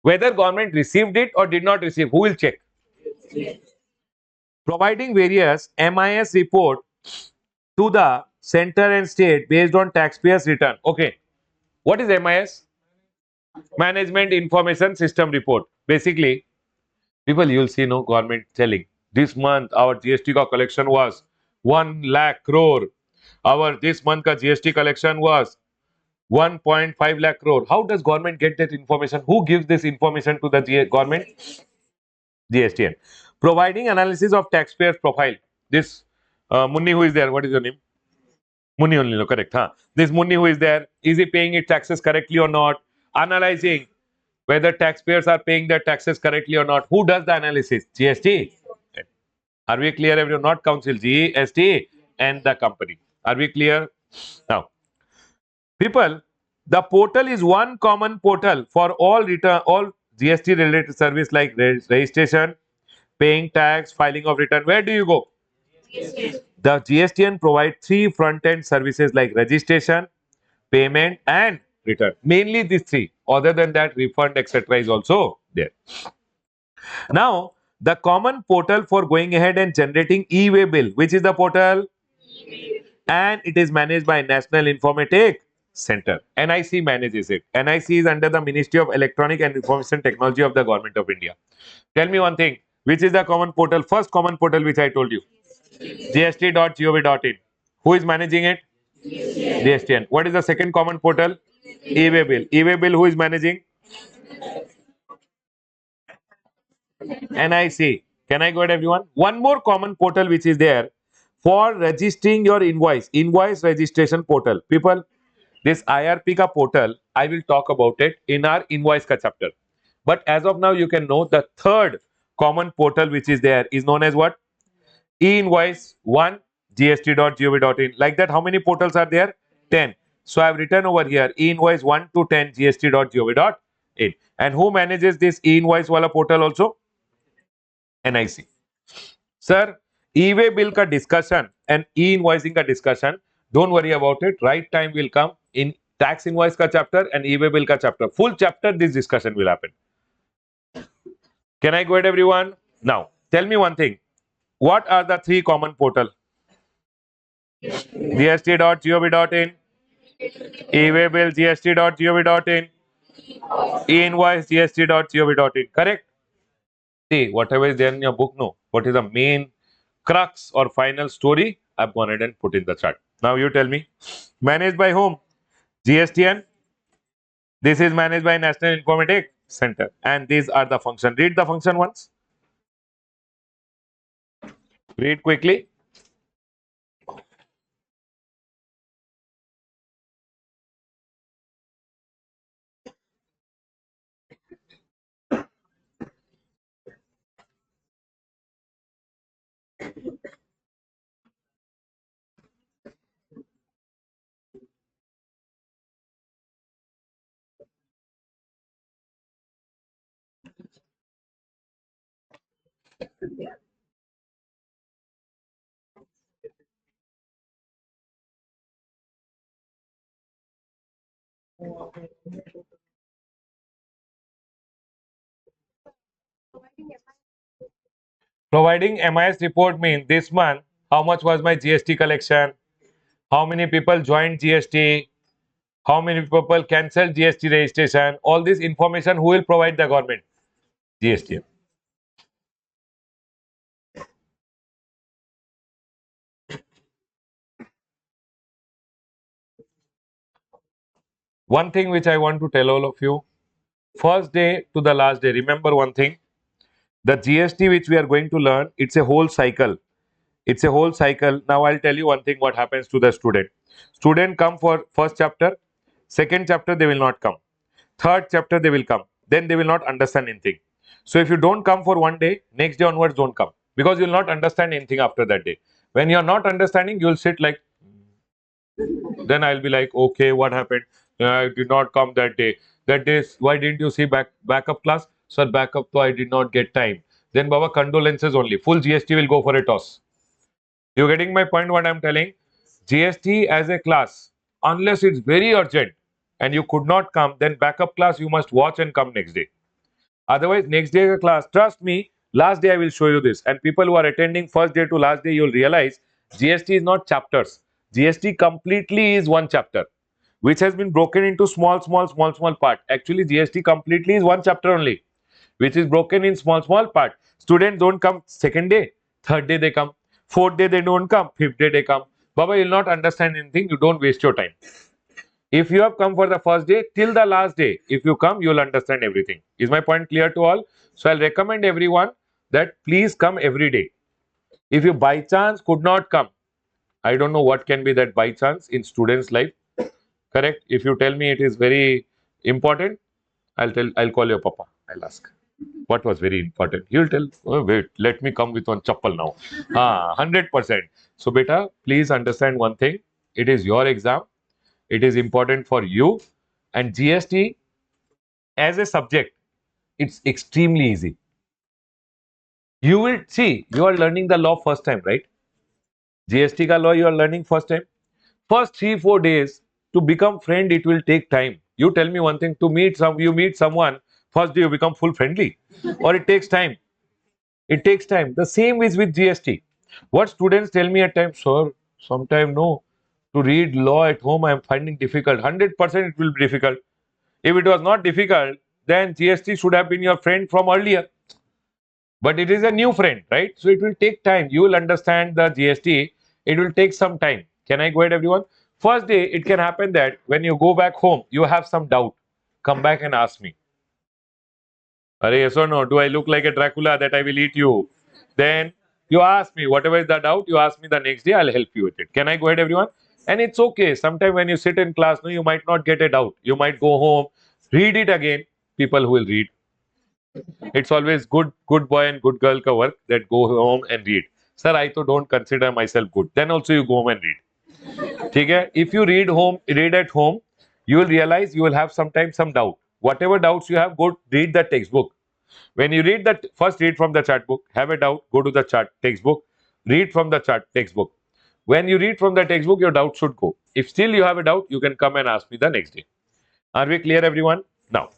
Whether government received it or did not receive, who will check? Providing various MIS report to the center and state based on taxpayers' return. Okay, what is MIS? Management Information System Report. Basically, people, you'll see no government telling this month our GST ka collection was 1 lakh crore. Our this month ka GST collection was 1.5 lakh crore. How does government get that information? Who gives this information to the government? GSTN. Providing analysis of taxpayers profile. This Munni who is there, what is your name? Munni only, no, correct. Huh? This Munni who is there, is he paying its taxes correctly or not? Analyzing whether taxpayers are paying their taxes correctly or not. Who does the analysis? GST. Are we clear, everyone? Not council, GST and the company. Are we clear? Now, people, the portal is one common portal for all return, all GST related service like registration, paying tax, filing of return. Where do you go? The GSTN provide 3 front-end services like registration, payment and return. Mainly these 3. Other than that, refund, etc. is also there. Now, the common portal for going ahead and generating e-way bill, which is the portal? And it is managed by National Informatic Center. NIC manages it. NIC is under the Ministry of Electronic and Information Technology of the Government of India. Tell me one thing. Which is the common portal? First common portal which I told you. GST.gov.in. Who is managing it? GSTN. What is the second common portal? E-way bill. E-way bill who is managing? NIC. Can I go ahead, everyone? One more common portal which is there for registering your invoice. Invoice registration portal. People, this IRP ka portal, I will talk about it in our invoice ka chapter. But as of now, you can know the third common portal which is there is known as what? E-invoice 1 gst.gov.in. Like that, how many portals are there? 10. So I have written over here e-invoice 1 to 10 gst.gov.in. And who manages this e-invoice wala portal also? NIC. Sir, e-way bill ka discussion and e-invoicing ka discussion, don't worry about it. Right time will come in tax invoice ka chapter and e-way bill ka chapter. Full chapter, this discussion will happen. Can I go ahead, everyone? Now, tell me one thing. What are the three common portal? gst.gov.in, e-waybill gst.gov.in, e-invoice gst.gov.in. Correct? See, whatever is there in your book, no. What is the main crux or final story? I've gone ahead and put in the chart. Now you tell me. Managed by whom? GSTN. This is managed by National Informatics Center. And these are the function. Read the function once. Read quickly. Providing MIS report means this month, how much was my GST collection? How many people joined GST? How many people cancelled GST registration? All this information who will provide the government? GST. One thing which I want to tell all of you, first day to the last day, remember one thing, the GST which we are going to learn, it's a whole cycle. It's a whole cycle. Now I'll tell you one thing what happens to the student. Student come for first chapter, second chapter they will not come. Third chapter they will come. Then they will not understand anything. So if you don't come for one day, next day onwards don't come. Because you will not understand anything after that day. When you are not understanding, you will sit like, then I'll be like, okay, what happened? I did not come that day. That day, why didn't you see backup class? Sir, backup, so I did not get time. Then Baba, condolences only. Full GST will go for a toss. You getting my point? What I'm telling? GST as a class, unless it's very urgent and you could not come, then backup class you must watch and come next day. Otherwise, next day class, trust me, last day I will show you this. And people who are attending first day to last day, you'll realize GST is not chapters. GST completely is one chapter, which has been broken into small part. Actually, GST completely is one chapter only, which is broken in small part. Students don't come second day, third day they come, fourth day they don't come, fifth day they come. Baba, you'll not understand anything. You don't waste your time. If you have come for the first day till the last day, if you come, you'll understand everything. Is my point clear to all? So I'll recommend everyone that please come every day. If you by chance could not come, I don't know what can be that by chance in students' life. Correct? If you tell me it is very important, I'll call your papa. I'll ask. What was very important? He'll tell, oh, wait, let me come with one chappal now. 100%. So, beta, please understand one thing. It is your exam. It is important for you. And GST as a subject, it's extremely easy. You will see, you are learning the law first time, right? GST ka law you are learning first time. First 3 4 days to become friend, it will take time. You tell me one thing, to meet you meet someone, first day you become full friendly, or it takes time. It takes time. The same is with GST. What students tell me at times, sir, sometimes no, to read law at home I am finding difficult. 100% it will be difficult. If it was not difficult, then GST should have been your friend from earlier. But it is a new friend, right? So it will take time. You will understand the GST. It will take some time. Can I go ahead, everyone? First day, it can happen that when you go back home, you have some doubt. Come back and ask me. Are yes or no? Do I look like a Dracula that I will eat you? Then you ask me, whatever is the doubt, you ask me the next day, I'll help you with it. Can I go ahead, everyone? And it's okay. Sometimes when you sit in class, no, you might not get a doubt. You might go home, read it again. People who will read. It's always good boy and good girl ka work that go home and read. Sir, I to don't consider myself good. Then also you go home and read. Okay? If you read at home, you will realize you will have sometimes some doubt. Whatever doubts you have, go read the textbook. When you read that, first read from the chart book. Have a doubt, go to the chart textbook. Read from the chart textbook. When you read from the textbook, your doubt should go. If still you have a doubt, you can come and ask me the next day. Are we clear, everyone? Now,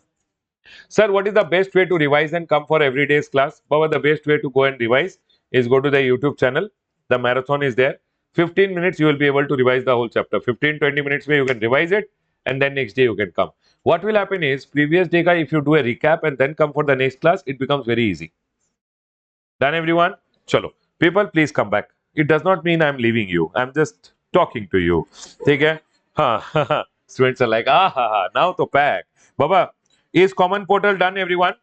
Sir, what is the best way to revise and come for every day's class? Baba, the best way to go and revise is go to the YouTube channel. The marathon is there. 15 minutes you will be able to revise the whole chapter. 15-20 minutes where you can revise it and then next day you can come. What will happen is previous day ka if you do a recap and then come for the next class, it becomes very easy. Done everyone? Chalo. People please come back. It does not mean I'm leaving you. I'm just talking to you. Okay? Ha, students are like, now to pack. Baba, is common portal done everyone?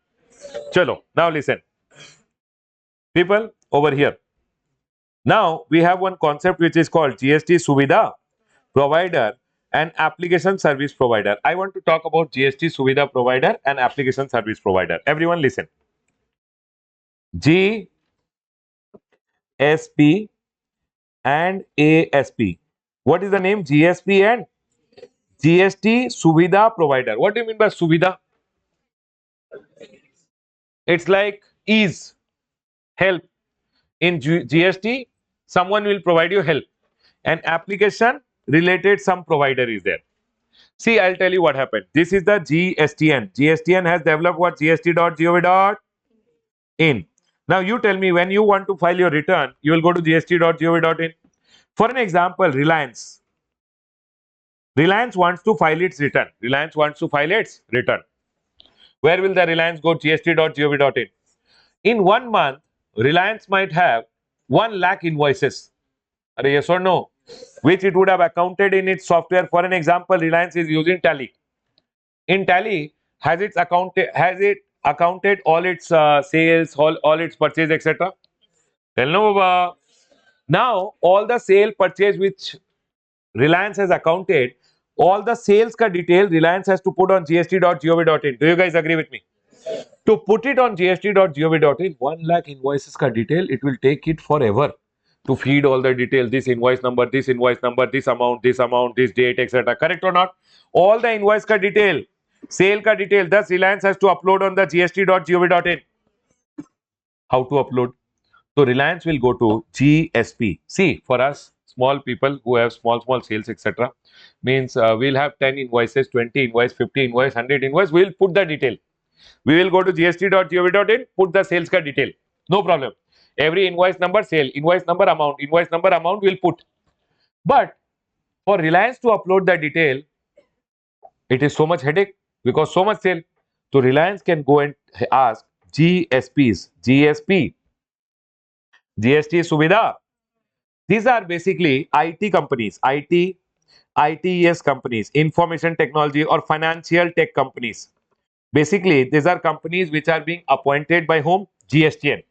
Chalo, now listen. People over here. Now we have one concept which is called GST Suvidha Provider and Application Service Provider. I want to talk about GST Suvidha Provider and Application Service Provider. Everyone listen. GSP and ASP. What is the name? GSP and GST Suvidha Provider. What do you mean by Suvidha? It's like ease, help. In GST, someone will provide you help. An application related some provider is there. See, I'll tell you what happened. This is the GSTN. GSTN has developed what? GST.gov.in. Now you tell me when you want to file your return, you will go to GST.gov.in. For an example, Reliance. Reliance wants to file its return. Reliance wants to file its return. Where will the Reliance go? GST.gov.in. In 1 month, Reliance might have 1 lakh invoices. Are yes or no? Which it would have accounted in its software. For an example, Reliance is using Tally. In Tally, has it accounted all its sales, all its purchase, etc. Tell no, Baba. Now all the sale purchase which Reliance has accounted, all the sales ka detail Reliance has to put on gst.gov.in. Do you guys agree with me? To put it on gst.gov.in, 1 lakh invoices ka detail, it will take it forever to feed all the details. This invoice number, this invoice number, this amount, this date, etc. Correct or not? All the invoice ka detail, sale ka detail, thus Reliance has to upload on the gst.gov.in. How to upload? So Reliance will go to GSP. See, for us small people who have small sales, etc., means we'll have 10 invoices, 20 invoice, 50 invoice, 100 invoice. We'll put the detail. We will go to gst.gov.in, put the sales ka detail. No problem. Every invoice number, sale, invoice number, amount will put. But for Reliance to upload the detail, it is so much headache because so much sale. So Reliance can go and ask GSPs, GSP, GST Suvidha. These are basically IT companies, ITES companies, information technology or financial tech companies. Basically, these are companies which are being appointed by whom? GSTN.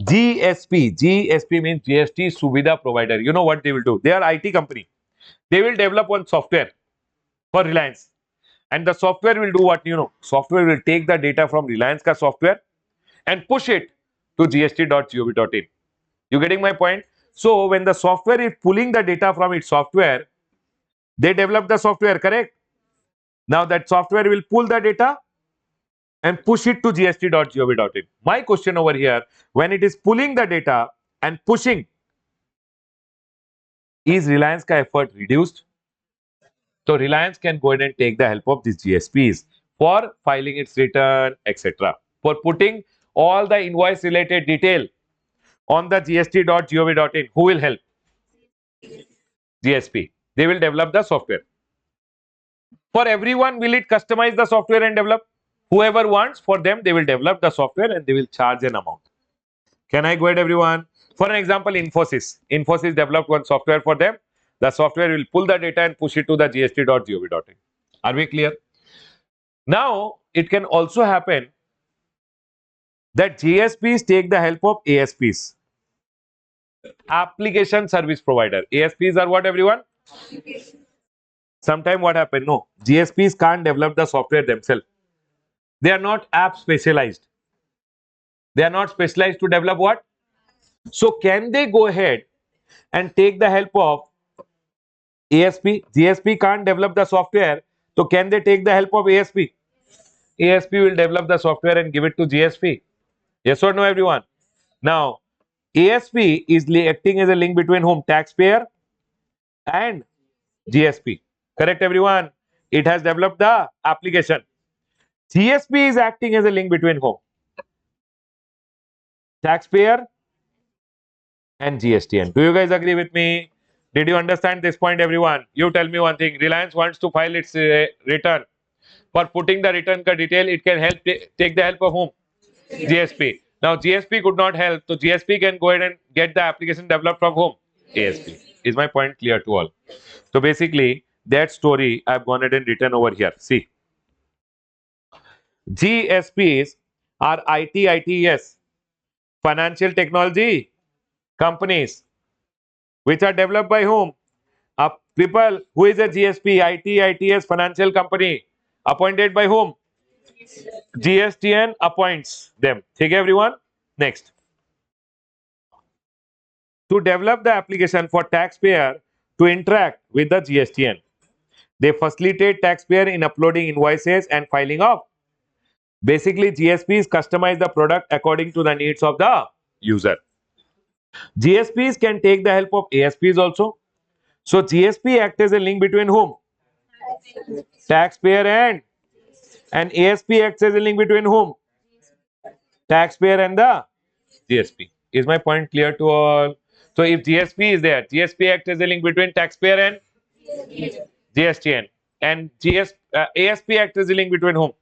GSP means GST Suvidha Provider. You know what they will do? They are IT company. They will develop one software for Reliance. And the software will do what? Software will take the data from Reliance ka software and push it to gst.gov.in. You getting my point? So when the software is pulling the data from its software, they develop the software, correct? Now that software will pull the data and push it to gst.gov.in. My question over here, when it is pulling the data and pushing, is Reliance ka effort reduced? So Reliance can go ahead and take the help of these GSPs for filing its return, etc. For putting all the invoice related detail on the gst.gov.in. Who will help? GSP. They will develop the software. For everyone, will it customize the software and develop? Whoever wants, for them, they will develop the software and they will charge an amount. Can I go ahead, everyone? For an example, Infosys. Infosys developed one software for them. The software will pull the data and push it to the gst.gov.in. Are we clear? Now, it can also happen that GSPs take the help of ASPs. Application Service Provider. ASPs are what, everyone? Sometime what happened? No, GSPs can't develop the software themselves. They are not app specialized. They are not specialized to develop what? So can they go ahead and take the help of ASP? GSP can't develop the software. So can they take the help of ASP? ASP will develop the software and give it to GSP. Yes or no, everyone? Now, ASP is acting as a link between whom? Taxpayer and GSP. Correct, everyone? It has developed the application. GSP is acting as a link between whom? Taxpayer and GSTN. Do you guys agree with me? Did you understand this point, everyone? You tell me one thing. Reliance wants to file its return. For putting the return ka detail, it can help take the help of whom? GSP. Now GSP could not help, so GSP can go ahead and get the application developed from whom? ASP. Is my point clear to all? So basically, that story I've gone ahead and written over here. See, GSPs are ITITS, financial technology companies, which are developed by whom? People who is a GSP, ITITS financial company, appointed by whom? GSTN appoints them. Take everyone. Next. To develop the application for taxpayer to interact with the GSTN. They facilitate taxpayer in uploading invoices and filing of. Basically, GSPs customize the product according to the needs of the user. GSPs can take the help of ASPs also. So GSP act as a link between whom? Taxpayer and ASP acts as a link between whom? Taxpayer and the GSP. Is my point clear to all? So if GSP is there, GSP acts as a link between taxpayer and GSTN. And ASP acts as a link between whom?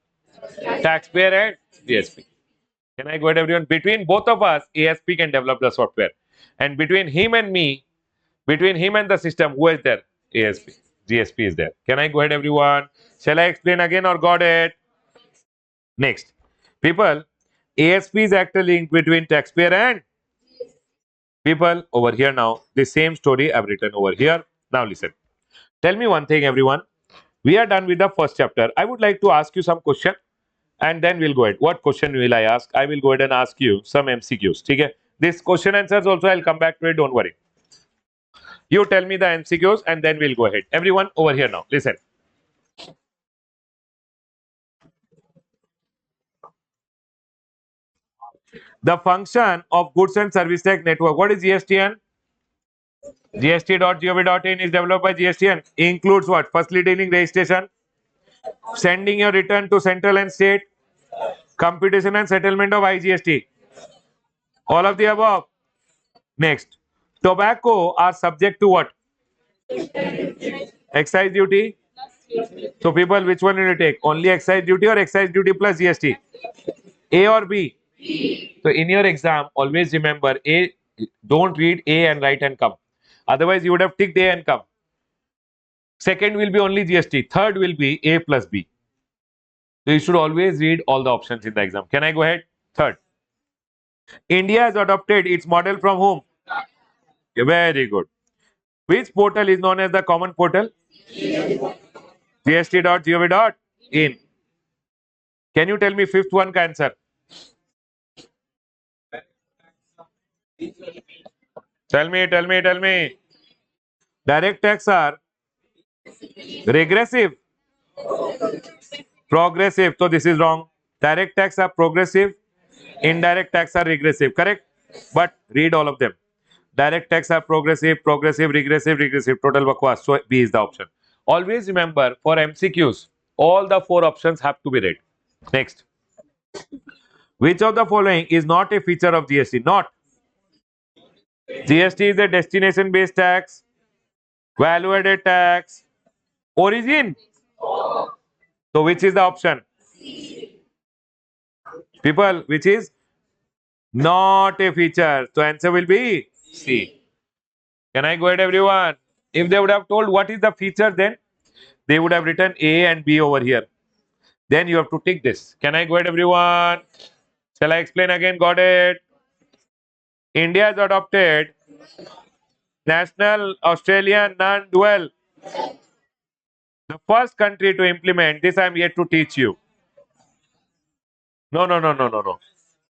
Taxpayer and GSP. Can I go ahead, everyone? Between both of us, ASP can develop the software. And between him and me, between him and the system, who is there? ASP. GSP is there. Can I go ahead, everyone? Shall I explain again or got it? Next. People, ASPs act a link between taxpayer and people over here now. The same story I've written over here. Now listen. Tell me one thing, everyone. We are done with the first chapter. I would like to ask you some question and then we'll go ahead. What question will I ask? I will go ahead and ask you some MCQs. Okay? This question answers also I'll come back to it. Don't worry. You tell me the MCQs and then we'll go ahead. Everyone over here now. Listen. The function of goods and service tax network. What is GSTN? GST.gov.in is developed by GSTN. Includes what? Firstly, dealing registration, sending your return to central and state, computation and settlement of IGST. All of the above. Next. Tobacco are subject to what? Excise duty. So people, which one will you take? Only excise duty or excise duty plus GST? A or B? So in your exam, always remember A. Don't read A and write and come. Otherwise, you would have ticked A and come. Second will be only GST. Third will be A plus B. So you should always read all the options in the exam. Can I go ahead? Third. India has adopted its model from whom? Okay, very good. Which portal is known as the common portal? GST.gov.in. Can you tell me fifth one ka answer? Tell me. Direct tax are regressive, progressive. So this is wrong. Direct tax are progressive, indirect tax are regressive. Correct? But read all of them. Direct tax are progressive, progressive, regressive, regressive. Total bakwas. So B is the option. Always remember for MCQs, all the four options have to be read. Next. Which of the following is not a feature of GST? Not. GST is a destination based tax, value added tax, origin. So which is the option? People, which is not a feature. So answer will be C. Can I go ahead, everyone? If they would have told what is the feature, then they would have written A and B over here. Then you have to tick this. Can I go ahead, everyone? Shall I explain again? Got it? India has adopted National Australian Non-Dual. The first country to implement this, I am yet to teach you. No. No.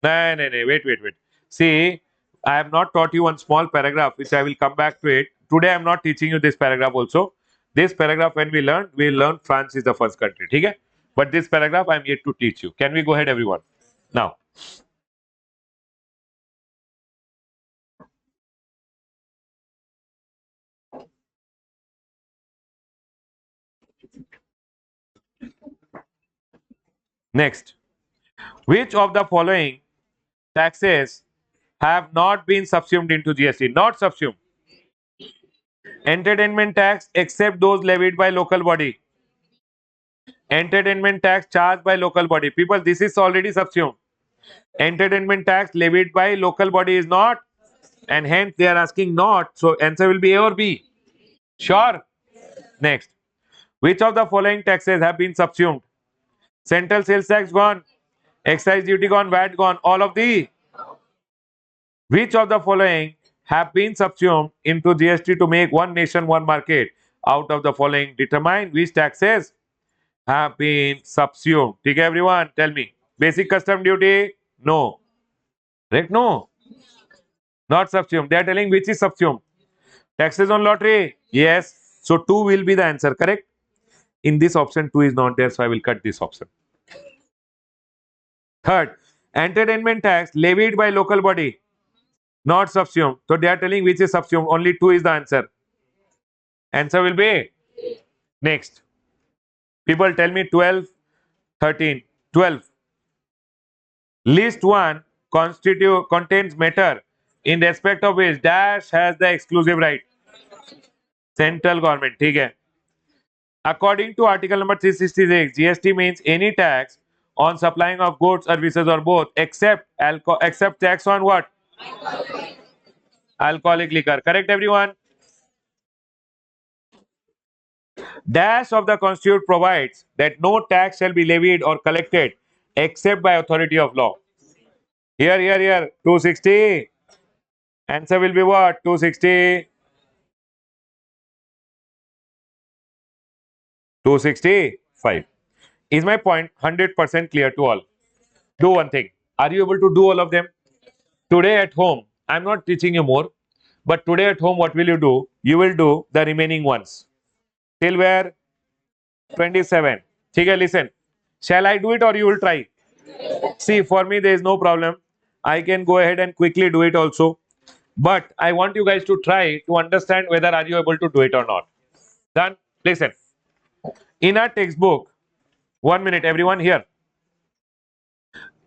Wait. See, I have not taught you one small paragraph, which I will come back to it. Today, I am not teaching you this paragraph also. This paragraph, when we learn France is the first country. Okay? But this paragraph, I am yet to teach you. Can we go ahead, everyone? Now, Next, which of the following taxes have not been subsumed into GST? Not subsumed. Entertainment tax except those levied by local body. Entertainment tax charged by local body. People, this is already subsumed. Entertainment tax levied by local body is not, and hence they are asking not. So answer will be A or B. Sure. Next, which of the following taxes have been subsumed? Central sales tax gone, excise duty gone, VAT gone. All of the which of the following have been subsumed into GST to make one nation, one market? Out of the following, determine which taxes have been subsumed. Okay, everyone, tell me. Basic custom duty? No. Correct? No. Not subsumed. They are telling which is subsumed. Taxes on lottery? Yes. So 2 will be the answer, correct? In this option, 2 is not there, so I will cut this option. Third, entertainment tax levied by local body, not subsumed. So they are telling which is subsumed. Only 2 is the answer. Answer will be next. People tell me 12, 13, 12. List 1 contains matter in respect of which dash has the exclusive right. Central government. ठीक है. According to article number 366, GST means any tax on supplying of goods, services or both except tax on what? Alcoholic liquor. Correct, everyone? Dash of the Constitution provides that no tax shall be levied or collected except by authority of law. Here. 260. Answer will be what? 260. 265. Is my point 100% clear to all? Do one thing. Are you able to do all of them? Today at home, I'm not teaching you more, but today at home, what will you do? You will do the remaining ones. Till where? 27. Okay, listen. Shall I do it or you will try? See, for me, there is no problem. I can go ahead and quickly do it also. But I want you guys to try to understand whether are you able to do it or not. Done? Listen. In our textbook, 1 minute, everyone here.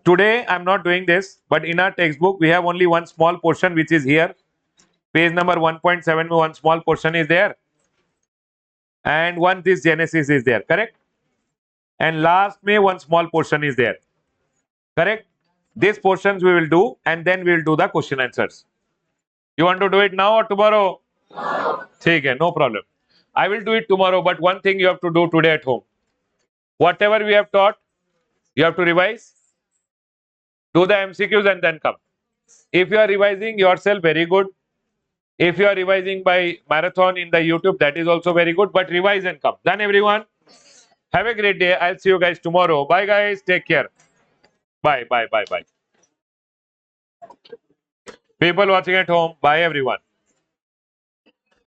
Today, I'm not doing this, but in our textbook, we have only one small portion which is here. Page number 1.7, one small portion is there. And one this Genesis is there, correct? And last May, one small portion is there. Correct? These portions we will do and then we will do the question answers. You want to do it now or tomorrow? Okay, no problem. I will do it tomorrow, but one thing you have to do today at home. Whatever we have taught, you have to revise, do the MCQs and then come. If you are revising yourself, very good. If you are revising by marathon in the YouTube, that is also very good, but revise and come. Done, everyone? Have a great day. I'll see you guys tomorrow. Bye, guys. Take care. Bye. People watching at home, bye, everyone.